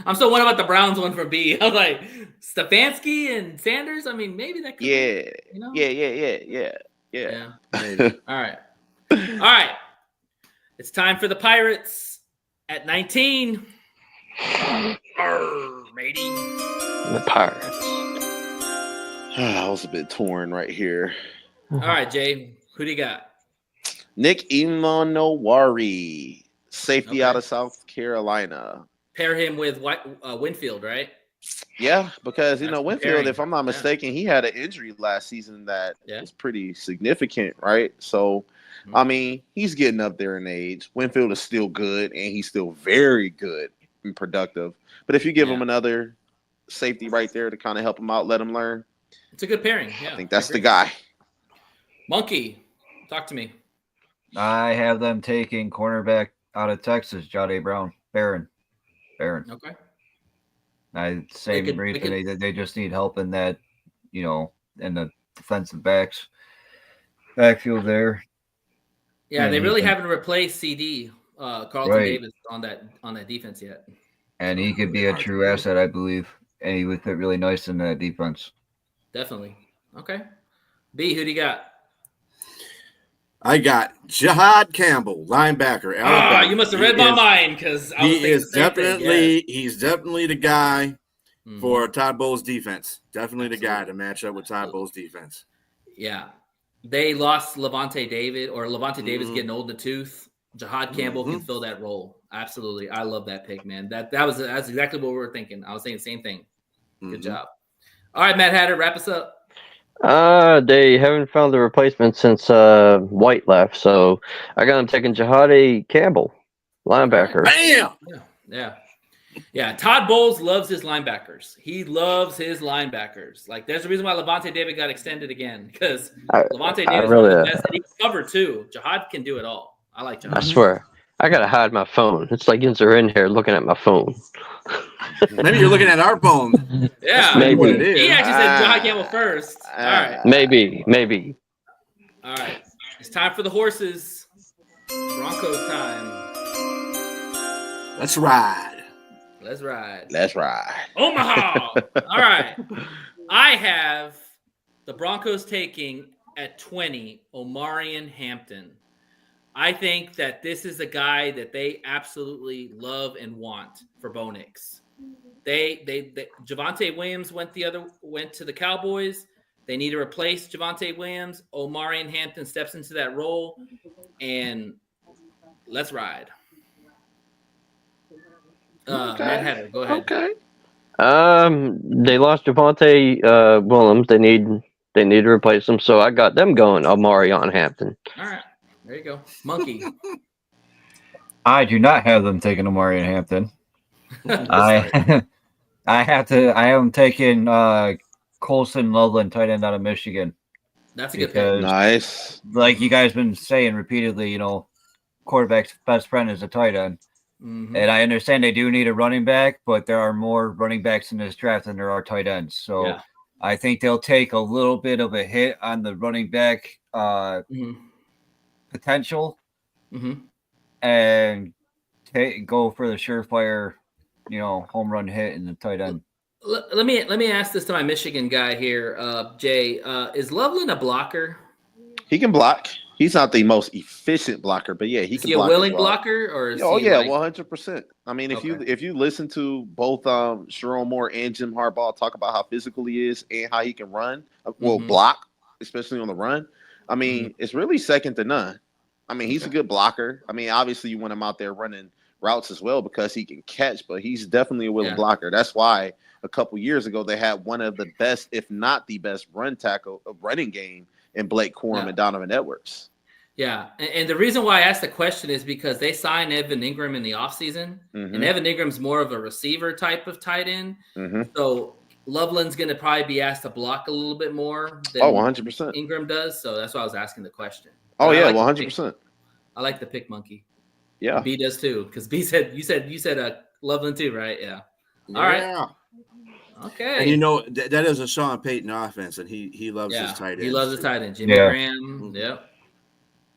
[SPEAKER 3] I'm still wondering about the Browns one for B. I was like, Stefanski and Sanders. I mean, maybe that could
[SPEAKER 4] Yeah.
[SPEAKER 3] be, you know?
[SPEAKER 4] Yeah.
[SPEAKER 3] All right. It's time for the Pirates at 19. Matey.
[SPEAKER 7] The Pirates.
[SPEAKER 4] I was a bit torn right here.
[SPEAKER 3] All right, Jay. Who do you got?
[SPEAKER 4] Nick Imanowari, safety
[SPEAKER 3] Okay.
[SPEAKER 4] out of South Carolina.
[SPEAKER 3] Pair him with Winfield, right?
[SPEAKER 4] Yeah, because
[SPEAKER 3] That's
[SPEAKER 4] Winfield,
[SPEAKER 3] comparing.
[SPEAKER 4] if I'm not
[SPEAKER 3] Yeah.
[SPEAKER 4] mistaken, he had an injury last season that
[SPEAKER 3] Yeah.
[SPEAKER 4] was pretty significant, right? So, I mean, he's getting up there in age. Winfield is still good, and he's still very good and productive. But if you give him another safety right there to kind of help him out, let him learn,
[SPEAKER 3] It's a good pairing. Yeah,
[SPEAKER 4] I think that's the
[SPEAKER 3] agree.
[SPEAKER 4] guy.
[SPEAKER 3] Monkey, talk to me.
[SPEAKER 6] I have them taking cornerback out of Texas, Jahdae Brown. Barron.
[SPEAKER 3] Okay.
[SPEAKER 6] I same
[SPEAKER 3] They could-
[SPEAKER 6] reason
[SPEAKER 3] they
[SPEAKER 6] they just need help in that, in the defensive backfield there.
[SPEAKER 3] Yeah,
[SPEAKER 6] And
[SPEAKER 3] they
[SPEAKER 6] he
[SPEAKER 3] really
[SPEAKER 6] can-
[SPEAKER 3] haven't replaced CD Carlton
[SPEAKER 6] Right.
[SPEAKER 3] Davis on that defense yet.
[SPEAKER 6] And he could be a true asset, I believe. And he would fit really nice in that defense.
[SPEAKER 3] Definitely. Okay. B, who do you got?
[SPEAKER 5] I got Jahad Campbell, linebacker. Alabama.
[SPEAKER 3] You must have read my mind because I was
[SPEAKER 5] He is
[SPEAKER 3] thinking the same thing,
[SPEAKER 5] he's definitely the guy
[SPEAKER 3] yes.
[SPEAKER 5] for Todd Bowles' defense. Definitely the guy to match up with Todd Bowles' defense.
[SPEAKER 3] Yeah. They lost Levante David, or Levante David's getting old in the tooth. Jahad Campbell can fill that role. Absolutely. I love that pick, man. That's exactly what we were thinking. I was saying the same thing. Good job. All right, Matt Hatter, wrap us up.
[SPEAKER 7] They haven't found the replacement since White left, so I got him taking Jahadi Campbell, linebacker.
[SPEAKER 5] Bam!
[SPEAKER 3] Yeah. Todd Bowles loves his linebackers. He loves his linebackers. Like, there's a reason why Levante David got extended again, because Levante David
[SPEAKER 7] really-
[SPEAKER 3] is the best, and he can cover too. Jahad can do it all. I like Jahad.
[SPEAKER 7] I swear, I gotta hide my phone. It's like you're in here looking at my phone.
[SPEAKER 5] Maybe you're looking at our phone.
[SPEAKER 3] Yeah,
[SPEAKER 7] Maybe.
[SPEAKER 5] What it is.
[SPEAKER 3] he actually said Jahad Campbell first. All right.
[SPEAKER 7] Maybe.
[SPEAKER 3] All right. It's time for the horses. Broncos time.
[SPEAKER 5] Let's ride.
[SPEAKER 3] Let's ride.
[SPEAKER 4] Let's ride.
[SPEAKER 3] Omaha. All right. I have the Broncos taking at 20 Omarion Hampton. I think that this is a guy that they absolutely love and want for Bo Nix. Javonte Williams went to the Cowboys. They need to replace Javonte Williams. Omarion Hampton steps into that role, and let's ride. Matt Hatter, go ahead.
[SPEAKER 4] Okay.
[SPEAKER 7] They lost Javante Williams. They need to replace him, so I got them going. Amari on Hampton.
[SPEAKER 3] All right, there you go, Monkey.
[SPEAKER 6] I do not have them taking Amari and Hampton. I have them taking Colson Loveland, tight end out of Michigan.
[SPEAKER 3] That's a good pick.
[SPEAKER 4] Nice.
[SPEAKER 6] Like you guys been saying repeatedly, quarterback's best friend is a tight end.
[SPEAKER 3] Mhm.
[SPEAKER 6] And I understand they do need a running back, but there are more running backs in this draft than there are tight ends. So
[SPEAKER 3] Yeah.
[SPEAKER 6] I think they'll take a little bit of a hit on the running back potential and go for the surefire, home run hit in the tight end.
[SPEAKER 3] Let me ask this to my Michigan guy here, Jay. Is Loveland a blocker?
[SPEAKER 4] He can block. He's not the most efficient blocker, but yeah, he
[SPEAKER 3] Is
[SPEAKER 4] can
[SPEAKER 3] he a
[SPEAKER 4] block.
[SPEAKER 3] willing
[SPEAKER 4] as well.
[SPEAKER 3] blocker, or is
[SPEAKER 4] Oh
[SPEAKER 3] he
[SPEAKER 4] yeah,
[SPEAKER 3] like-
[SPEAKER 4] 100%. I mean, if you listen to both Sharon Moore and Jim Harbaugh talk about how physical he is and how he can run, block, especially on the run. I mean, it's really second to none. I mean, he's a good blocker. I mean, obviously you want him out there running routes as well because he can catch, but he's definitely a willing blocker. That's why a couple years ago they had one of the best, if not the best, running game in Blake Corum and Donovan Edwards.
[SPEAKER 3] Yeah, and the reason why I asked the question is because they signed Evan Ingram in the offseason, and Evan Ingram's more of a receiver type of tight end. So Loveland's going to probably be asked to block a little bit more than
[SPEAKER 4] 100%.
[SPEAKER 3] Ingram does. So that's why I was asking the question.
[SPEAKER 4] Oh,
[SPEAKER 3] But
[SPEAKER 4] yeah,
[SPEAKER 3] I like
[SPEAKER 4] 100%.
[SPEAKER 3] I like the pick, Monkey.
[SPEAKER 4] Yeah.
[SPEAKER 3] B does too, because B said you said Loveland too, right? Yeah. All right. Okay.
[SPEAKER 5] And that is a Sean Payton offense, and he loves his tight end.
[SPEAKER 3] He loves his tight end. Jimmy Graham. Yep.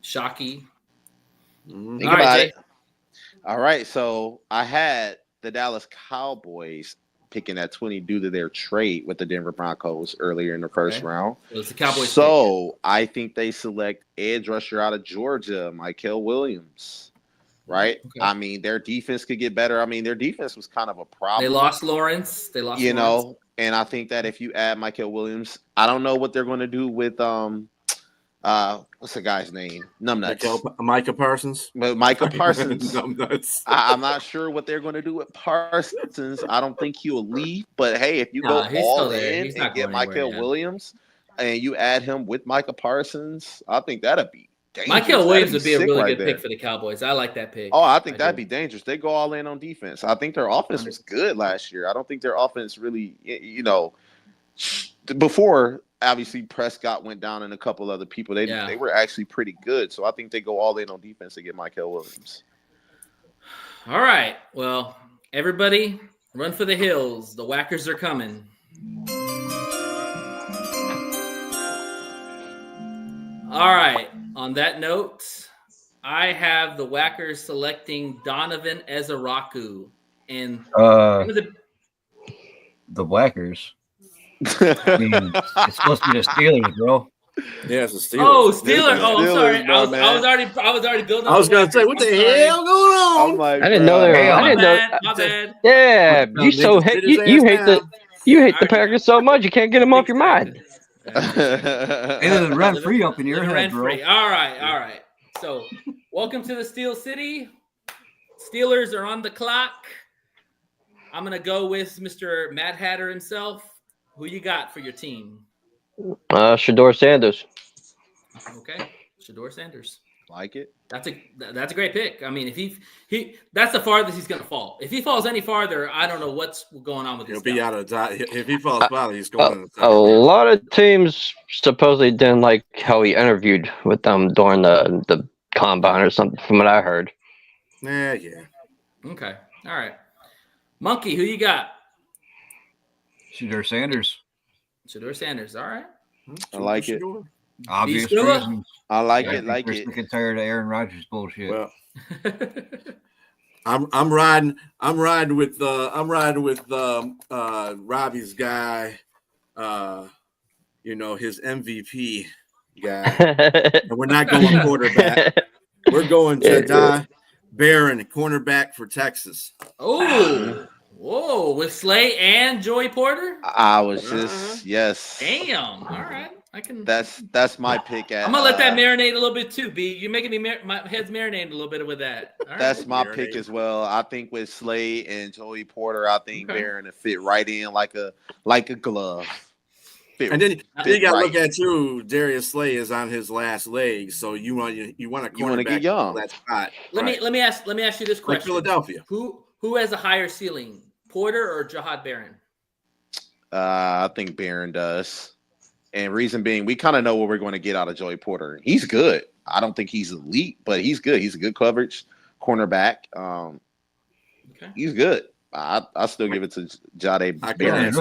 [SPEAKER 3] Shockey.
[SPEAKER 4] Think
[SPEAKER 3] All right,
[SPEAKER 4] about
[SPEAKER 3] Jay.
[SPEAKER 4] it. All right, so I had the Dallas Cowboys picking at 20 due to their trade with the Denver Broncos earlier in the first round.
[SPEAKER 3] So it's the Cowboys.
[SPEAKER 4] So I think they select edge rusher out of Georgia, Michael Williams. Right? Okay. I mean, their defense could get better. I mean, their defense was kind of a problem.
[SPEAKER 3] They lost Lawrence.
[SPEAKER 4] And I think that if you add Michael Williams, I don't know what they're going to do with what's the guy's name? Numbnuts.
[SPEAKER 5] Micah Parsons.
[SPEAKER 4] But Micah Parsons.
[SPEAKER 5] Numbnuts.
[SPEAKER 4] I'm not sure what they're going to do with Parsons. I don't think he'll leave. But hey, if you go all in and get Michael Williams and you add him with Micah Parsons, I think that'd be dangerous.
[SPEAKER 3] Michael Williams would be a really good pick for the Cowboys. I like that pick.
[SPEAKER 4] Oh, I think that'd be dangerous. They go all in on defense. I think their offense was good last year. I don't think their offense really, before obviously Prescott went down and a couple other people, they were actually pretty good. So I think they go all in on defense to get Michael Williams.
[SPEAKER 3] All right. Well, everybody run for the hills. The Whackers are coming. All right. On that note, I have the Whackers selecting Donovan Ezaraku. And
[SPEAKER 6] the Whackers. I mean, it's supposed to be the Steelers, bro.
[SPEAKER 5] Yeah, it's the Steelers.
[SPEAKER 3] Oh, Steelers. Oh, I'm sorry.
[SPEAKER 4] No,
[SPEAKER 3] I was already building.
[SPEAKER 5] I was gonna say, what the hell going on?
[SPEAKER 4] I'm like,
[SPEAKER 7] I didn't know they were. I didn't know.
[SPEAKER 3] My bad.
[SPEAKER 7] Yeah, you hate the Packers so much you can't get them off your mind.
[SPEAKER 6] They're rent free up in your head, bro.
[SPEAKER 3] All right. So, welcome to the Steel City. Steelers are on the clock. I'm gonna go with Mr. Matt Hatter himself. Who you got for your team?
[SPEAKER 7] Shador Sanders.
[SPEAKER 3] Okay, Shador Sanders.
[SPEAKER 4] Like it.
[SPEAKER 3] That's a great pick. I mean, if he that's the farthest he's gonna fall. If he falls any farther, I don't know what's going on with this.
[SPEAKER 5] He'll be out of the if he falls farther, he's going.
[SPEAKER 7] A lot of teams supposedly didn't like how he interviewed with them during the combine or something, from what I heard.
[SPEAKER 5] Yeah.
[SPEAKER 3] Okay. All right. Monkey, who you got?
[SPEAKER 6] Shador Sanders.
[SPEAKER 3] Shador Sanders. All right.
[SPEAKER 4] I like it.
[SPEAKER 6] Obvious reasons.
[SPEAKER 4] I like it. Like it.
[SPEAKER 6] We're sick and tired of Aaron Rodgers bullshit.
[SPEAKER 5] Well, I'm riding with Robbie's guy. His MVP guy. And we're not going quarterback. We're going Jedi Barron, cornerback for Texas.
[SPEAKER 3] Oh. Whoa, with Slay and Joey Porter?
[SPEAKER 4] I was just, yes.
[SPEAKER 3] Damn. All right. I can.
[SPEAKER 4] That's my pick. At
[SPEAKER 3] I'm gonna let that marinate a little bit too, B. You're making me my head's marinating a little bit with that. All right.
[SPEAKER 4] That's my pick as well. I think with Slade and Joey Porter, I think Barron to fit right in like a glove.
[SPEAKER 5] And then you got to look at too. Darius Slay is on his last leg, so you want a cornerback
[SPEAKER 4] get young.
[SPEAKER 5] That spot.
[SPEAKER 3] Let me ask you this question:
[SPEAKER 5] like Philadelphia,
[SPEAKER 3] who has a higher ceiling, Porter or Jahad Barron?
[SPEAKER 4] I think Barron does, and reason being, we kind of know what we're going to get out of Joey Porter. He's good. I don't think he's elite, but he's good. He's a good coverage cornerback. He's good. I still give it to Jahad Barron.
[SPEAKER 5] Is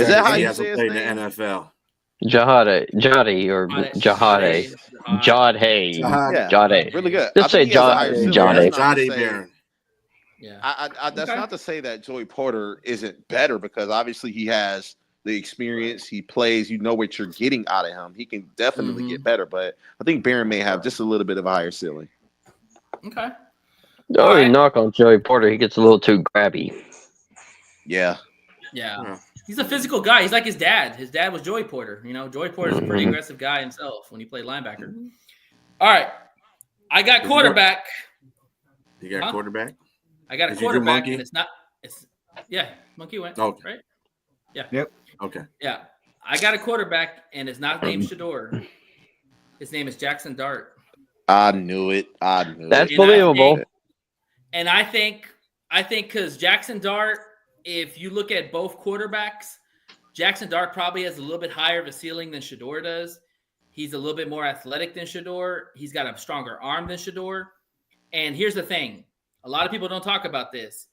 [SPEAKER 5] that how you say his name? In the NFL?
[SPEAKER 7] Jahade.
[SPEAKER 4] Really good.
[SPEAKER 7] Just say
[SPEAKER 5] Jahade Barron.
[SPEAKER 4] Yeah. That's not to say that Joey Porter isn't better, because obviously he has the experience. He plays. You know what you're getting out of him. He can definitely get better, but I think Barron may have just a little bit of a higher ceiling.
[SPEAKER 3] Okay.
[SPEAKER 7] Knock on Joey Porter. He gets a little too grabby.
[SPEAKER 3] Yeah. He's a physical guy. He's like his dad. His dad was Joey Porter. You know, Joey Porter's a pretty aggressive guy himself when he played linebacker. All right. I got quarterback.
[SPEAKER 5] You got quarterback?
[SPEAKER 3] I got a quarterback, and Monkey went.
[SPEAKER 5] Okay.
[SPEAKER 3] Right? Yeah.
[SPEAKER 6] Yep.
[SPEAKER 5] Okay.
[SPEAKER 3] Yeah. I got a quarterback, and it's not named Shador. His name is Jackson Dart.
[SPEAKER 4] I knew it.
[SPEAKER 7] That's believable.
[SPEAKER 3] And I think because Jackson Dart, if you look at both quarterbacks, Jackson Dart probably has a little bit higher of a ceiling than Shador does. He's a little bit more athletic than Shador. He's got a stronger arm than Shador. And here's the thing. A lot of people don't talk about this,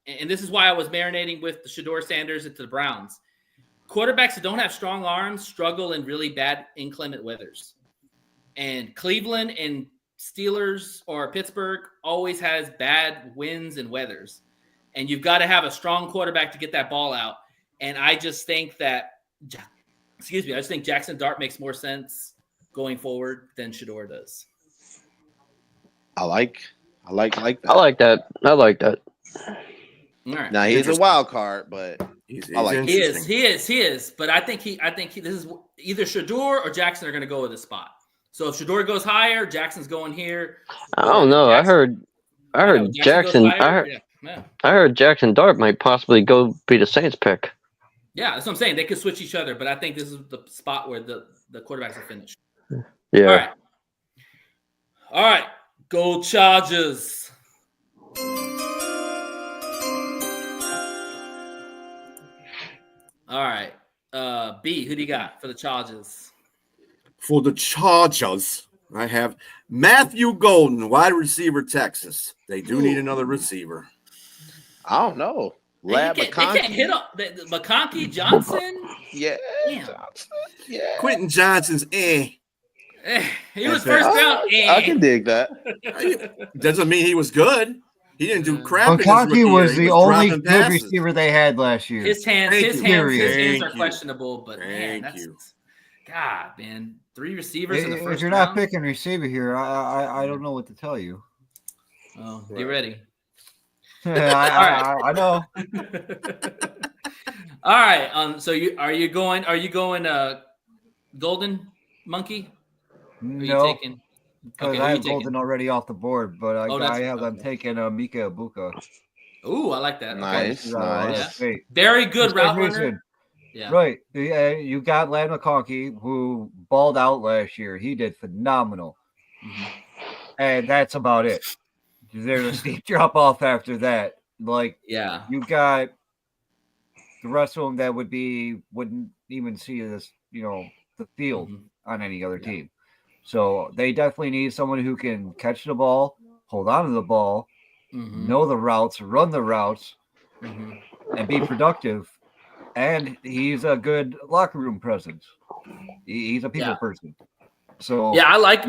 [SPEAKER 3] and this is why I was marinating with the Shador Sanders into the Browns. Quarterbacks that don't have strong arms struggle in really bad inclement weathers. And Cleveland and Steelers or Pittsburgh always has bad winds and weathers. And you've got to have a strong quarterback to get that ball out. And I just think Jackson Dart makes more sense going forward than Shador does.
[SPEAKER 4] I like that.
[SPEAKER 7] I like that.
[SPEAKER 3] All right.
[SPEAKER 4] Now he's a wild card, but
[SPEAKER 3] he is. But I think this is either Shador or Jackson are going to go with this spot. So if Shador goes higher, Jackson's going here.
[SPEAKER 7] I don't know. I heard Jackson. I heard Jackson Dart might possibly go be the Saints pick.
[SPEAKER 3] Yeah, that's what I'm saying. They could switch each other, but I think this is the spot where the quarterbacks are finished.
[SPEAKER 7] Yeah.
[SPEAKER 3] All right. Go Chargers. All right. B, who do you got for the Chargers?
[SPEAKER 5] For the Chargers, I have Matthew Golden, wide receiver, Texas. They do need another receiver.
[SPEAKER 4] I don't know.
[SPEAKER 3] They can't hit up McConkey, Johnson.
[SPEAKER 4] Yeah.
[SPEAKER 3] Johnson.
[SPEAKER 4] Yeah.
[SPEAKER 5] Quentin Johnson's
[SPEAKER 3] He was first round.
[SPEAKER 4] I can dig that.
[SPEAKER 5] Doesn't mean he was good. He didn't do crap.
[SPEAKER 6] McConkey was the only good receiver they had last year.
[SPEAKER 3] His hands are questionable, but God, man, 3 receivers in the first round.
[SPEAKER 6] If you're not picking receiver here, I don't know what to tell you.
[SPEAKER 3] Oh, get ready.
[SPEAKER 6] I know.
[SPEAKER 3] All right. So are you going Golden Monkey?
[SPEAKER 6] No. Because I have Golden already off the board, but I have them taking Mika Ibuka.
[SPEAKER 3] Ooh, I like that.
[SPEAKER 4] Nice.
[SPEAKER 3] Yeah. Very good route runner.
[SPEAKER 6] Yeah. Right. You got Lad McConkey, who balled out last year. He did phenomenal. Mm-hmm. And that's about it. There's a steep drop off after that. You got the rest of them that wouldn't even see this, the field on any other team. So they definitely need someone who can catch the ball, hold on to the ball, know the routes, run the routes, and be productive. And he's a good locker room presence. He's a people person. So
[SPEAKER 3] I like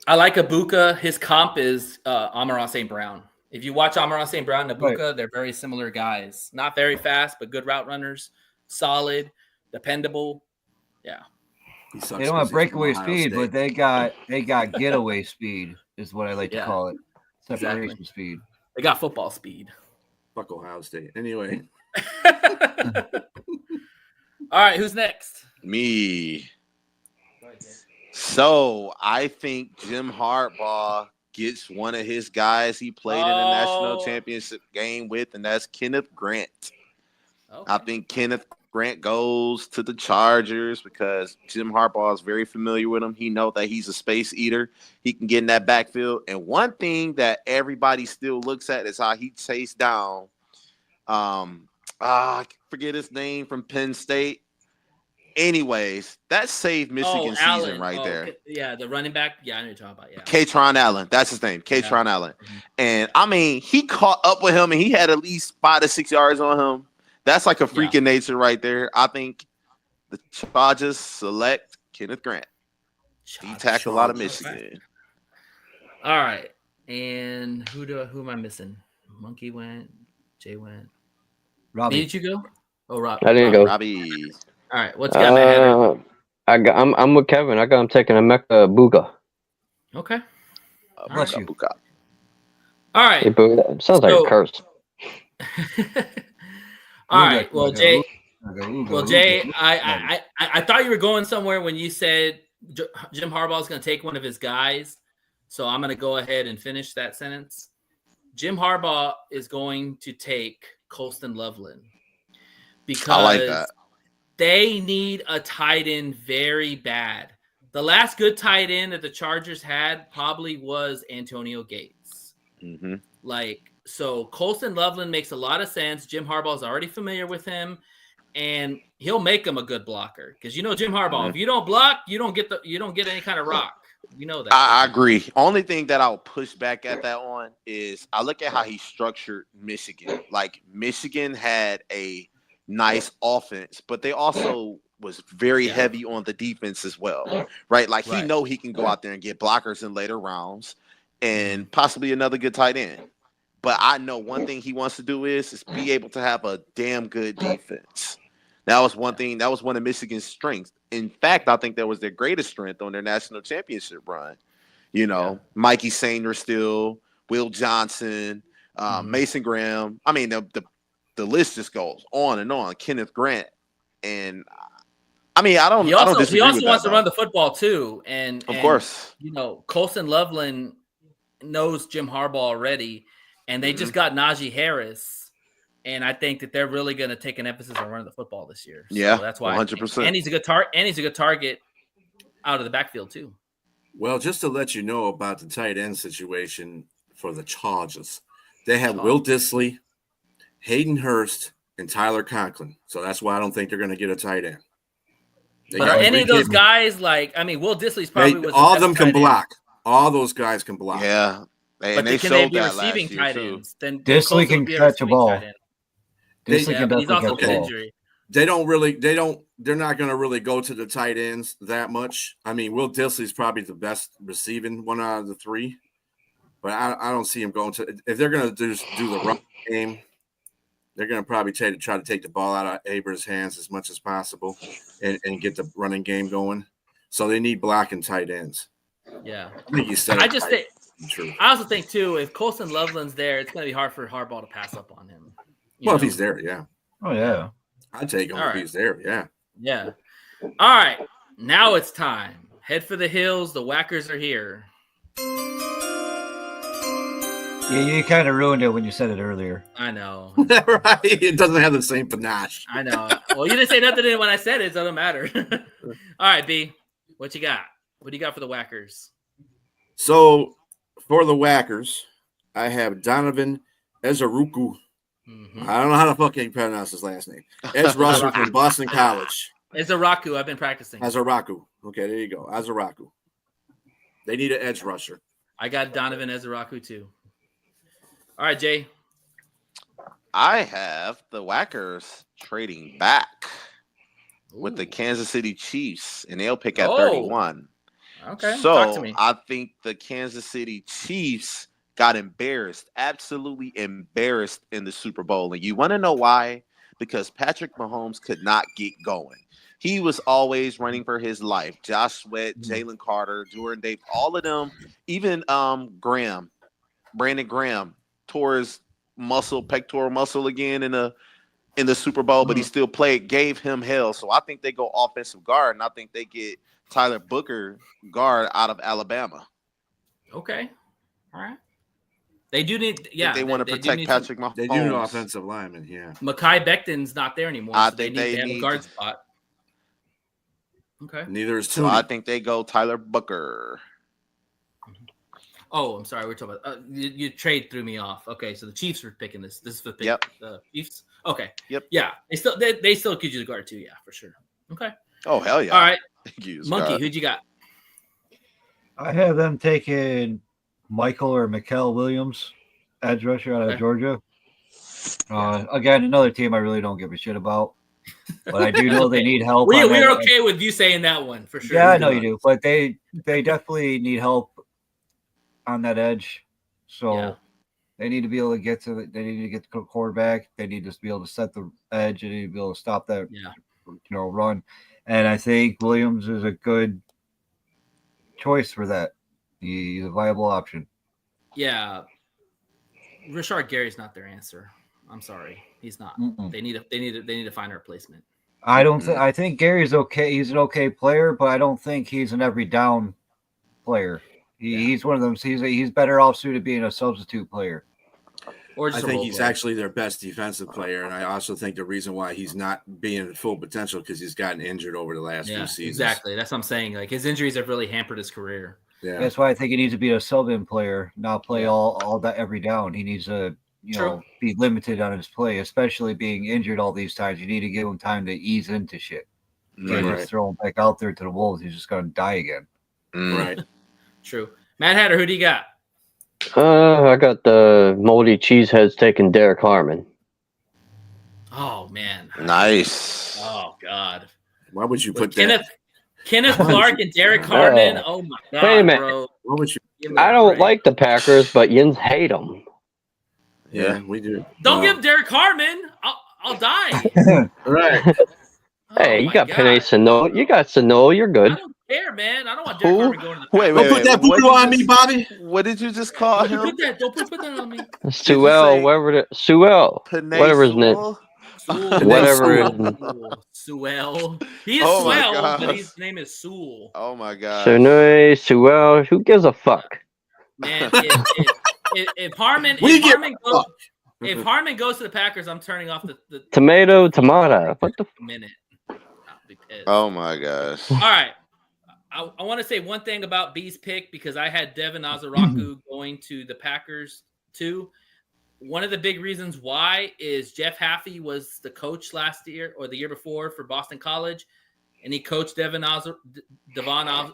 [SPEAKER 3] Ibuka. His comp is Amon-Ra St. Brown. If you watch Amon-Ra St. Brown and Ibuka, they're very similar guys. Not very fast, but good route runners, solid, dependable. Yeah.
[SPEAKER 6] They don't have breakaway speed, but they got getaway speed, is what I like to call it. Separation speed.
[SPEAKER 3] They got football speed.
[SPEAKER 5] Fuck Ohio State. Anyway.
[SPEAKER 3] All right, who's next?
[SPEAKER 4] Me. So I think Jim Harbaugh gets one of his guys he played in the national championship game with, and that's Kenneth Grant.
[SPEAKER 3] Okay.
[SPEAKER 4] I think Kenneth Grant goes to the Chargers because Jim Harbaugh is very familiar with him. He knows that he's a space eater. He can get in that backfield. And one thing that everybody still looks at is how he chased down I forget his name from Penn State. Anyways, that saved Michigan season
[SPEAKER 3] Allen.
[SPEAKER 4] right there.
[SPEAKER 3] Yeah, the running back. Yeah, I know you're talking about. Yeah.
[SPEAKER 4] Katron Allen. That's his name. Katron Allen. And I mean, he caught up with him and he had at least 5 to 6 yards on him. That's like a freak of nature right there. I think the Chargers select Kenneth Grant. He tackled a lot of Michigan.
[SPEAKER 3] All right. And who am I missing? Monkey went. Jay went.
[SPEAKER 6] Robbie.
[SPEAKER 3] Did you go? Oh, Rob.
[SPEAKER 7] I didn't go.
[SPEAKER 4] Robbie.
[SPEAKER 3] All right. What's got my header?
[SPEAKER 7] I'm with Kevin. I got him taking a Mecca Booga.
[SPEAKER 3] Okay.
[SPEAKER 6] Bless you.
[SPEAKER 3] All right.
[SPEAKER 7] Hey, Booga. Sounds like a curse.
[SPEAKER 3] All right. Well, Jay. I thought you were going somewhere when you said Jim Harbaugh is going to take one of his guys. So I'm going to go ahead and finish that sentence. Jim Harbaugh is going to take Colston Loveland because
[SPEAKER 4] I like that.
[SPEAKER 3] They need a tight end very bad. The last good tight end that the Chargers had probably was Antonio Gates.
[SPEAKER 4] Mm-hmm.
[SPEAKER 3] So Colston Loveland makes a lot of sense. Jim Harbaugh's already familiar with him, and he'll make him a good blocker. Because Jim Harbaugh, if you don't block, you don't get any kind of rock. You know that.
[SPEAKER 4] I agree. Only thing that I'll push back at that one is I look at how he structured Michigan. Like Michigan had a nice offense, but they also was very heavy on the defense as well, right? Like he know he can go out there and get blockers in later rounds and possibly another good tight end. But I know one thing he wants to do is be able to have a damn good defense. That was one thing. That was one of Michigan's strengths. In fact, I think that was their greatest strength on their national championship run. Mikey Sainer still, Will Johnson, Mason Graham. I mean, the list just goes on and on. Kenneth Grant, and I mean, I don't.
[SPEAKER 3] He also
[SPEAKER 4] wants
[SPEAKER 3] to run the football too, and
[SPEAKER 4] of course,
[SPEAKER 3] Colston Loveland knows Jim Harbaugh already, and they just got Najee Harris. And I think that they're really going to take an emphasis on running the football this year. So that's why
[SPEAKER 4] 100%.
[SPEAKER 3] And he's a good target out of the backfield too.
[SPEAKER 5] Well, just to let you know about the tight end situation for the Chargers, they have Will Dissly, Hayden Hurst, and Tyler Conklin. So that's why I don't think they're going to get a tight end.
[SPEAKER 3] But are any of those guys Will Dissly's probably
[SPEAKER 5] all of them can block. All those guys can block.
[SPEAKER 4] Yeah.
[SPEAKER 3] But can they be receiving tight ends? Then
[SPEAKER 6] Dissly can catch a ball.
[SPEAKER 3] He's also got injury.
[SPEAKER 5] They're not going to really go to the tight ends that much. I mean, Will Dissly's probably the best receiving one out of the three, but I don't see him going to. If they're going to do the run game, they're going to probably try to take the ball out of Aber's hands as much as possible and get the running game going. So they need blocking tight ends.
[SPEAKER 3] Yeah,
[SPEAKER 5] I think you said.
[SPEAKER 3] I also think too, if Colston Loveland's there, it's going to be hard for Harbaugh to pass up on him.
[SPEAKER 5] If he's there, yeah.
[SPEAKER 6] Oh, yeah.
[SPEAKER 5] I'd take him if he's there, yeah.
[SPEAKER 3] Yeah. All right. Now it's time. Head for the hills. The Whackers are here.
[SPEAKER 6] Yeah, you kind of ruined it when you said it earlier.
[SPEAKER 3] I know.
[SPEAKER 5] Right? It doesn't have the same panache.
[SPEAKER 3] I know. Well, you didn't say nothing when I said it, so it doesn't matter. All right, B. What you got? What do you got for the Whackers?
[SPEAKER 5] So, for the Whackers, I have Donovan Ezaruku.
[SPEAKER 3] Mm-hmm.
[SPEAKER 5] I don't know how to fucking pronounce his last name. Edge rusher from Boston College.
[SPEAKER 3] Ezaraku. I've been practicing.
[SPEAKER 5] Azaraku. Okay, there you go. Azaraku. They need an edge rusher.
[SPEAKER 3] I got Donovan Ezaraku too. All right, Jay.
[SPEAKER 4] I have the Whackers trading back with the Kansas City Chiefs, and they'll pick at 31.
[SPEAKER 3] Okay,
[SPEAKER 4] so
[SPEAKER 3] talk to me.
[SPEAKER 4] I think the Kansas City Chiefs got embarrassed, absolutely embarrassed in the Super Bowl. And you want to know why? Because Patrick Mahomes could not get going. He was always running for his life. Josh Sweat, Jalen Carter, Jordan Davis, all of them, even Brandon Graham tore his pectoral muscle again in a in the Super Bowl, but he still gave him hell. So I think they go offensive guard, and I think they get Tyler Booker guard out of Alabama.
[SPEAKER 3] Okay. All right. They do need, yeah.
[SPEAKER 4] They want to protect Patrick Mahomes.
[SPEAKER 5] They do need offensive lineman, yeah.
[SPEAKER 3] Mekhi Becton's not there anymore.
[SPEAKER 4] I
[SPEAKER 3] So
[SPEAKER 4] think
[SPEAKER 3] they have a guard spot. Okay.
[SPEAKER 5] Neither is
[SPEAKER 4] So
[SPEAKER 5] Tooney.
[SPEAKER 4] I think they go Tyler Booker.
[SPEAKER 3] Oh, I'm sorry. We're talking about your trade threw me off. Okay, so the Chiefs were picking this. This is the pick.
[SPEAKER 4] Yep.
[SPEAKER 3] The Chiefs. Okay.
[SPEAKER 4] Yep.
[SPEAKER 3] Yeah. They still could use a guard too. Yeah, for sure. Okay.
[SPEAKER 4] Oh hell yeah!
[SPEAKER 3] All right.
[SPEAKER 4] Thank you,
[SPEAKER 3] Monkey,
[SPEAKER 4] Scott.
[SPEAKER 3] who'd you got?
[SPEAKER 6] I have them taking Michael or Mikael Williams, edge rusher out of Georgia. Again, another team I really don't give a shit about, but I do know they need help.
[SPEAKER 3] We're okay with you saying that one for sure.
[SPEAKER 6] Yeah, I know you do, but they definitely need help on that edge. So they need to be able to get to they need to get the quarterback. They need to be able to set the edge. They need to be able to stop that run. And I think Williams is a good choice for that. He's a viable option.
[SPEAKER 3] Yeah. Rashard Gary's not their answer. I'm sorry. He's not. They need to find a replacement.
[SPEAKER 6] I don't think I think Gary's okay. He's an okay player, but I don't think he's an every down player. He's one of them. He's better off suited being a substitute player.
[SPEAKER 3] Or
[SPEAKER 5] I think he's actually their best defensive player, and I also think the reason why he's not being at full potential because he's gotten injured over the last few seasons.
[SPEAKER 3] Exactly. That's what I'm saying. Like his injuries have really hampered his career.
[SPEAKER 6] Yeah. That's why I think he needs to be a sub-in player, not play all that every down. He needs to, be limited on his play, especially being injured all these times. You need to give him time to ease into shit. Can't just throw him back out there to the Wolves. He's just going to die again.
[SPEAKER 5] Right.
[SPEAKER 3] True. Matt Hatter, who do you got?
[SPEAKER 7] I got the moldy cheeseheads taking Derek Harmon.
[SPEAKER 3] Oh man.
[SPEAKER 4] Nice.
[SPEAKER 3] Oh God.
[SPEAKER 5] Why would you put that?
[SPEAKER 3] Kenneth Clark and Derek Harmon. Oh my God,
[SPEAKER 7] Wait a minute.
[SPEAKER 3] bro.
[SPEAKER 5] What would you?
[SPEAKER 7] I don't like the Packers, but Yins hate them.
[SPEAKER 5] Yeah, we do.
[SPEAKER 3] Don't give Derek Harmon. I'll die.
[SPEAKER 5] Right.
[SPEAKER 7] Hey, you got Penny Sano. You got Sano. You're good.
[SPEAKER 3] I don't care, man. I don't want Derek Harmon going to the
[SPEAKER 4] Wait,
[SPEAKER 5] Don't put that voodoo on me, Bobby.
[SPEAKER 4] What did you just call him?
[SPEAKER 3] Don't put that on me.
[SPEAKER 7] Sewell, whatever his name.
[SPEAKER 3] Sewell. He is
[SPEAKER 4] Oh my
[SPEAKER 3] Swell,
[SPEAKER 4] gosh.
[SPEAKER 3] but his name is Sewell.
[SPEAKER 4] Oh my God.
[SPEAKER 7] Sewell. Who gives a fuck?
[SPEAKER 3] Man, if Harmon goes to the Packers, I'm turning off the
[SPEAKER 7] Tomato. What the
[SPEAKER 3] minute. I'll be pissed.
[SPEAKER 4] Oh my gosh.
[SPEAKER 3] All right. I want to say one thing about B's pick because I had Devin Azaraku going to the Packers too. One of the big reasons why is Jeff Haffey was the coach last year or the year before for Boston College, and he coached Devon Azaraku,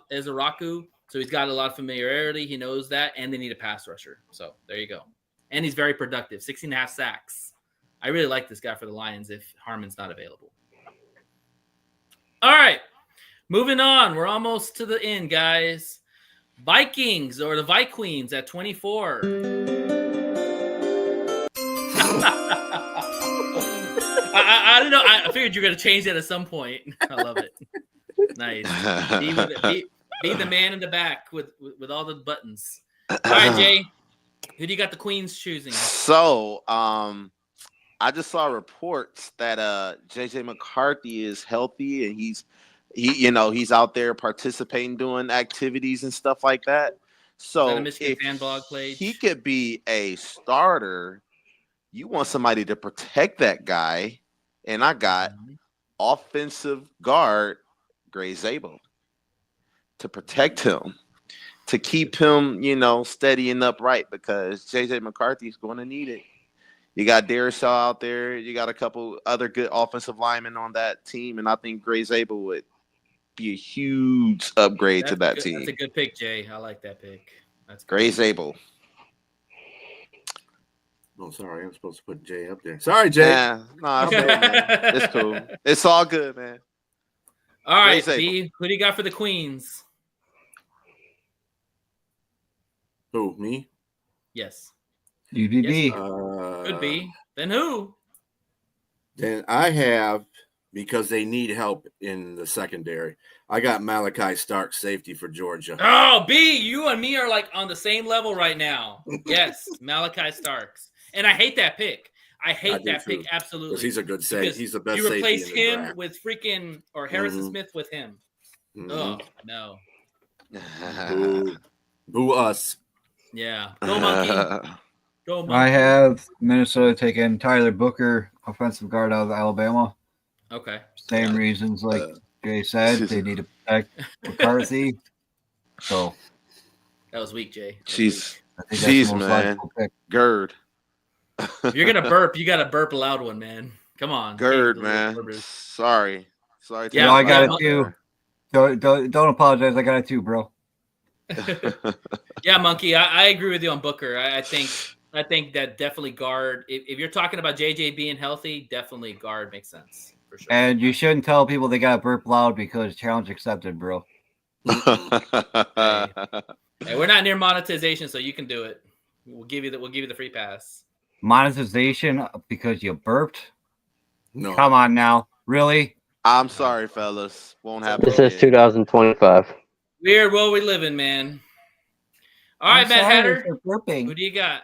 [SPEAKER 3] so he's got a lot of familiarity. He knows that, and they need a pass rusher. So there you go. And he's very productive, 16.5 sacks. I really like this guy for the Lions if Harmon's not available. All right, moving on. We're almost to the end, guys. Vikings or the Vikings at 24. I don't know. I figured you were going to change that at some point. I love it. Nice. Be the man in the back with all the buttons. All right, Jay. Who do you got the Queens choosing?
[SPEAKER 4] So, I just saw reports that JJ McCarthy is healthy and he's out there participating, doing activities and stuff like that. So
[SPEAKER 3] Michigan fan blog page?
[SPEAKER 4] He could be a starter. You want somebody to protect that guy, and I got offensive guard Gray Zabel to protect him, to keep him, steady and upright because JJ McCarthy is going to need it. You got Darius Shaw out there. You got a couple other good offensive linemen on that team, and I think Gray Zabel would be a huge upgrade to that team.
[SPEAKER 3] That's a good pick, Jay. I like that pick. That's
[SPEAKER 4] Gray Zabel.
[SPEAKER 5] Oh, sorry. I'm supposed to put Jay up there. Sorry, Jay.
[SPEAKER 4] Yeah, no, it's, cool, man. It's cool. It's all good, man.
[SPEAKER 3] All right, B, who do you got for the Queens?
[SPEAKER 5] Who, me?
[SPEAKER 3] Yes.
[SPEAKER 6] UBB.
[SPEAKER 3] Yes. Could be. Then who?
[SPEAKER 5] Then I have, because they need help in the secondary, I got Malachi Stark, safety for Georgia.
[SPEAKER 3] Oh, B, you and me are like on the same level right now. Yes, Malachi Starks. And I hate that pick. I hate
[SPEAKER 5] do
[SPEAKER 3] that
[SPEAKER 5] too.
[SPEAKER 3] pick absolutely.
[SPEAKER 5] Because he's a good safety.
[SPEAKER 3] Because
[SPEAKER 5] He's the best
[SPEAKER 3] you
[SPEAKER 5] safety
[SPEAKER 3] replace
[SPEAKER 5] in the
[SPEAKER 3] him
[SPEAKER 5] draft.
[SPEAKER 3] with freaking or Harrison
[SPEAKER 5] Mhm.
[SPEAKER 3] Smith with him.
[SPEAKER 5] Mhm.
[SPEAKER 3] Oh no.
[SPEAKER 5] Boo. Boo us.
[SPEAKER 3] Yeah. Go monkey. Go monkey.
[SPEAKER 6] I have Minnesota taking Tyler Booker, offensive guard out of Alabama.
[SPEAKER 3] Okay.
[SPEAKER 6] Same reasons like Jay said. They need to protect McCarthy. So
[SPEAKER 3] That was weak, Jay. That was
[SPEAKER 4] Jeez,
[SPEAKER 3] weak.
[SPEAKER 6] I think that's
[SPEAKER 4] jeez,
[SPEAKER 6] the most
[SPEAKER 4] man.
[SPEAKER 6] logical pick.
[SPEAKER 4] Gerd.
[SPEAKER 3] If you're gonna burp, you gotta burp a loud one, man. Come on.
[SPEAKER 4] Gerd,
[SPEAKER 3] Can't do little
[SPEAKER 4] man.
[SPEAKER 3] burpers.
[SPEAKER 4] Sorry. Sorry. to
[SPEAKER 3] Yeah,
[SPEAKER 6] No, I got
[SPEAKER 3] yeah,
[SPEAKER 6] it too. Don't apologize. I got it too, bro.
[SPEAKER 3] Yeah, monkey. I agree with you on Booker. I think that definitely guard. If you're talking about JJ being healthy, definitely guard makes sense for sure.
[SPEAKER 6] And you shouldn't tell people they got to burp loud because challenge accepted, bro.
[SPEAKER 3] Hey, we're not near monetization, so you can do it. We'll give you the free pass.
[SPEAKER 6] Monetization because you burped?
[SPEAKER 5] No.
[SPEAKER 6] Come on now. Really?
[SPEAKER 4] I'm sorry, fellas. Won't happen.
[SPEAKER 7] This is
[SPEAKER 4] again.
[SPEAKER 7] 2025.
[SPEAKER 3] Weird world we live in, man. All right, Matt Hatter.
[SPEAKER 6] Burping.
[SPEAKER 3] Who do you got?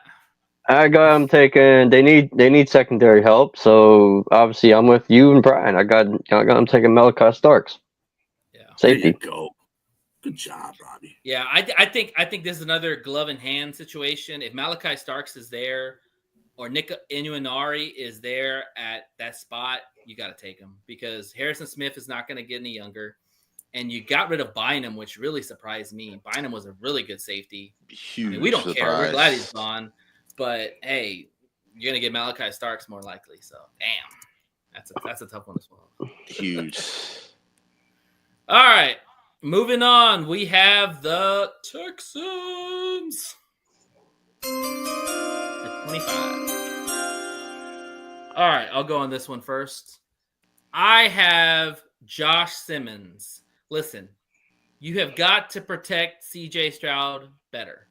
[SPEAKER 7] I'm taking. They need secondary help. So obviously, I'm with you and Brian. I'm taking Malachi Starks.
[SPEAKER 3] Yeah.
[SPEAKER 7] Safety.
[SPEAKER 5] There you go. Good job, Robbie.
[SPEAKER 3] Yeah, I think this is another glove in hand situation. If Malachi Starks is there or Nick Inuinari is there at that spot, you got to take him because Harrison Smith is not going to get any younger. And you got rid of Bynum, which really surprised me. Bynum was a really good safety.
[SPEAKER 4] Huge.
[SPEAKER 3] I mean, we don't care. We're
[SPEAKER 4] surprise.
[SPEAKER 3] glad he's gone. But hey, you're gonna get Malachi Starks more likely. So damn, that's a tough one as well.
[SPEAKER 4] Huge.
[SPEAKER 3] All right, moving on. We have the Texans at 25. All right, I'll go on this one first. I have Josh Simmons. Listen, you have got to protect CJ Stroud better.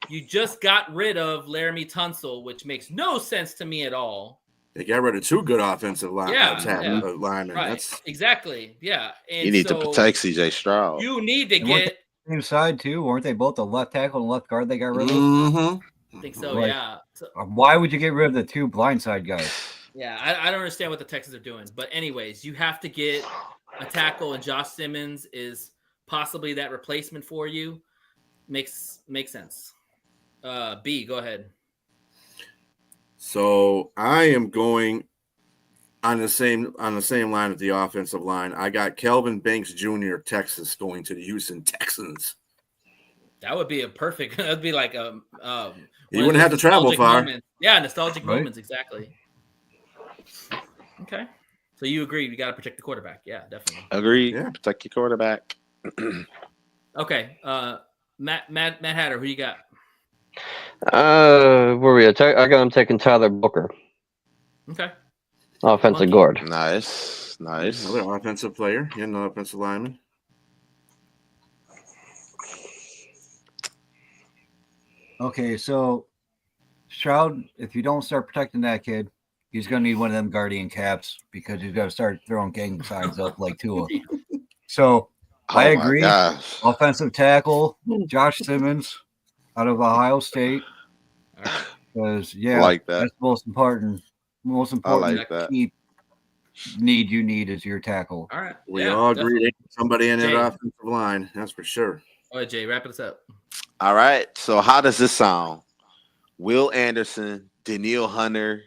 [SPEAKER 3] You just got rid of Laramie Tunsil, which makes no sense to me at all.
[SPEAKER 5] They got rid of two good offensive linemen.
[SPEAKER 3] Right,
[SPEAKER 5] That's
[SPEAKER 3] exactly. Yeah. And
[SPEAKER 4] You need to protect CJ Stroud.
[SPEAKER 3] You need to get
[SPEAKER 6] same side too. Weren't they both the left tackle and left guard they got rid of?
[SPEAKER 3] I think so, yeah. So,
[SPEAKER 6] why would you get rid of the two blindside guys?
[SPEAKER 3] Yeah, I don't understand what the Texans are doing. But anyways, you have to get a tackle, and Josh Simmons is possibly that replacement for you. Makes sense. B, go ahead.
[SPEAKER 5] So I am going on the same line with the offensive line. I got Kelvin Banks Jr. Texas going to the Houston Texans.
[SPEAKER 3] That would be a perfect. That would be like a.
[SPEAKER 5] You wouldn't have to travel far.
[SPEAKER 3] Moments. Yeah, nostalgic
[SPEAKER 6] Right.
[SPEAKER 3] moments, exactly. Okay, so you agree? You got to protect the quarterback. Yeah, definitely.
[SPEAKER 4] Agree.
[SPEAKER 5] Yeah.
[SPEAKER 4] Protect your quarterback.
[SPEAKER 3] Okay, Matt Hatter, who you got?
[SPEAKER 7] Where were we at? I'm taking Tyler Booker,
[SPEAKER 3] Okay.
[SPEAKER 7] offensive
[SPEAKER 3] Monkey.
[SPEAKER 7] guard.
[SPEAKER 4] Nice.
[SPEAKER 5] Another offensive player. Yeah, another offensive lineman.
[SPEAKER 6] Okay, so Stroud, if you don't start protecting that kid, he's going to need one of them guardian caps because he's got to start throwing gang signs up like Tua. So I agree.
[SPEAKER 4] Gosh.
[SPEAKER 6] Offensive tackle, Josh Simmons out of Ohio State.
[SPEAKER 3] All right.
[SPEAKER 6] Because,
[SPEAKER 4] I like that.
[SPEAKER 6] that's the most important
[SPEAKER 4] like that.
[SPEAKER 6] key need you need is your tackle.
[SPEAKER 3] All right.
[SPEAKER 5] We
[SPEAKER 3] Yeah,
[SPEAKER 5] all agree
[SPEAKER 3] definitely.
[SPEAKER 5] they need somebody in that
[SPEAKER 3] Jay.
[SPEAKER 5] offensive line. That's for sure.
[SPEAKER 3] All right, Jay, wrap us up.
[SPEAKER 4] All right. So how does this sound? Will Anderson, Daniil Hunter,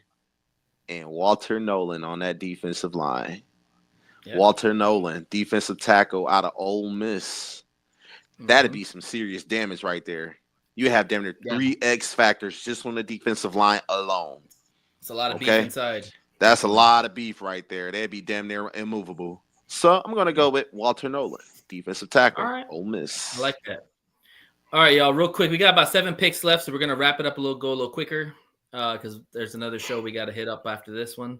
[SPEAKER 4] and Walter Nolan on that defensive line.
[SPEAKER 3] Yeah.
[SPEAKER 4] Walter Nolan, defensive tackle out of Ole Miss. That'd be some serious damage right there. You have damn near 3 X factors just on the defensive line alone.
[SPEAKER 3] It's a lot of beef
[SPEAKER 4] Okay.
[SPEAKER 3] inside.
[SPEAKER 4] That's a lot of beef right there. They'd be damn near immovable. So I'm gonna go with Walter Nolan, defensive tackle,
[SPEAKER 3] All right.
[SPEAKER 4] Ole Miss.
[SPEAKER 3] I like that. All right, y'all. Real quick, we got about 7 picks left, so we're gonna wrap it up go a little quicker because there's another show we got to hit up after this one.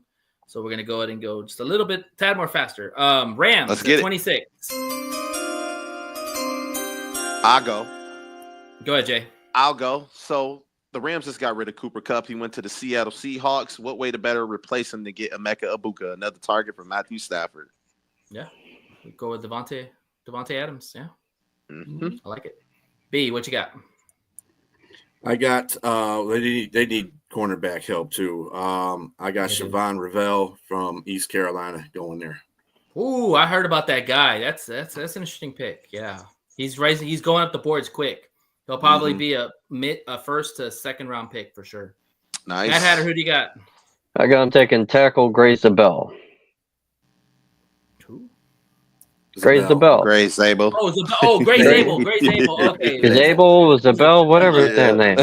[SPEAKER 3] So we're gonna go ahead and go just a little bit, tad more faster. Rams,
[SPEAKER 4] Let's get it.
[SPEAKER 3] 26.
[SPEAKER 4] I'll go.
[SPEAKER 3] Go ahead, Jay.
[SPEAKER 4] I'll go. So the Rams just got rid of Cooper Kupp. He went to the Seattle Seahawks. What way to better replace him to get Emeka Ibuka, another target for Matthew Stafford?
[SPEAKER 3] Yeah, we go with Devontae Adams. Yeah,
[SPEAKER 4] Mm-hmm.
[SPEAKER 3] I like it. B, what you got?
[SPEAKER 5] I got they need cornerback help too. I got
[SPEAKER 3] They do.
[SPEAKER 5] Siobhan Revelle from East Carolina going there.
[SPEAKER 3] Ooh, I heard about that guy. That's an interesting pick. Yeah, he's rising. He's going up the boards quick. He'll probably be a first to second round pick for sure.
[SPEAKER 4] Nice.
[SPEAKER 3] Matt Hatter, who do you got?
[SPEAKER 7] I got him taking tackle Grace Zabel.
[SPEAKER 3] Who?
[SPEAKER 7] Grace Zabel.
[SPEAKER 4] Grace Zabel.
[SPEAKER 3] Grace Abel. Grace Abel. Okay.
[SPEAKER 7] Zabel, Zabel, whatever his damn name.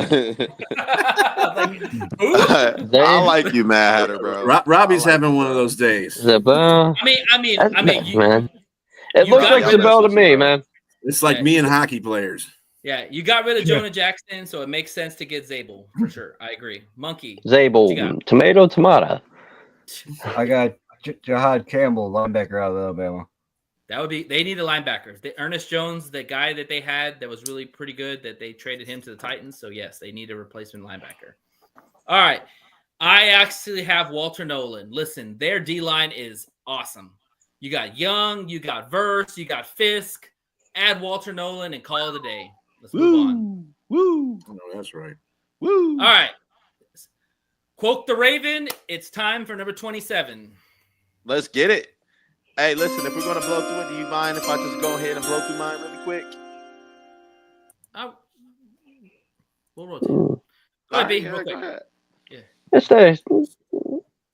[SPEAKER 4] I like you, Matt Hatter, bro.
[SPEAKER 5] Robbie's having one of those days.
[SPEAKER 7] Zabel.
[SPEAKER 3] I mean,
[SPEAKER 7] man. It
[SPEAKER 3] you
[SPEAKER 7] looks
[SPEAKER 3] got
[SPEAKER 7] like
[SPEAKER 3] rid of
[SPEAKER 7] Zabel to me, man.
[SPEAKER 5] It's like me and hockey players.
[SPEAKER 3] Yeah, you got rid of Jonah Jackson, so it makes sense to get Zabel for sure. I agree. Monkey.
[SPEAKER 7] Zabel, tomato.
[SPEAKER 6] I got Jahad Campbell, linebacker out of Alabama.
[SPEAKER 3] That would be. They need a linebacker. The Ernest Jones, the guy that they had that was really pretty good, that they traded him to the Titans. So yes, they need a replacement linebacker. All right, I actually have Walter Nolan. Listen, their D line is awesome. You got Young, you got Verse, you got Fisk. Add Walter Nolan and call it a day. Let's move on.
[SPEAKER 4] Woo!
[SPEAKER 5] Oh, that's right.
[SPEAKER 4] Woo!
[SPEAKER 3] All right. Quote the Raven. It's time for number 27.
[SPEAKER 4] Let's get it. Hey, listen, if we're going to blow through it, do you mind if I just go ahead and blow through mine really quick?
[SPEAKER 3] We'll rotate. Go ahead, B.
[SPEAKER 4] Go
[SPEAKER 3] Real quick.
[SPEAKER 4] ahead.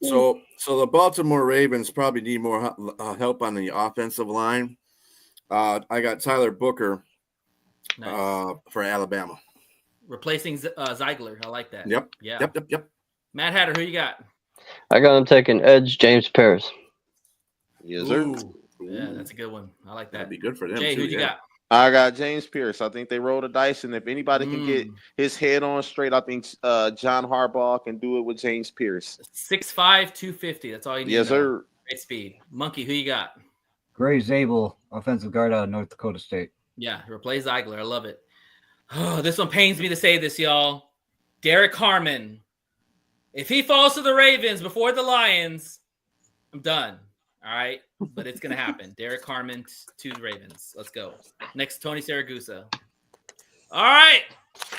[SPEAKER 5] So the Baltimore Ravens probably need more help on the offensive line. I got Tyler Booker
[SPEAKER 3] Nice.
[SPEAKER 5] for Alabama.
[SPEAKER 3] Replacing Ziegler. I like that.
[SPEAKER 5] Yep.
[SPEAKER 3] Yeah.
[SPEAKER 5] Yep.
[SPEAKER 3] Matt Hatter, who you got?
[SPEAKER 7] I got him taking edge James Pierce.
[SPEAKER 4] Yes, sir.
[SPEAKER 3] Ooh. Yeah, that's a good one. I like that.
[SPEAKER 5] That'd be good for them.
[SPEAKER 3] Jay,
[SPEAKER 5] too,
[SPEAKER 3] who you got?
[SPEAKER 4] I got James Pierce. I think they rolled a dice, and if anybody can get his head on straight, I think John Harbaugh can do it with James Pierce.
[SPEAKER 3] 6'5", 250. That's all you need.
[SPEAKER 4] Yes, sir.
[SPEAKER 3] Great speed. Monkey, who you got?
[SPEAKER 6] Gray Zabel, offensive guard out of North Dakota State.
[SPEAKER 3] Yeah, replace Ziegler. I love it. Oh, this one pains me to say this, y'all. Derek Harmon. If he falls to the Ravens before the Lions, I'm done. All right, but it's gonna happen. Derek Harmon to the Ravens. Let's go. Next, Tony Saragusa. All right,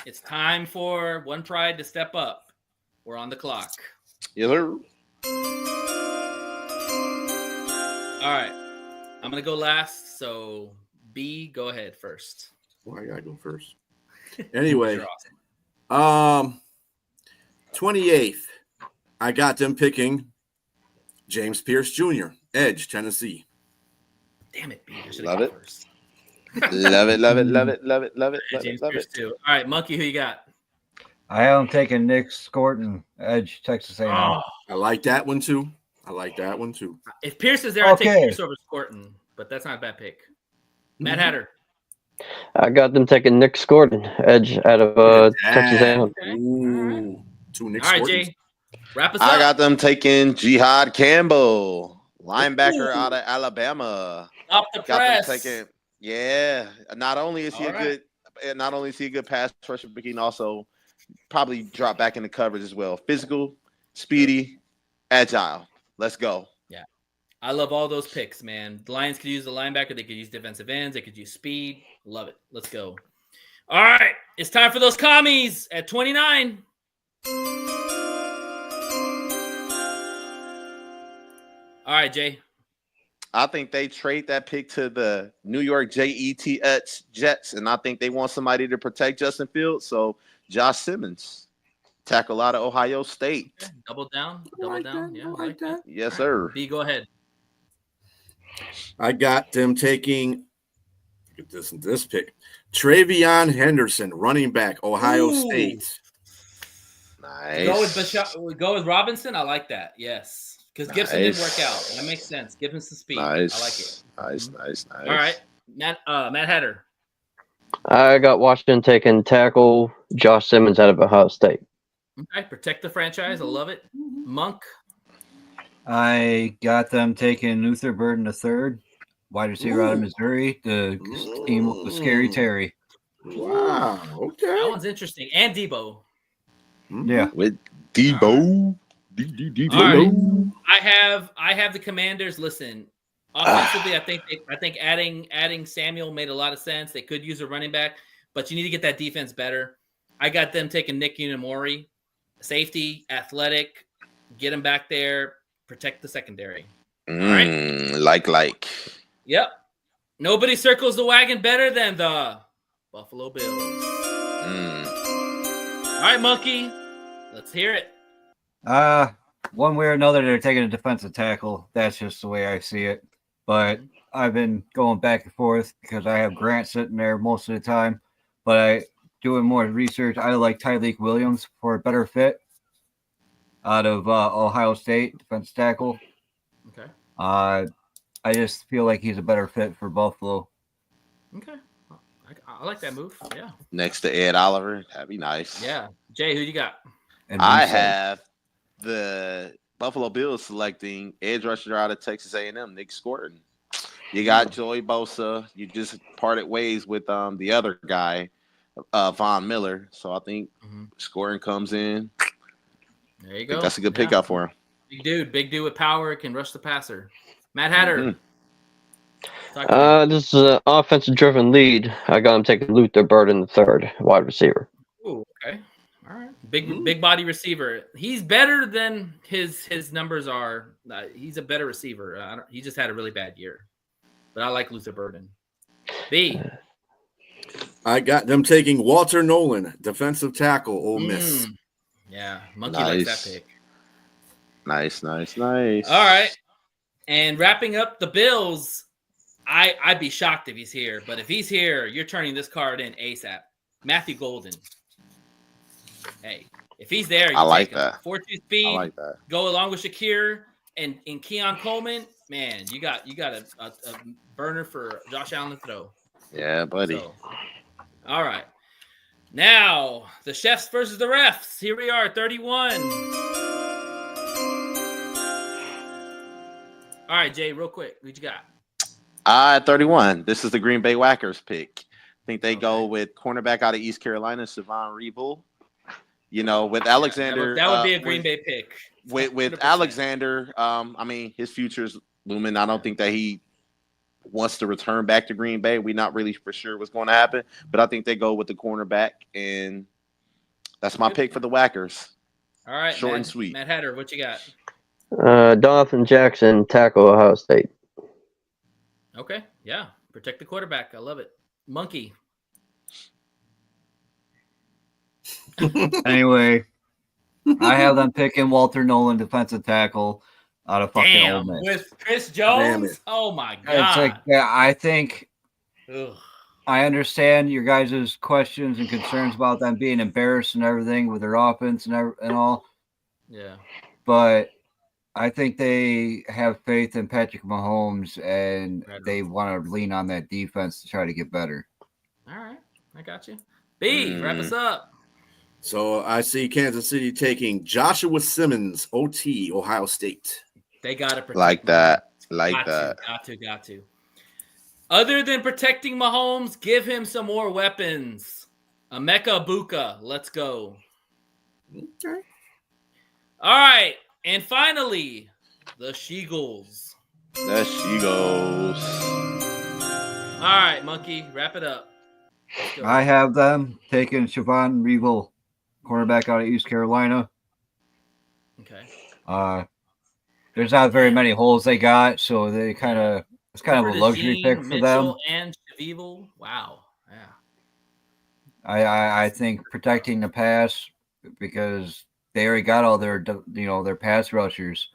[SPEAKER 3] it's time for One Pride to step up. We're on the clock.
[SPEAKER 4] Yes, sir.
[SPEAKER 3] All right, I'm gonna go last. So B, go ahead first.
[SPEAKER 5] Well, I gotta go first. Anyway,
[SPEAKER 3] You're awesome.
[SPEAKER 5] 28th, I got them picking James Pierce Jr., Edge, Tennessee.
[SPEAKER 3] Damn it, B. I should
[SPEAKER 4] Love
[SPEAKER 3] have
[SPEAKER 4] it.
[SPEAKER 3] gone first.
[SPEAKER 4] Love it, love it, love it, love it, love it,
[SPEAKER 3] Yeah,
[SPEAKER 4] love
[SPEAKER 3] James
[SPEAKER 4] it, love
[SPEAKER 3] Pierce
[SPEAKER 4] it.
[SPEAKER 3] too. All right, Monkey, who you got?
[SPEAKER 6] I am taking Nick Scorton, Edge, Texas A&M.
[SPEAKER 3] Oh,
[SPEAKER 5] I like that one too.
[SPEAKER 3] if Pierce is there, I'd take
[SPEAKER 6] Okay.
[SPEAKER 3] Pierce over Scorton, but that's not a bad pick. Matt Hatter.
[SPEAKER 7] I got them taking Nick Scorton, edge out of Texas A&M.
[SPEAKER 3] Okay.
[SPEAKER 5] Ooh, two Nick
[SPEAKER 3] All right,
[SPEAKER 5] Scortons.
[SPEAKER 3] Jay. Wrap us up.
[SPEAKER 4] I got them taking Jihad Campbell, linebacker out of Alabama.
[SPEAKER 3] Up the
[SPEAKER 4] Got
[SPEAKER 3] press.
[SPEAKER 4] them taking. Yeah. Not only is he
[SPEAKER 3] All right.
[SPEAKER 4] a good pass rusher, but he can also probably drop back into coverage as well. Physical, speedy, agile. Let's go.
[SPEAKER 3] I love all those picks, man. The Lions could use the linebacker. They could use defensive ends. They could use speed. Love it. Let's go. All right. It's time for those commies at 29. All right, Jay.
[SPEAKER 4] I think they trade that pick to the New York Jets, and I think they want somebody to protect Justin Fields. So Josh Simmons, tackle out of Ohio State.
[SPEAKER 3] Okay. Double down. Yeah, I like that.
[SPEAKER 4] Yes, sir.
[SPEAKER 3] B, go ahead.
[SPEAKER 5] I got them taking this pick. Travion Henderson, running back, Ohio
[SPEAKER 3] Ooh.
[SPEAKER 5] State.
[SPEAKER 4] Nice.
[SPEAKER 3] Go with Robinson. I like that. Yes. Because Gibson didn't work out. That makes sense. Give him some speed.
[SPEAKER 4] Nice.
[SPEAKER 3] I like it.
[SPEAKER 4] Nice.
[SPEAKER 3] All right. Matt Hatter.
[SPEAKER 7] I got Washington taking tackle Josh Simmons out of Ohio State.
[SPEAKER 3] Okay. Protect the franchise. I love it. Monk.
[SPEAKER 6] I got them taking Luther Burden III, wide receiver out of Missouri, the team with the Scary Terry.
[SPEAKER 5] Wow.
[SPEAKER 3] That
[SPEAKER 5] Okay.
[SPEAKER 3] one's interesting. And Debo.
[SPEAKER 6] Yeah.
[SPEAKER 4] With Debo.
[SPEAKER 3] All right. I have the Commanders. Listen, offensively, I think adding Samuel made a lot of sense. They could use a running back, but you need to get that defense better. I got them taking Nick Unamori, safety, athletic, get him back there, protect the secondary. All right.
[SPEAKER 4] Like.
[SPEAKER 3] Yep. Nobody circles the wagon better than the Buffalo Bills. All right, Monkey. Let's hear it.
[SPEAKER 6] One way or another, they're taking a defensive tackle. That's just the way I see it. But I've been going back and forth because I have Grant sitting there most of the time. But I doing more research. I like Tyreek Williams for a better fit out of Ohio State defensive tackle.
[SPEAKER 3] Okay.
[SPEAKER 6] I just feel like he's a better fit for Buffalo.
[SPEAKER 3] Okay. I like that move. Yeah.
[SPEAKER 4] Next to Ed Oliver. That'd be nice.
[SPEAKER 3] Yeah. Jay, who you got?
[SPEAKER 6] And
[SPEAKER 4] I
[SPEAKER 6] reset.
[SPEAKER 4] have the Buffalo Bills selecting edge rusher out of Texas A&M, Nick Scorton. You got Joey Bosa. You just parted ways with the other guy, Von Miller. So I think Scorton comes in.
[SPEAKER 3] There you
[SPEAKER 4] I
[SPEAKER 3] go.
[SPEAKER 4] think that's a good pickup for him.
[SPEAKER 3] Big dude with power, can rush the passer. Matt Hatter.
[SPEAKER 7] This is an offensive-driven lead. I got him taking Luther Burden the third, wide receiver.
[SPEAKER 3] Ooh, okay. All right. Big body receiver. He's better than his numbers are. He's a better receiver. He just had a really bad year. But I like Luther Burden. B.
[SPEAKER 5] I got them taking Walter Nolan, defensive tackle, Ole Miss.
[SPEAKER 3] Yeah, Monkey likes that pick.
[SPEAKER 4] Nice.
[SPEAKER 3] All right. And wrapping up the Bills, I'd be shocked if he's here. But if he's here, you're turning this card in ASAP. Matthew Golden. Hey, if he's there,
[SPEAKER 4] I like that.
[SPEAKER 3] 4-2 speed.
[SPEAKER 4] I like that.
[SPEAKER 3] Go along with Shakir and Keon Coleman. Man, you got a burner for Josh Allen to throw.
[SPEAKER 4] Yeah, buddy.
[SPEAKER 3] So, all right. Now, the chefs versus the refs. Here we are, 31. All right, Jay, real quick. What you got?
[SPEAKER 4] 31. This is the Green Bay Whackers pick. I think they go with cornerback out of East Carolina, Savon Reevil. You know, with Alexander.
[SPEAKER 3] That would be a Green Bay pick.
[SPEAKER 4] With
[SPEAKER 3] 100%.
[SPEAKER 4] Alexander, I mean, his future's looming. I don't think that he wants to return back to Green Bay. We're not really for sure what's going to happen, but I think they go with the cornerback, and that's my pick for the Whackers.
[SPEAKER 3] All right,
[SPEAKER 4] short and sweet.
[SPEAKER 3] Matt Hatter, what you got?
[SPEAKER 7] Donathan Jackson, tackle, Ohio State.
[SPEAKER 3] Okay, yeah, protect the quarterback. I love it. Monkey.
[SPEAKER 6] Anyway, I have them picking Walter Nolan, defensive tackle, out of fucking Ole Miss.
[SPEAKER 3] With Chris Jones? Oh my god!
[SPEAKER 6] It's like, yeah, I think
[SPEAKER 3] Ugh.
[SPEAKER 6] I understand your guys' questions and concerns about them being embarrassed and everything with their offense and all.
[SPEAKER 3] Yeah,
[SPEAKER 6] but I think they have faith in Patrick Mahomes and they want to lean on that defense to try to get better.
[SPEAKER 3] All right, I got you. B, wrap us up.
[SPEAKER 5] So I see Kansas City taking Joshua Simmons, OT, Ohio State.
[SPEAKER 3] They got to protect
[SPEAKER 4] Like that. Like
[SPEAKER 3] got
[SPEAKER 4] that.
[SPEAKER 3] Got to. Other than protecting Mahomes, give him some more weapons. Emeka Buka, let's go.
[SPEAKER 5] Okay.
[SPEAKER 3] All right, and finally, the Sheagles.
[SPEAKER 4] There she goes.
[SPEAKER 3] All right, Monkey, wrap it up. Let's go.
[SPEAKER 6] I have them taking Siobhan Reevil, cornerback out of East Carolina.
[SPEAKER 3] Okay.
[SPEAKER 6] There's not very many holes they got, so they it's kind of a luxury pick for
[SPEAKER 3] Mitchell
[SPEAKER 6] them.
[SPEAKER 3] and Shavival. Wow. Yeah.
[SPEAKER 6] I think protecting the pass because they already got all their their pass rushers.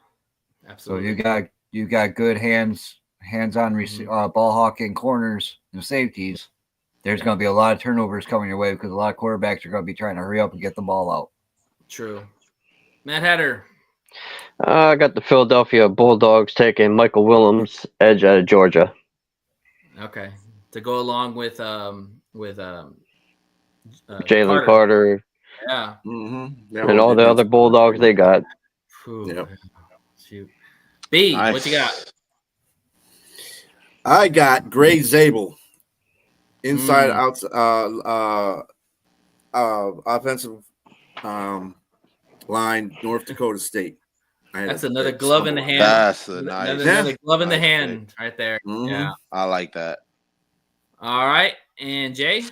[SPEAKER 3] Absolutely.
[SPEAKER 6] So you got good hands-on ball hawking corners and safeties. There's going to be a lot of turnovers coming your way because a lot of quarterbacks are going to be trying to hurry up and get the ball out.
[SPEAKER 3] True. Matt Hatter.
[SPEAKER 7] I got the Philadelphia Bulldogs taking Michael Williams, edge out of Georgia.
[SPEAKER 3] Okay. To go along with
[SPEAKER 7] Jalen Carter.
[SPEAKER 3] Yeah.
[SPEAKER 5] Mm-hmm.
[SPEAKER 7] And all the other Bulldogs they got.
[SPEAKER 3] Yep. Shoot. B,
[SPEAKER 4] Nice.
[SPEAKER 3] what you got?
[SPEAKER 5] I got Gray Zabel, inside offensive line, North Dakota State.
[SPEAKER 3] That's another glove in the hand.
[SPEAKER 4] That's a nice.
[SPEAKER 3] Another glove in the
[SPEAKER 4] nice
[SPEAKER 3] hand
[SPEAKER 4] pick.
[SPEAKER 3] right there.
[SPEAKER 5] Mhm.
[SPEAKER 3] Yeah.
[SPEAKER 4] I like that.
[SPEAKER 3] All right. And Jay?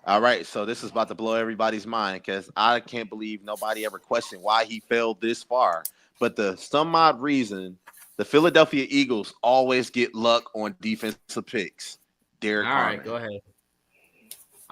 [SPEAKER 4] All right, so this is about to blow everybody's mind because I can't believe nobody ever questioned why he fell this far. But some odd reason, the Philadelphia Eagles always get luck on defensive picks. Derek
[SPEAKER 3] All
[SPEAKER 4] Harmon.
[SPEAKER 3] right, go ahead.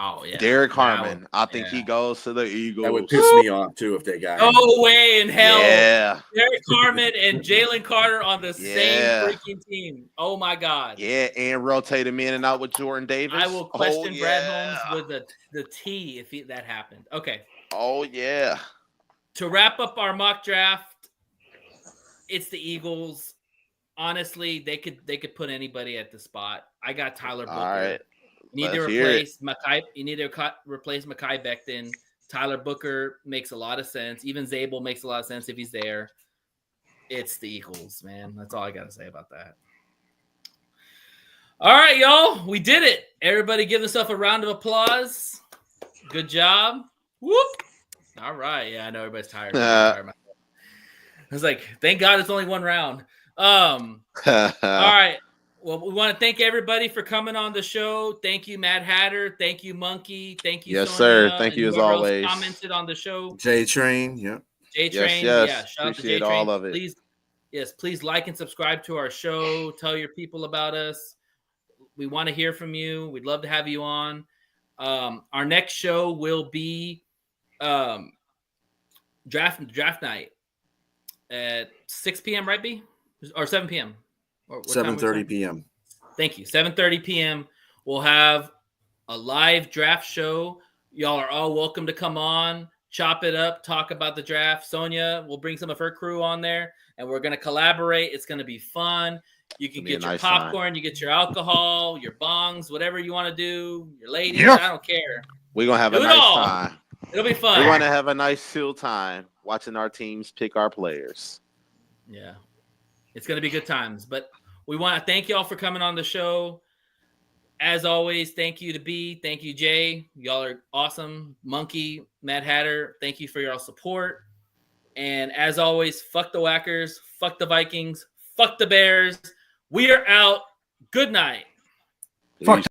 [SPEAKER 3] Oh yeah,
[SPEAKER 4] Derek
[SPEAKER 3] That
[SPEAKER 4] Harmon.
[SPEAKER 3] one-
[SPEAKER 4] I think he goes to the Eagles.
[SPEAKER 5] That would piss me off too if they got him.
[SPEAKER 3] No way in hell.
[SPEAKER 4] Yeah.
[SPEAKER 3] Derek Carmen and Jalen Carter on the same
[SPEAKER 4] Yeah.
[SPEAKER 3] freaking team. Oh my God.
[SPEAKER 4] Yeah, and rotate him in and out with Jordan Davis.
[SPEAKER 3] I will question Brad
[SPEAKER 4] yeah.
[SPEAKER 3] Holmes with the T if that happened. Okay.
[SPEAKER 4] Oh yeah.
[SPEAKER 3] To wrap up our mock draft, it's the Eagles. Honestly, they could put anybody at the spot. I got Tyler Booker.
[SPEAKER 4] All right.
[SPEAKER 3] You need to replace Makai. You need to replace Makai Becton. Tyler Booker makes a lot of sense. Even Zabel makes a lot of sense if he's there. It's the Eagles, man. That's all I got to say about that. All right, y'all. We did it. Everybody give themselves a round of applause. Good job. Whoop. All right. Yeah, I know everybody's tired. I was like, thank God it's only one round. All right. Well, we want to thank everybody for coming on the show. Thank you, Mad Hatter. Thank you, Monkey. Thank you,
[SPEAKER 4] yes,
[SPEAKER 3] Sonia,
[SPEAKER 4] sir. Thank
[SPEAKER 3] and
[SPEAKER 4] you as
[SPEAKER 3] whoever else
[SPEAKER 4] always.
[SPEAKER 3] commented on the show.
[SPEAKER 5] J Train, yeah.
[SPEAKER 3] J Train,
[SPEAKER 4] yes.
[SPEAKER 3] yeah. Shout out to
[SPEAKER 4] Appreciate
[SPEAKER 3] J Train.
[SPEAKER 4] all of it.
[SPEAKER 3] Please like and subscribe to our show. Tell your people about us. We want to hear from you. We'd love to have you on. Our next show will be draft night at 6 p.m. Right, B? Or 7 p.m. Or
[SPEAKER 5] 7:30 p.m.
[SPEAKER 3] Thank you. 7:30 p.m. We'll have a live draft show. Y'all are all welcome to come on, chop it up, talk about the draft. Sonia will bring some of her crew on there, and we're going to collaborate. It's going to be fun. You can get your popcorn, you get your alcohol, your bongs, whatever you want to do, your ladies. I don't care.
[SPEAKER 4] We're going to have a nice time.
[SPEAKER 3] It'll be fun.
[SPEAKER 4] We're going to have a nice chill time watching our teams pick our players.
[SPEAKER 3] Yeah. It's going to be good times. But we want to thank y'all for coming on the show. As always, thank you to B. Thank you, Jay. Y'all are awesome. Monkey, Mad Hatter, thank you for your support. And as always, fuck the Whackers, fuck the Vikings, fuck the Bears. We are out. Good night.
[SPEAKER 6] Fuck